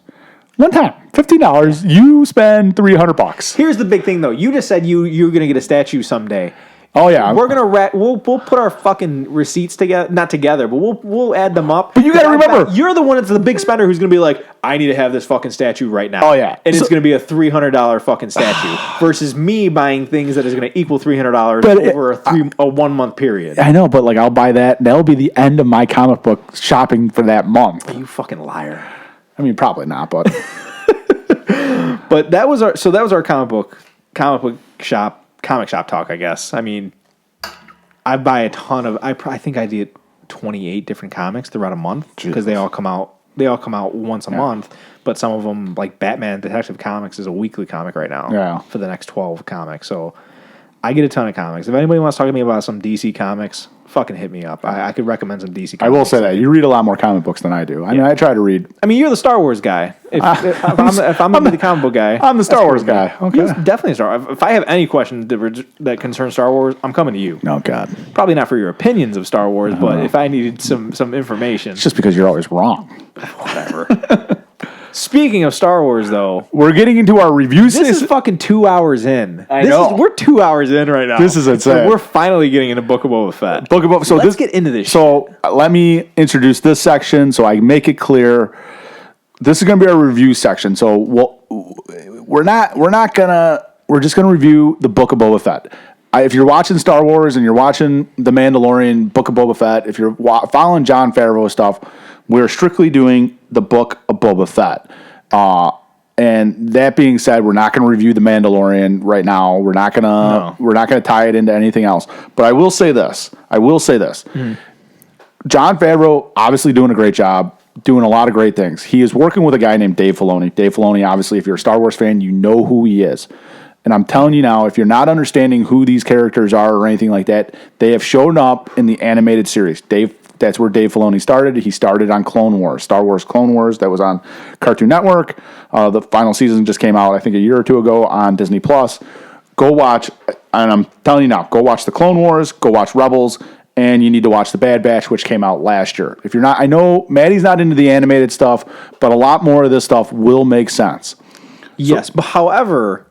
One time. $15. You spend $300. Here's the big thing, though. You just said you're going to get a statue someday. Oh yeah, We're gonna we'll put our fucking receipts together, not together, but we'll add them up. But you gotta remember, you're the one that's the big spender who's gonna be like, I need to have this fucking statue right now. Oh yeah, and it's gonna be a $300 fucking statue versus me buying things that is gonna equal $300 over a 1 month period. I know, but like I'll buy that. That'll be the end of my comic book shopping for that month. You fucking liar. I mean, probably not, but but that was our comic book shop talk, I guess. I mean, I buy a ton of. I think I did 28 different comics throughout a month because they all come out. They all come out once a month. But some of them, like Batman Detective Comics, is a weekly comic right now for the next 12 comics. So I get a ton of comics. If anybody wants to talk to me about some DC comics, fucking hit me up. I could recommend some DC comics. I will say that you read a lot more comic books than I do. I mean, I try to read. I mean, you're the Star Wars guy. If I'm the comic book guy, I'm the Star Wars guy. Okay, you're definitely a Star Wars. If I have any questions that concern Star Wars, I'm coming to you. Oh God, probably not for your opinions of Star Wars, but if I needed some information, it's just because you're always wrong. Whatever. Speaking of Star Wars, though, we're getting into our reviews. This is fucking 2 hours in. I know. We're 2 hours in right now. This is insane. So we're finally getting into Book of Boba Fett. Book of Boba. So let's get into this. So let me introduce this section so I make it clear. This is going to be our review section. So we're just going to review the Book of Boba Fett. If you're watching Star Wars and you're watching The Mandalorian, Book of Boba Fett, if you're following Jon Favreau stuff, we're strictly doing the Book of Boba Fett. And that being said, we're not going to review The Mandalorian right now. We're not going to tie it into anything else. But I will say this. Jon Favreau obviously doing a great job, doing a lot of great things. He is working with a guy named Dave Filoni. Dave Filoni, obviously, if you're a Star Wars fan, you know who he is. And I'm telling you now, if you're not understanding who these characters are or anything like that, they have shown up in the animated series. That's where Dave Filoni started. He started on Clone Wars, Star Wars Clone Wars, that was on Cartoon Network. The final season just came out, I think, a year or two ago on Disney+. Go watch, and I'm telling you now, go watch the Clone Wars, go watch Rebels, and you need to watch The Bad Batch, which came out last year. If you're not, I know Maddie's not into the animated stuff, but a lot more of this stuff will make sense. Yes, but however,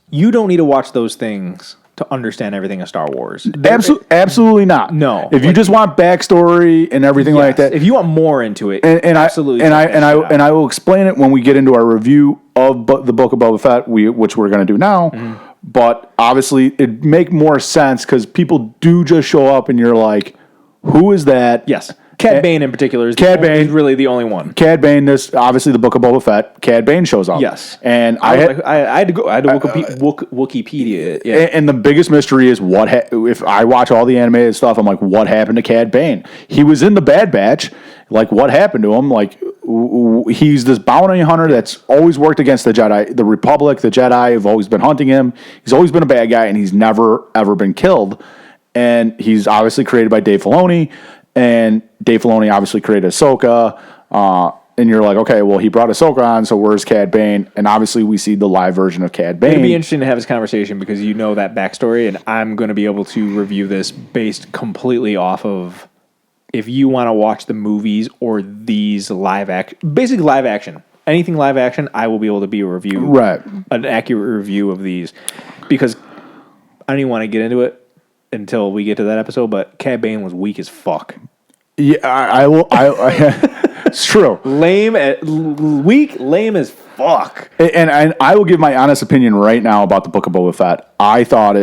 you don't need to watch those things to understand everything of Star Wars. Absolutely not. No. If you just want backstory and everything like that, if you want more into it, absolutely. I will explain it when we get into our review of the Book of Boba Fett, which we're going to do now. Mm-hmm. But obviously, it make more sense because people do just show up, and you're like, "Who is that?" Yes. Cad Bane in particular is really the only one. Cad Bane, this obviously the Book of Boba Fett. Cad Bane shows up. Yes, and I had to Wikipedia it. Yeah. And the biggest mystery is if I watch all the animated stuff, I'm like, what happened to Cad Bane? He was in the Bad Batch. Like, what happened to him? Like, he's this bounty hunter that's always worked against the Jedi, the Republic. The Jedi have always been hunting him. He's always been a bad guy, and he's never ever been killed. And he's obviously created by Dave Filoni. And Dave Filoni obviously created Ahsoka, and you're like, okay, well, he brought Ahsoka on, so where's Cad Bane? And obviously we see the live version of Cad Bane. It'd be interesting to have this conversation because you know that backstory, and I'm going to be able to review this based completely off of if you want to watch the movies or these basically live action. Anything live action, I will be able to be an accurate review of these because I don't even want to get into it. until we get to that episode, but Cad Bane was weak as fuck. Yeah, I will. It's true. Weak, lame as fuck. And I will give my honest opinion right now about the Book of Boba Fett. I thought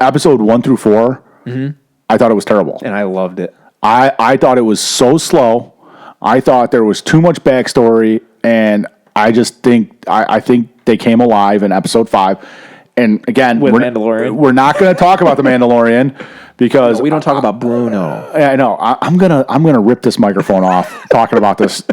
episode 1 through 4. Mm-hmm. I thought it was terrible, and I loved it. I thought it was so slow. I thought there was too much backstory, and I just think I think they came alive in episode 5. And again, Mandalorian. We're not going to talk about the Mandalorian because we don't talk about Bruno. I know. I'm gonna rip this microphone off talking about this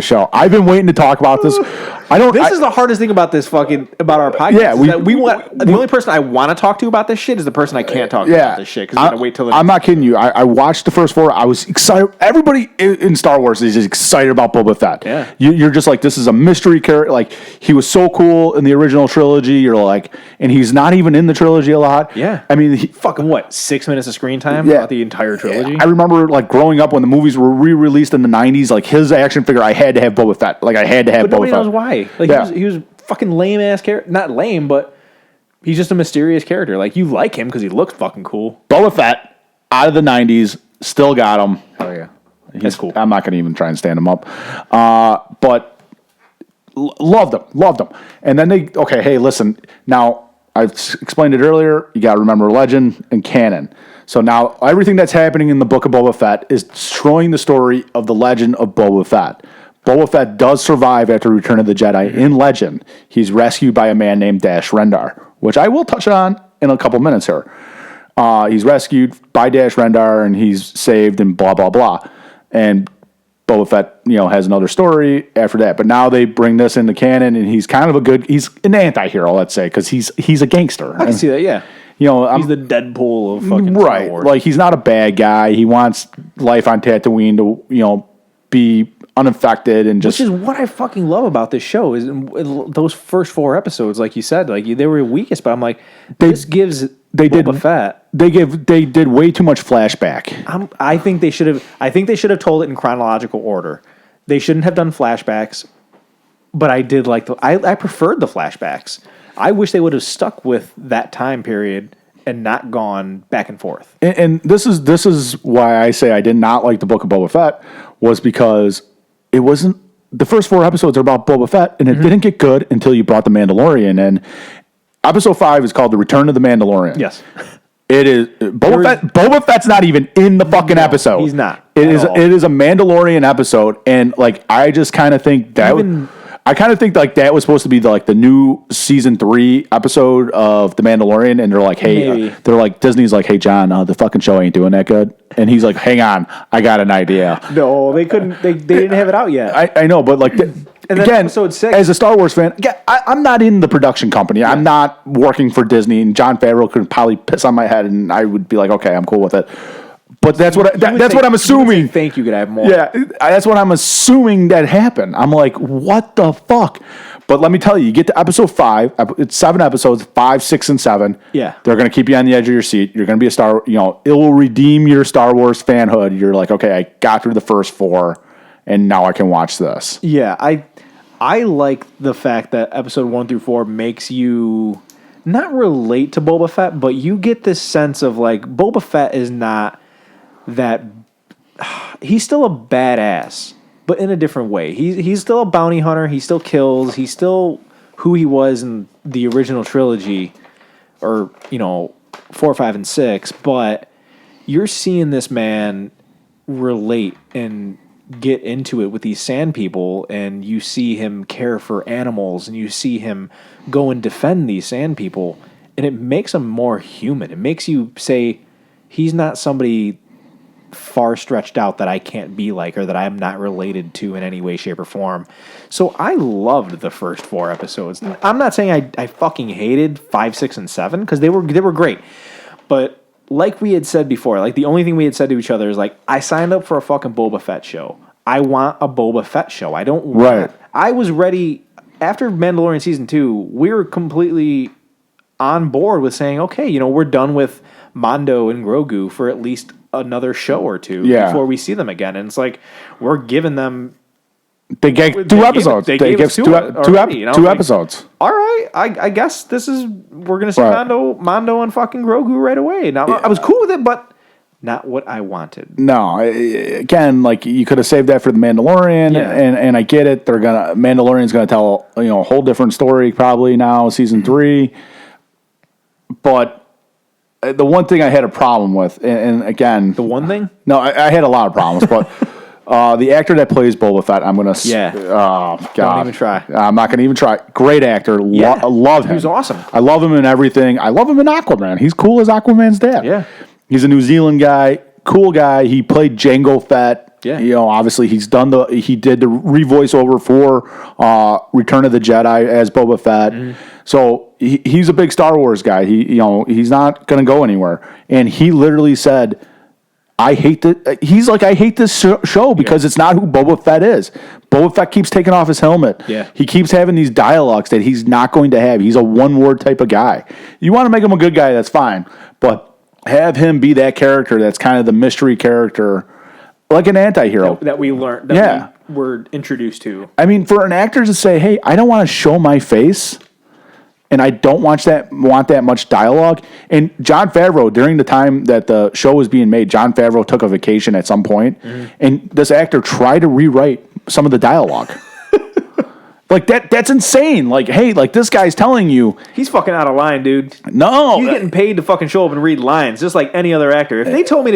show. I've been waiting to talk about this. This is the hardest thing about about our podcast. Yeah, the only person I want to talk to about this shit is the person I can't talk to about this shit because I'm gonna wait till. I'm not kidding you. I watched the first 4. I was excited. Everybody in Star Wars is just excited about Boba Fett. Yeah, you're just like, this is a mystery character. Like, he was so cool in the original trilogy. You're like, and he's not even in the trilogy a lot. Yeah, I mean, fucking 6 minutes of screen time throughout the entire trilogy. I remember like growing up when the movies were re-released in the 90s. Like, his action figure, I had to have Boba Fett. Like, I had to have Boba Fett. Nobody knows why. Like, he was fucking lame ass character. Not lame, but he's just a mysterious character. Like, you like him because he looks fucking cool. Boba Fett, out of the 90s, still got him. Oh yeah, that's cool. I'm not going to even try and stand him up. But loved him. And then hey, listen, now I've explained it earlier. You got to remember legend and canon. So now everything that's happening in the Book of Boba Fett is destroying the story of the legend of Boba Fett. Boba Fett does survive after Return of the Jedi in legend. He's rescued by a man named Dash Rendar, which I will touch on in a couple minutes here. He's rescued by Dash Rendar, and he's saved, and blah, blah, blah. And Boba Fett, has another story after that. But now they bring this into canon, and he's kind of he's an anti-hero, let's say, because he's a gangster. I can see that, yeah. He's the Deadpool of fucking Star Wars. Like, he's not a bad guy. He wants life on Tatooine to, be unaffected and just... Which is what I fucking love about this show is those first 4 episodes, like you said, like they were weakest, but I'm like, this gives Boba Fett... They did way too much flashback. I think they should have told it in chronological order. They shouldn't have done flashbacks, but I did like I preferred the flashbacks. I wish they would have stuck with that time period and not gone back and forth. And this is why I say I did not like the Book of Boba Fett, was because it wasn't... The first 4 episodes are about Boba Fett, and it didn't get good until you brought the Mandalorian in. Episode 5 is called The Return of the Mandalorian. Yes. It is... Boba Fett's not even in the fucking episode. He's not. It is a Mandalorian episode, and like, I just kind of think that... I kind of think like that was supposed to be the new season 3 episode of The Mandalorian, and they're like, hey, Disney's like, hey, John, the fucking show ain't doing that good, and he's like, hang on, I got an idea. No, they couldn't. They didn't have it out yet. I know, but like, and then again, episode 6, as a Star Wars fan, again, I'm not in the production company. Yeah. I'm not working for Disney, and Jon Favreau could probably piss on my head, and I would be like, okay, I'm cool with it. But that's what I'm assuming. Thank you, could I have more? Yeah, that's what I'm assuming that happened. I'm like, what the fuck? But let me tell you get to episode 5. It's 7 episodes, 5, 6, and 7. Yeah, they're gonna keep you on the edge of your seat. You're gonna be it will redeem your Star Wars fanhood. You're like, okay, I got through the first 4, and now I can watch this. Yeah, I like the fact that episode 1 through 4 makes you not relate to Boba Fett, but you get this sense of like Boba Fett is not that he's still a badass, but in a different way. He's still a bounty hunter. He still kills. He's still who he was in the original trilogy, or 4, 5, and 6. But you're seeing this man relate and get into it with these sand people, and you see him care for animals, and you see him go and defend these sand people, and it makes him more human. It makes you say he's not somebody far stretched out that I can't be like, or that I'm not related to in any way, shape, or form. So I loved the first 4 episodes. I'm not saying I fucking hated 5, 6, and 7, because they were great. But like we had said before, like the only thing we had said to each other is like, I signed up for a fucking Boba Fett show. I want a Boba Fett show. I don't want... Right. I was ready... After Mandalorian Season 2, we were completely on board with saying, okay, we're done with Mando and Grogu for at least another show or two before we see them again. And it's like, we're giving them They gave two episodes. They gave us two episodes. All right, I guess we're gonna see Right. Mondo and fucking Grogu right away. Now I was cool with it, but not what I wanted. No, again, like you could have saved that for the Mandalorian, and I get it. Mandalorian's gonna tell a whole different story probably now, season 3. But the one thing I had a problem with, and again, The one thing? no, I had a lot of problems, but the actor that plays Boba Fett, I'm gonna, oh god, Don't even try. I'm not gonna even try. Great actor, love him. He was awesome. I love him in everything. I love him in Aquaman. He's cool as Aquaman's dad. Yeah. He's a New Zealand guy, cool guy. He played Jango Fett. Yeah. Obviously he did the revoice over for Return of the Jedi as Boba Fett. Mm-hmm. So he's a big Star Wars guy. He's not going to go anywhere. And he literally said, I hate this show because it's not who Boba Fett is. Boba Fett keeps taking off his helmet. Yeah. He keeps having these dialogues that he's not going to have. He's a one-word type of guy. You want to make him a good guy, that's fine. But have him be that character that's kind of the mystery character, like an anti-hero. That we learned, we were introduced to. I mean, for an actor to say, hey, I don't want to show my face, and I don't want that much dialogue. And Jon Favreau, during the time that the show was being made, Jon Favreau took a vacation at some point, and this actor tried to rewrite some of the dialogue. Like that's insane. Like, hey, like this guy's telling you He's fucking out of line, dude. no. He's getting paid to fucking show up and read lines, just like any other actor. If they told me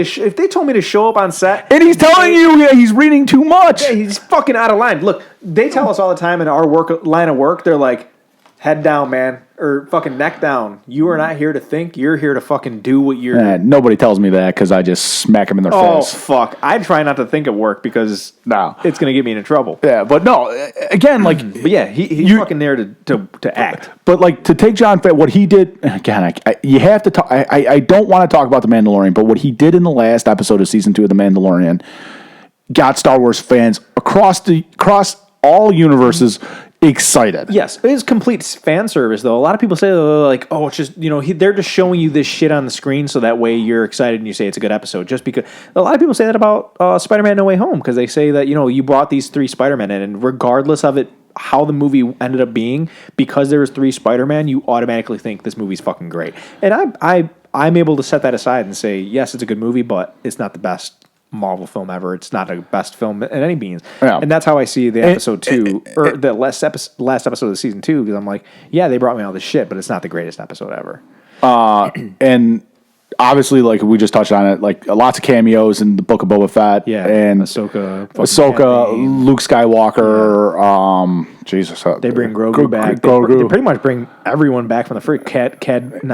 to show up on set, And he's telling you he's reading too much. yeah, he's fucking out of line. Look, they tell us all the time in our line of work, they're like, head down, man, or fucking neck down. You are not here to think. You're here to fucking do what you're. Nobody tells me that because I just smack them in their Oh face. fuck! I try not to think at work because No. it's gonna get me into trouble. Yeah, but no. Again, like, But yeah, he's fucking there to act. but like to take Jon Favreau, what he did again. You have to talk. I don't want to talk about the Mandalorian, but what he did in the last episode of season 2 of the Mandalorian got Star Wars fans across all universes excited. Yes, it is complete fan service, though. A lot of people say, like, oh, it's just, they're just showing you this shit on the screen so that way you're excited and you say it's a good episode. Just because a lot of people say that about Spider-Man No Way Home because they say that, you brought these 3 Spider-Men in, and regardless of it, how the movie ended up being, because there was 3 Spider-Man, you automatically think this movie's fucking great. And I'm able to set that aside and say, yes, it's a good movie, but it's not the best Marvel film ever. It's not a best film in any means. Yeah. And that's how I see the episode 2 or the last episode of season 2, because I'm like, yeah, they brought me all this shit, but it's not the greatest episode ever. And obviously, like we just touched on it, like lots of cameos in the Book of Boba Fett. Yeah, and Ahsoka, Luke Skywalker. Jesus, they bring Grogu back. They pretty much bring everyone back from the free Cobb Vanth.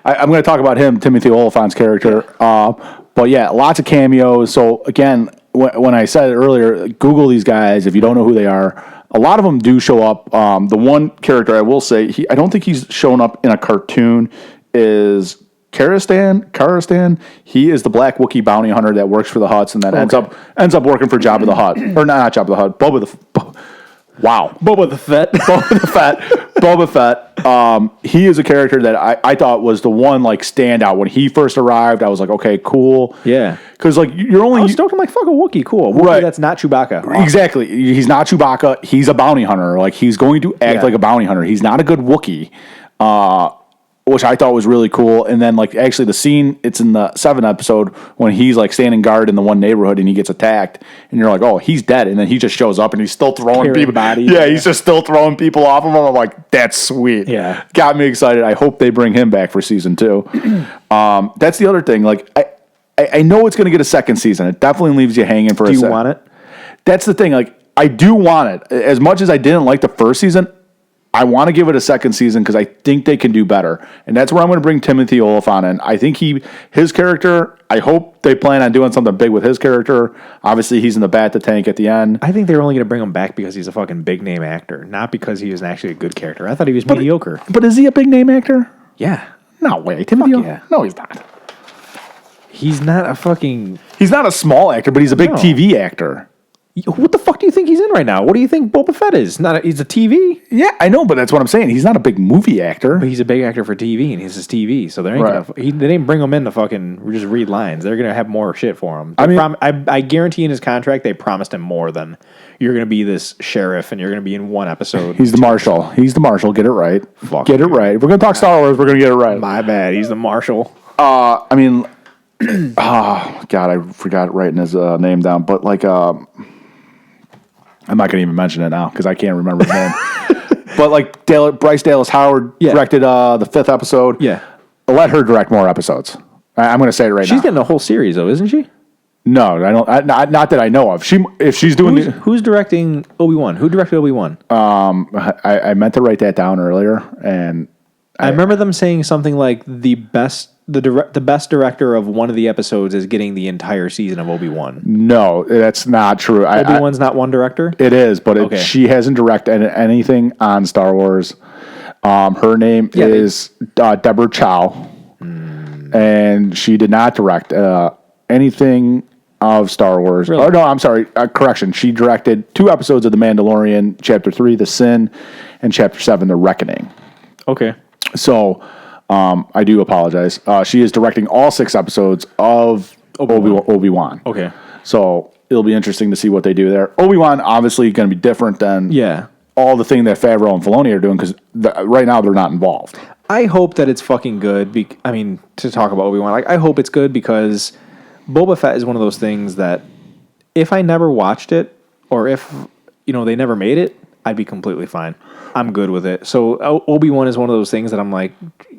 I'm going to talk about him, Timothy Oliphant's character. But yeah, lots of cameos. So again, when I said it earlier, Google these guys if you don't know who they are. A lot of them do show up. The one character I will say, I don't think he's shown up in a cartoon, is Karastan. He is the black Wookiee bounty hunter that works for the Hutts and that ends up working for Jabba the Hutt. Or not Jabba the Hutt, Boba the Fett. Boba Fett. He is a character that I thought was the one like standout when he first arrived. I was like, okay, cool. Yeah, because like you're only. I was stoked. I'm like, fuck a Wookiee, cool. Wookiee, right? That's not Chewbacca. Awesome. Exactly. He's not Chewbacca. He's a bounty hunter. Like he's going to act like a bounty hunter. He's not a good Wookiee. Which I thought was really cool. And then, like, actually the scene, it's in the 7th episode when he's, like, standing guard in the one neighborhood and he gets attacked. And you're like, oh, he's dead. And then he just shows up and he's still throwing people. He's just still throwing people off of him. I'm like, that's sweet. Yeah. Got me excited. I hope they bring him back for season 2. That's the other thing. Like, I know it's going to get a second season. It definitely leaves you hanging for a second. Do you want it? That's the thing. Like, I do want it. As much as I didn't like the first season, I want to give it a second season because I think they can do better. And that's where I'm going to bring Timothy Oliphant in. I think his character, I hope they plan on doing something big with his character. Obviously, he's in the Bacta tank at the end. I think they're only going to bring him back because he's a fucking big name actor, not because he was actually a good character. I thought he was mediocre. But is he a big name actor? Yeah. No way. Timothy Oliphant? No, he's not. He's not a fucking... He's not a small actor, but he's a big TV actor. What the fuck do you think he's in right now? What do you think Boba Fett is? He's a TV. Yeah, I know, but that's what I'm saying. He's not a big movie actor. But he's a big actor for TV, and he's his TV. So they didn't bring him in to fucking just read lines. They're gonna have more shit for him. I guarantee in his contract they promised him more than you're gonna be this sheriff and you're gonna be in one episode. He's the marshal. He's the marshal. Get it right. Get it right. If we're gonna talk Star Wars, we're gonna get it right. My bad. He's the marshal. Oh God, I forgot writing his name down. But like, I'm not gonna even mention it now because I can't remember his name. But like Bryce Dallas Howard directed the 5th episode. Yeah, let her direct more episodes. I'm gonna say it right now. She's getting a whole series though, isn't she? No, I don't. Not that I know of. If she's doing who's directing Obi-Wan? Who directed Obi-Wan? I meant to write that down earlier, and I remember them saying something like the best director of one of the episodes is getting the entire season of Obi-Wan. No, that's not true. Obi-Wan's not one director? It is, but she hasn't directed anything on Star Wars. Her name is Deborah Chow, and she did not direct anything of Star Wars. Really? Oh, no, I'm sorry. Correction. She directed 2 episodes of The Mandalorian, Chapter 3, The Sin, and Chapter 7, The Reckoning. Okay. So, I do apologize. She is directing all 6 episodes of Obi-Wan. Okay. So, it'll be interesting to see what they do there. Obi-Wan, obviously, going to be different than all the thing that Favreau and Filoni are doing, because right now they're not involved. I hope that it's fucking good. To talk about Obi-Wan, I hope it's good because Boba Fett is one of those things that if I never watched it, or if, they never made it, I'd be completely fine. I'm good with it. So Obi-Wan is one of those things that I'm like,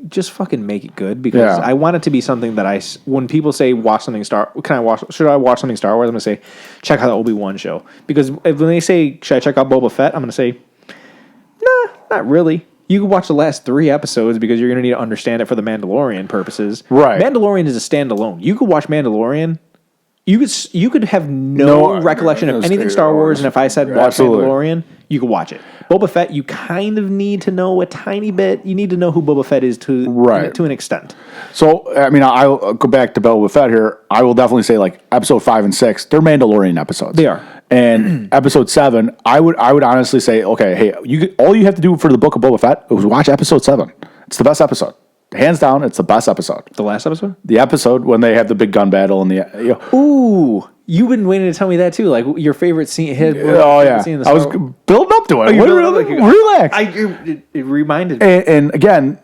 just fucking make it good, because I want it to be something that when people say watch something should I watch something Star Wars? I'm gonna say check out the Obi-Wan show, because when they say should I check out Boba Fett, I'm gonna say nah, not really. You can watch the last 3 episodes because you're gonna need to understand it for the Mandalorian purposes. Right. Mandalorian is a standalone. You could watch Mandalorian. You could have no recollection of anything Star Wars, and if I said watch Mandalorian, you could watch it. Boba Fett, you kind of need to know a tiny bit. You need to know who Boba Fett is to an extent. So, I'll go back to Boba Fett here. I will definitely say, like, episode 5 and 6, they're Mandalorian episodes. They are. And episode 7, I would honestly say, okay, hey, all you have to do for the Book of Boba Fett is watch episode 7. It's the best episode. Hands down, it's the best episode. The last episode? The episode when they have the big gun battle and the... Ooh, you've been waiting to tell me that too. Like your favorite scene. Scene I was building up to it. Relax. It reminded me. And again,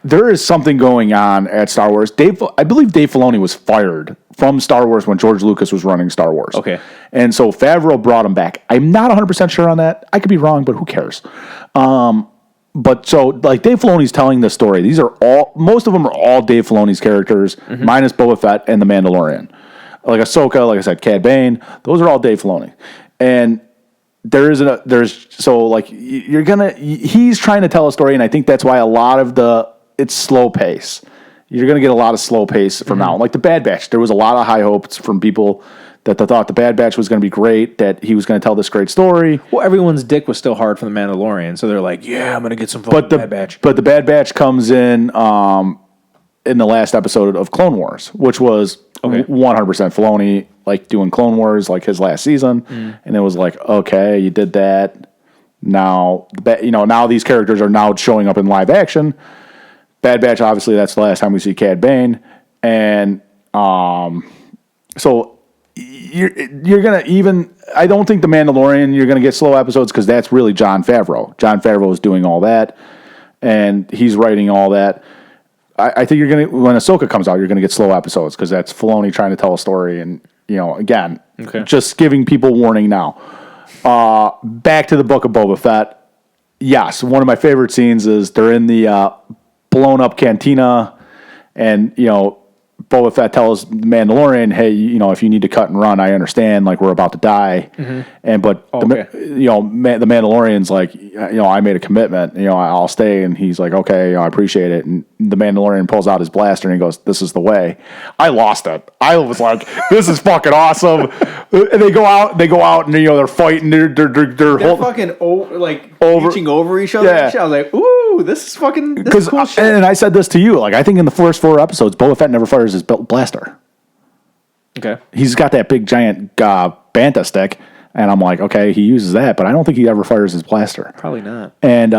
there is something going on at Star Wars. I believe Dave Filoni was fired from Star Wars when George Lucas was running Star Wars. Okay. And so Favreau brought him back. I'm not 100% sure on that. I could be wrong, but who cares? But so, like, Dave Filoni's telling the story. Most of them are all Dave Filoni's characters, minus Boba Fett and The Mandalorian. Like Ahsoka, like I said, Cad Bane, those are all Dave Filoni. And he's trying to tell a story, and I think that's why a lot of it's slow pace. You're going to get a lot of slow pace from now. Like The Bad Batch, there was a lot of high hopes from people that they thought The Bad Batch was going to be great, that he was going to tell this great story. Well, everyone's dick was still hard for The Mandalorian, so they're like, yeah, I'm going to get some fucking Bad Batch. But The Bad Batch comes in the last episode of Clone Wars, which was 100% Filoni, like, doing Clone Wars, like, his last season. And it was like, okay, you did that. Now, now these characters are now showing up in live action. Bad Batch, obviously, that's the last time we see Cad Bane. And so... You're gonna I don't think The Mandalorian you're gonna get slow episodes, because that's really Jon Favreau. Jon Favreau is doing all that, and he's writing all that. I think when Ahsoka comes out, you're gonna get slow episodes, because that's Filoni trying to tell a story, and again, just giving people warning now. Back to the Book of Boba Fett. Yes, one of my favorite scenes is they're in the blown up cantina, and Boba Fett tells Mandalorian, "Hey, if you need to cut and run, I understand. Like, we're about to die." The Mandalorian's like, I made a commitment. I'll stay. And he's like, "Okay, I appreciate it." And the Mandalorian pulls out his blaster and he goes, "This is the way." I lost it. I was like, "This is fucking awesome." And they go out, and they're fighting. They're fucking reaching over each other. Yeah. I was like, "Ooh, this is cool shit." And I said this to you. Like, I think in the first 4 episodes, Boba Fett never fires his blaster. Okay. He's got that big giant banta stick, and I'm like, okay, he uses that, but I don't think he ever fires his blaster. Probably not. And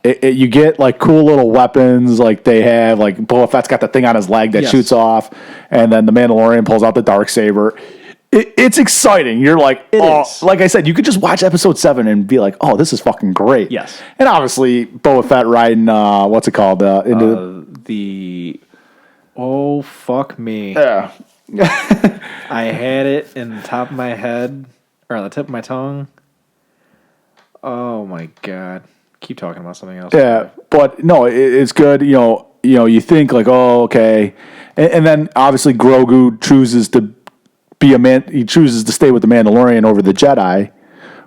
you get like cool little weapons, like they have like Boba Fett's got the thing on his leg that shoots off, and then the Mandalorian pulls out the Darksaber. It's exciting. You're like, like I said, you could just watch episode 7 and be like, oh, this is fucking great. Yes. And obviously, Boba Fett riding, what's it called? Oh, fuck me. Yeah. I had it in the top of my head, or on the tip of my tongue. Oh, my God. Keep talking about something else. Yeah, but no, it's good. You think like, oh, okay. And then obviously Grogu chooses to be he chooses to stay with the Mandalorian over the Jedi,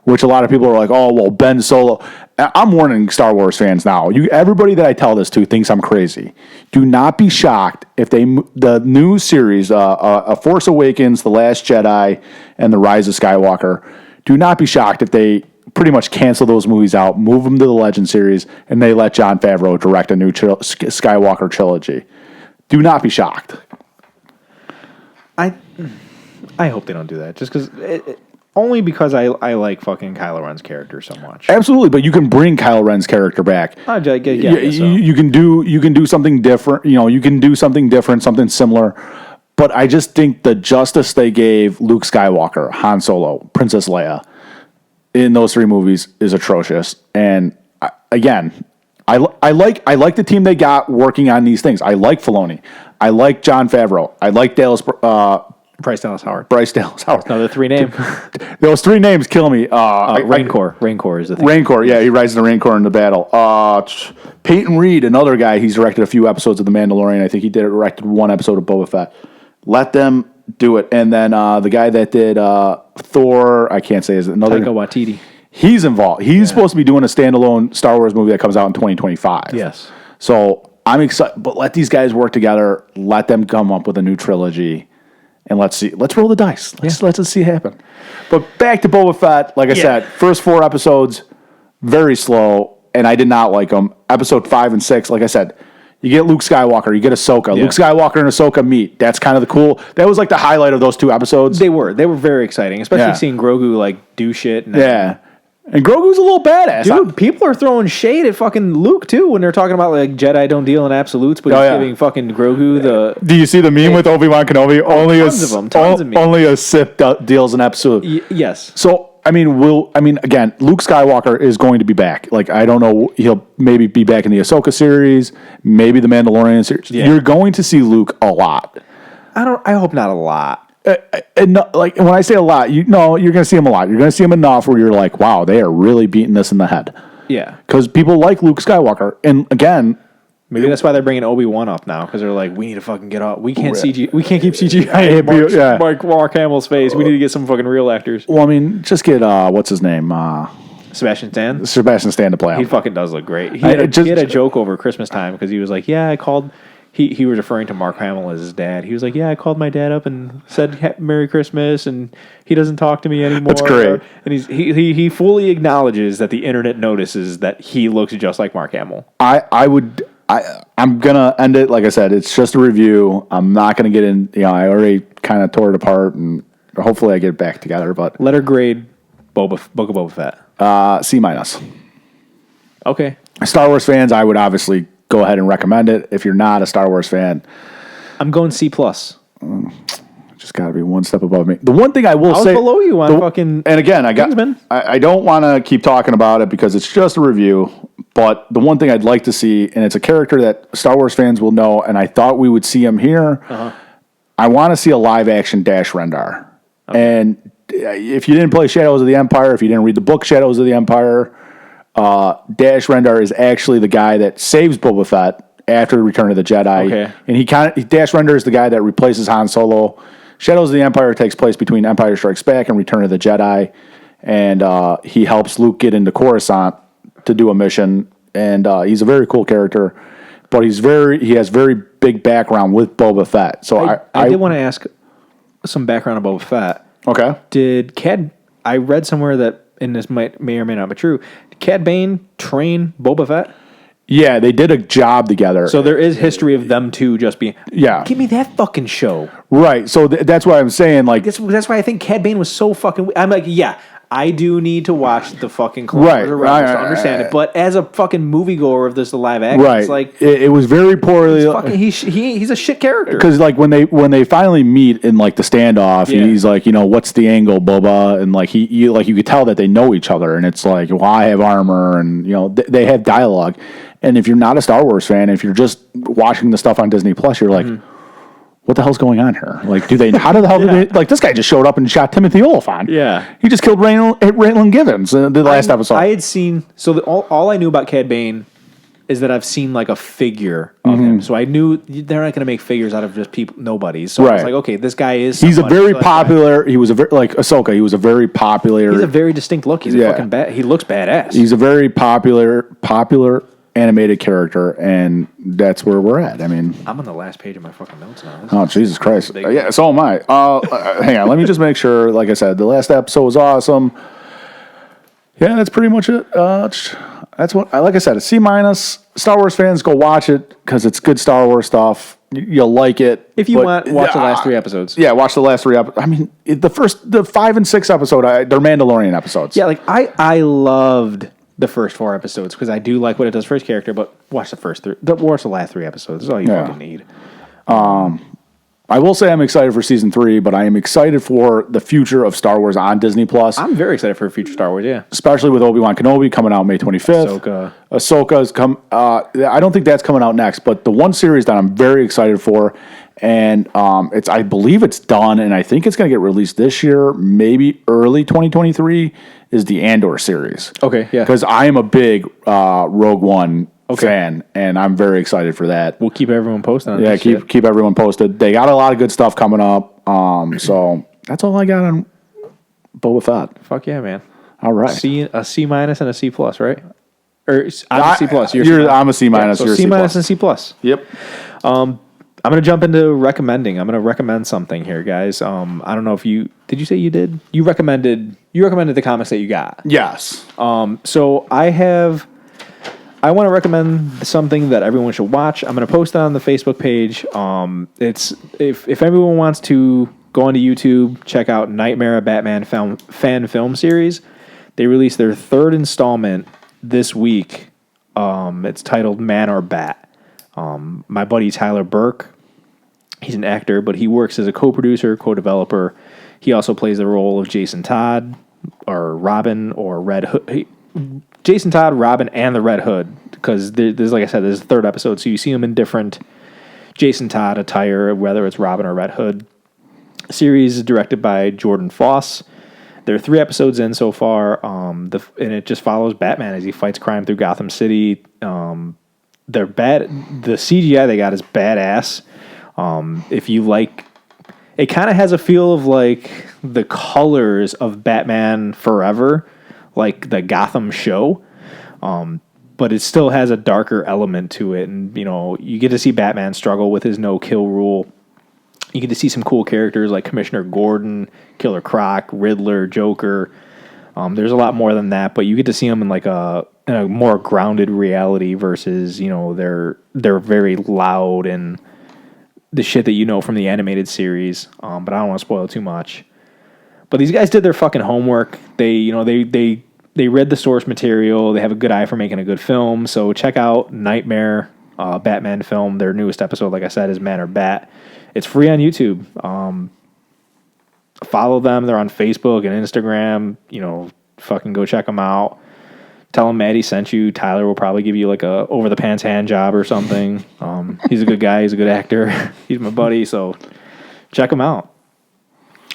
which a lot of people are like, oh, well, Ben Solo. I'm warning Star Wars fans now. Everybody that I tell this to thinks I'm crazy. Do not be shocked if the new series, A Force Awakens, The Last Jedi, and The Rise of Skywalker, do not be shocked if they pretty much cancel those movies out, move them to the Legend series, and they let Jon Favreau direct a new Skywalker trilogy. Do not be shocked. I hope they don't do that. Just because, only because I like fucking Kylo Ren's character so much. Absolutely, but you can bring Kylo Ren's character back. You can do something different. You can do something different, something similar. But I just think the justice they gave Luke Skywalker, Han Solo, Princess Leia in those 3 movies is atrocious. And again, I like the team they got working on these things. I like Filoni. I like Jon Favreau. I like Bryce Dallas Howard. Another 3 name. Those 3 names kill me. Rancor. Rancor is the thing. Rancor, yeah, he rides the Rancor in the battle. Peyton Reed, another guy, he's directed a few episodes of The Mandalorian. I think he directed 1 episode of Boba Fett. Let them do it. And then the guy that did Thor, I can't say, is another. Taika Waititi. He's involved. He's supposed to be doing a standalone Star Wars movie that comes out in 2025. Yes. So I'm excited, but let these guys work together. Let them come up with a new trilogy. And let's see. Let's roll the dice. Let's see it happen. But back to Boba Fett. Like I said, first 4 episodes, very slow, and I did not like them. Episode 5 and 6, like I said, you get Luke Skywalker, you get Ahsoka. Yeah. Luke Skywalker and Ahsoka meet. That's kind of the cool. That was like the highlight of those 2 episodes. They were very exciting, especially seeing Grogu like do shit. And Grogu's a little badass. Dude, people are throwing shade at fucking Luke, too, when they're talking about, like, Jedi don't deal in absolutes, but he's giving fucking Grogu the... Do you see the meme with Obi-Wan Kenobi? Tons of them. Only a Sith deals in absolute. Yes. So, again, Luke Skywalker is going to be back. Like, I don't know, he'll maybe be back in the Ahsoka series, maybe the Mandalorian series. Yeah. You're going to see Luke a lot. I hope not a lot. And like when I say a lot, you're going to see him a lot. You're going to see him enough where you're like, wow, they are really beating this in the head. Yeah, because people like Luke Skywalker, and again, maybe that's why they're bringing Obi-Wan up now, because they're like, we need to fucking get off. We can't CG. We can't keep CGI. Mark Hamill's face. We need to get some fucking real actors. Well, just get what's his name, Sebastian Stan. Sebastian Stan to play him. He fucking does look great. He had a joke over Christmas time because he was like, yeah, I called. He was referring to Mark Hamill as his dad. He was like, yeah, I called my dad up and said Merry Christmas, and he doesn't talk to me anymore. That's great. And he fully acknowledges that the internet notices that he looks just like Mark Hamill. I'm gonna end it. Like I said, it's just a review. I'm not gonna get in. I already kind of tore it apart, and hopefully I get it back together. But letter grade, Book of Boba Fett. C-. Okay. Star Wars fans, I would obviously go ahead and recommend it. If you're not a Star Wars fan, I'm going C+. Just got to be one step above me. The one thing I will say, I was below you on fucking. And again, Kingsman. I don't want to keep talking about it because it's just a review. But the one thing I'd like to see, and it's a character that Star Wars fans will know, and I thought we would see him here. I want to see a live action Dash Rendar. Okay. And if you didn't play Shadows of the Empire, if you didn't read the book Shadows of the Empire, Dash Rendar is actually the guy that saves Boba Fett after Return of the Jedi. Okay. And Dash Rendar is the guy that replaces Han Solo. Shadows of the Empire takes place between Empire Strikes Back and Return of the Jedi. And he helps Luke get into Coruscant to do a mission. And he's a very cool character. But he has very big background with Boba Fett. So I did want to ask some background about Boba Fett. Okay. I read somewhere that, and this may or may not be true, did Cad Bane train Boba Fett? Yeah, they did a job together. So there is history of them two just being. Yeah. Give me that fucking show. Right. So that's why I'm saying, like, That's why I think Cad Bane was so fucking. I'm like, yeah, I do need to watch the fucking Clone Wars or Rebels to understand it. But as a fucking moviegoer of this live action, it's like it was very poorly. He's a shit character. Because like when they finally meet in like the standoff, he's like, what's the angle, Boba, and like you could tell that they know each other, and it's like, well, I have armor, and they have dialogue. And if you're not a Star Wars fan, if you're just watching the stuff on Disney Plus, you're like, what the hell's going on here? Like, how the hell did they, like, this guy just showed up and shot Timothy Oliphant. Yeah. He just killed Raylan Givens in the last episode. I had seen, all I knew about Cad Bane is that I've seen like a figure of him. So I knew they're not going to make figures out of just people, nobodies. So I was like, okay, this guy is somebody. He's a very popular, he was a very, like Ahsoka, he was a very popular. He's a very distinct look. He's a fucking he looks badass. He's a very popular animated character, and that's where we're at. I mean, I'm on the last page of my fucking notes now. Oh, Jesus Christ. Yeah, so am I. Hang on, let me just make sure. Like I said, the last episode was awesome. Yeah, that's pretty much it. That's what, like I said, a C-. Star Wars fans, go watch it because it's good Star Wars stuff. You'll like it. If you want, watch the last 3 episodes. Yeah, watch the last 3 episodes. I mean, the 5 and 6 episode, they're Mandalorian episodes. Yeah, like I loved the first 4 episodes because I do like what it does for his character, but watch the first 3. Watch the last 3 episodes. That's all you fucking need. I will say I'm excited for season 3, but I am excited for the future of Star Wars on Disney Plus. I'm very excited for future Star Wars, yeah. Especially with Obi-Wan Kenobi coming out May 25th. Ahsoka's come. I don't think that's coming out next, but the one series that I'm very excited for, and I believe it's done, and I think it's going to get released this year, maybe early 2023, is the Andor series. Okay, yeah. Because I am a big Rogue One fan, and I'm very excited for that. We'll keep everyone posted on it. Yeah, keep everyone posted. They got a lot of good stuff coming up. So that's all I got on Boba Fett. Fuck yeah, man. All right. A C- and a C+, right? Or I'm a C+. I'm a C-. So you're C- a and C+. Yep. I'm going to jump into recommending. I'm going to recommend something here, guys. I don't know if did you say you did? You recommended the comics that you got. Yes. So I want to recommend something that everyone should watch. I'm going to post it on the Facebook page. It's if everyone wants to go onto YouTube, check out Nightmare, a Batman fan film series. They released their 3rd installment this week. It's titled Man or Bat. My buddy Tyler Burke, he's an actor, but he works as a co-producer, co-developer. He also plays the role of Jason Todd or Robin or Red Hood. Jason Todd, Robin, and the Red Hood, because there's, like I said, there's a 3rd episode, so you see them in different Jason Todd attire, whether it's Robin or Red Hood. The series is directed by Jordan Foss. There are 3 episodes in so far, and it just follows Batman as he fights crime through Gotham City. They're bad. The CGI they got is badass. If you like, it kind of has a feel of like the colors of Batman Forever, like the Gotham show, but it still has a darker element to it. And, you get to see Batman struggle with his no-kill rule. You get to see some cool characters like Commissioner Gordon, Killer Croc, Riddler, Joker. There's a lot more than that, but you get to see them in like a more grounded reality versus, they're very loud and the shit that you know from the animated series. But I don't want to spoil too much. But these guys did their fucking homework. They read the source material. They have a good eye for making a good film. So check out Nightmare, Batman film. Their newest episode, like I said, is Man or Bat. It's free on YouTube. Follow them. They're on Facebook and Instagram. Fucking go check them out. Tell them Maddie sent you. Tyler will probably give you like a over the pants hand job or something. He's a good guy. He's a good actor. He's my buddy. So check him out.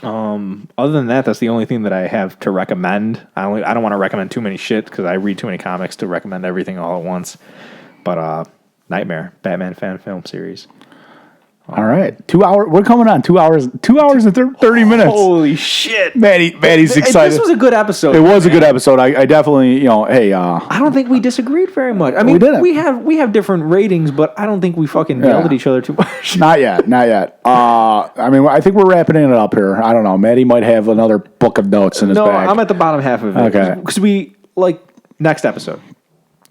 Other than that, that's the only thing that I have to recommend. I don't want to recommend too many shit because I read too many comics to recommend everything all at once. But Nightmare, Batman fan film series. All right, 2 hours. We're coming on 2 hours. 2 hours and 30 minutes. Holy shit, Maddie's excited. This was a good episode. It was a good episode. I definitely, hey. I don't think we disagreed very much. I mean, we have different ratings, but I don't think we fucking yelled at each other too much. Not yet. I think we're wrapping it up here. I don't know. Maddie might have another book of notes in his bag. No, I'm at the bottom half of it. Okay, because next episode.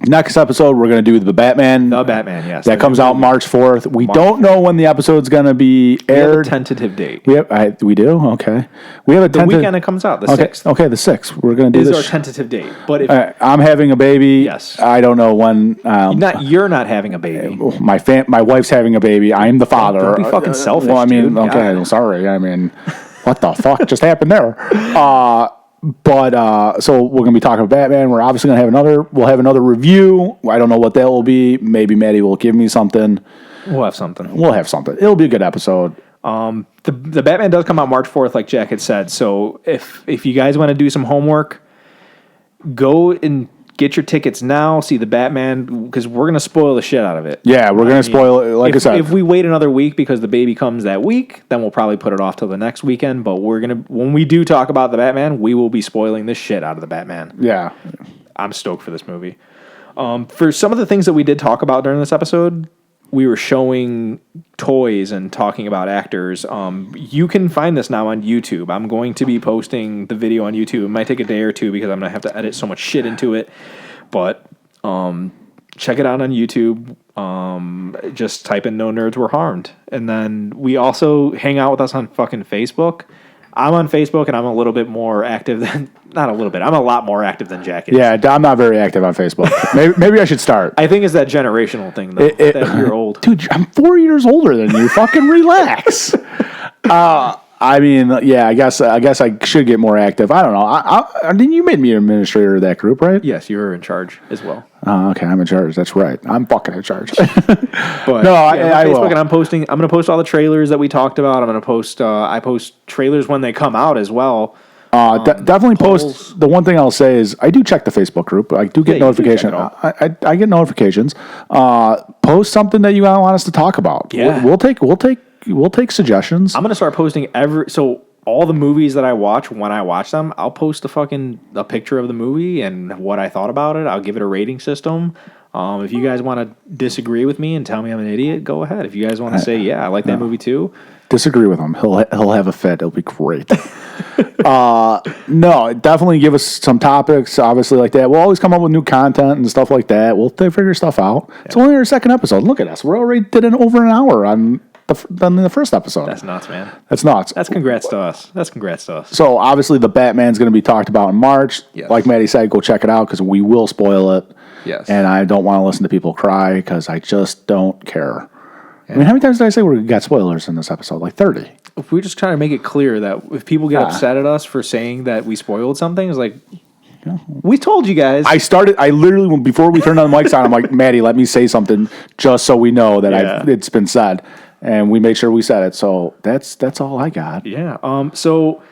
Next episode, we're going to do the Batman. The Batman, yes. That comes out March 4th. We don't know when the episode's going to be aired. We have a tentative date. We do? Okay. We have a the weekend it comes out, the 6th. Okay, the 6th. We're going to do this. This is our tentative date. But if I'm having a baby. Yes. I don't know when. You're not having a baby. My wife's having a baby. I'm the father. Don't be fucking selfish, Well, I mean, dude. okay, God. sorry. I mean, what the fuck just happened there? So we're gonna be talking about Batman. We're obviously gonna have another review. I don't know what that will be. Maybe Maddie will give me something. We'll have something. It'll be a good episode. The Batman does come out March 4th, like Jack had said. So if you guys want to do some homework, go and get your tickets now. See the Batman, because we're gonna spoil the shit out of it. Yeah, we're gonna spoil it. Like I said, if we wait another week because the baby comes that week, then we'll probably put it off till the next weekend. But when we do talk about the Batman, we will be spoiling the shit out of the Batman. Yeah, I'm stoked for this movie. For some of the things that we did talk about during this episode, we were showing toys and talking about actors. You can find this now on YouTube. I'm going to be posting the video on YouTube. It might take a day or two because I'm going to have to edit so much shit into it. But check it out on YouTube. Just type in No Nerds Were Harmed. And then we also hang out with us on fucking Facebook. I'm on Facebook, and I'm a little bit more active than... Not a little bit. I'm a lot more active than Jack is. yeah. I'm not very active on Facebook. maybe I should start. I think it's that generational thing, though, that you're old. Dude, I'm 4 years older than you. Fucking relax. I mean, yeah, I guess I should get more active. I don't know. I mean, you made me an administrator of that group, right? Yes, you're in charge as well. Oh, okay, I'm in charge. That's right. I'm fucking in charge. But No, yeah, I Facebook, will. and I'm going to post all the trailers that we talked about. I'm going to post. I post trailers when they come out as well. Definitely polls. post. The one thing I'll say is I do check the Facebook group. I do get Yeah, you do check notifications. it I get notifications. Post something that you want us to talk about. Yeah. We'll take suggestions. I'm going to start posting all the movies that I watch. When I watch them, I'll post a picture of the movie and what I thought about it. I'll give it a rating system. If you guys want to disagree with me and tell me I'm an idiot, go ahead. If you guys want to say, yeah, I like that movie too. Disagree with him. He'll have a fit. It'll be great. No, definitely give us some topics, obviously, like that. We'll always come up with new content and stuff like that. We'll figure stuff out. Yeah. It's only our second episode. Look at us. We're already did over an hour on the first episode. That's nuts, man. That's nuts. That's congrats to us. So, obviously, the Batman's going to be talked about in March. Yes. Like Maddie said, go check it out because we will spoil it. Yes. And I don't want to listen to people cry because I just don't care. Yeah. I mean, how many times did I say we got spoilers in this episode? Like 30. If we're just trying to make it clear that if people get upset at us for saying that we spoiled something, it's like, we told you guys. I literally, before we turned on the mics on, I'm like, Maddie, let me say something just so we know that it's been said. And we made sure we said it. So that's all I got. Yeah. So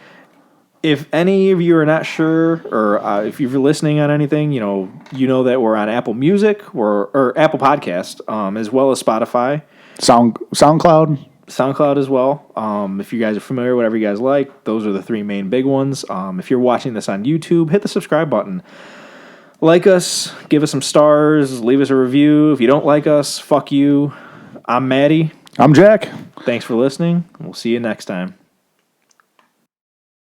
if any of you are not sure, or if you're listening on anything, you know that we're on Apple Music or Apple Podcast, as well as Spotify. SoundCloud as well. If you guys are familiar, whatever you guys like, those are the three main big ones. If you're watching this on YouTube, hit the subscribe button. Like us, give us some stars, leave us a review. If you don't like us, fuck you. I'm Maddie. I'm Jack. Thanks for listening. We'll see you next time.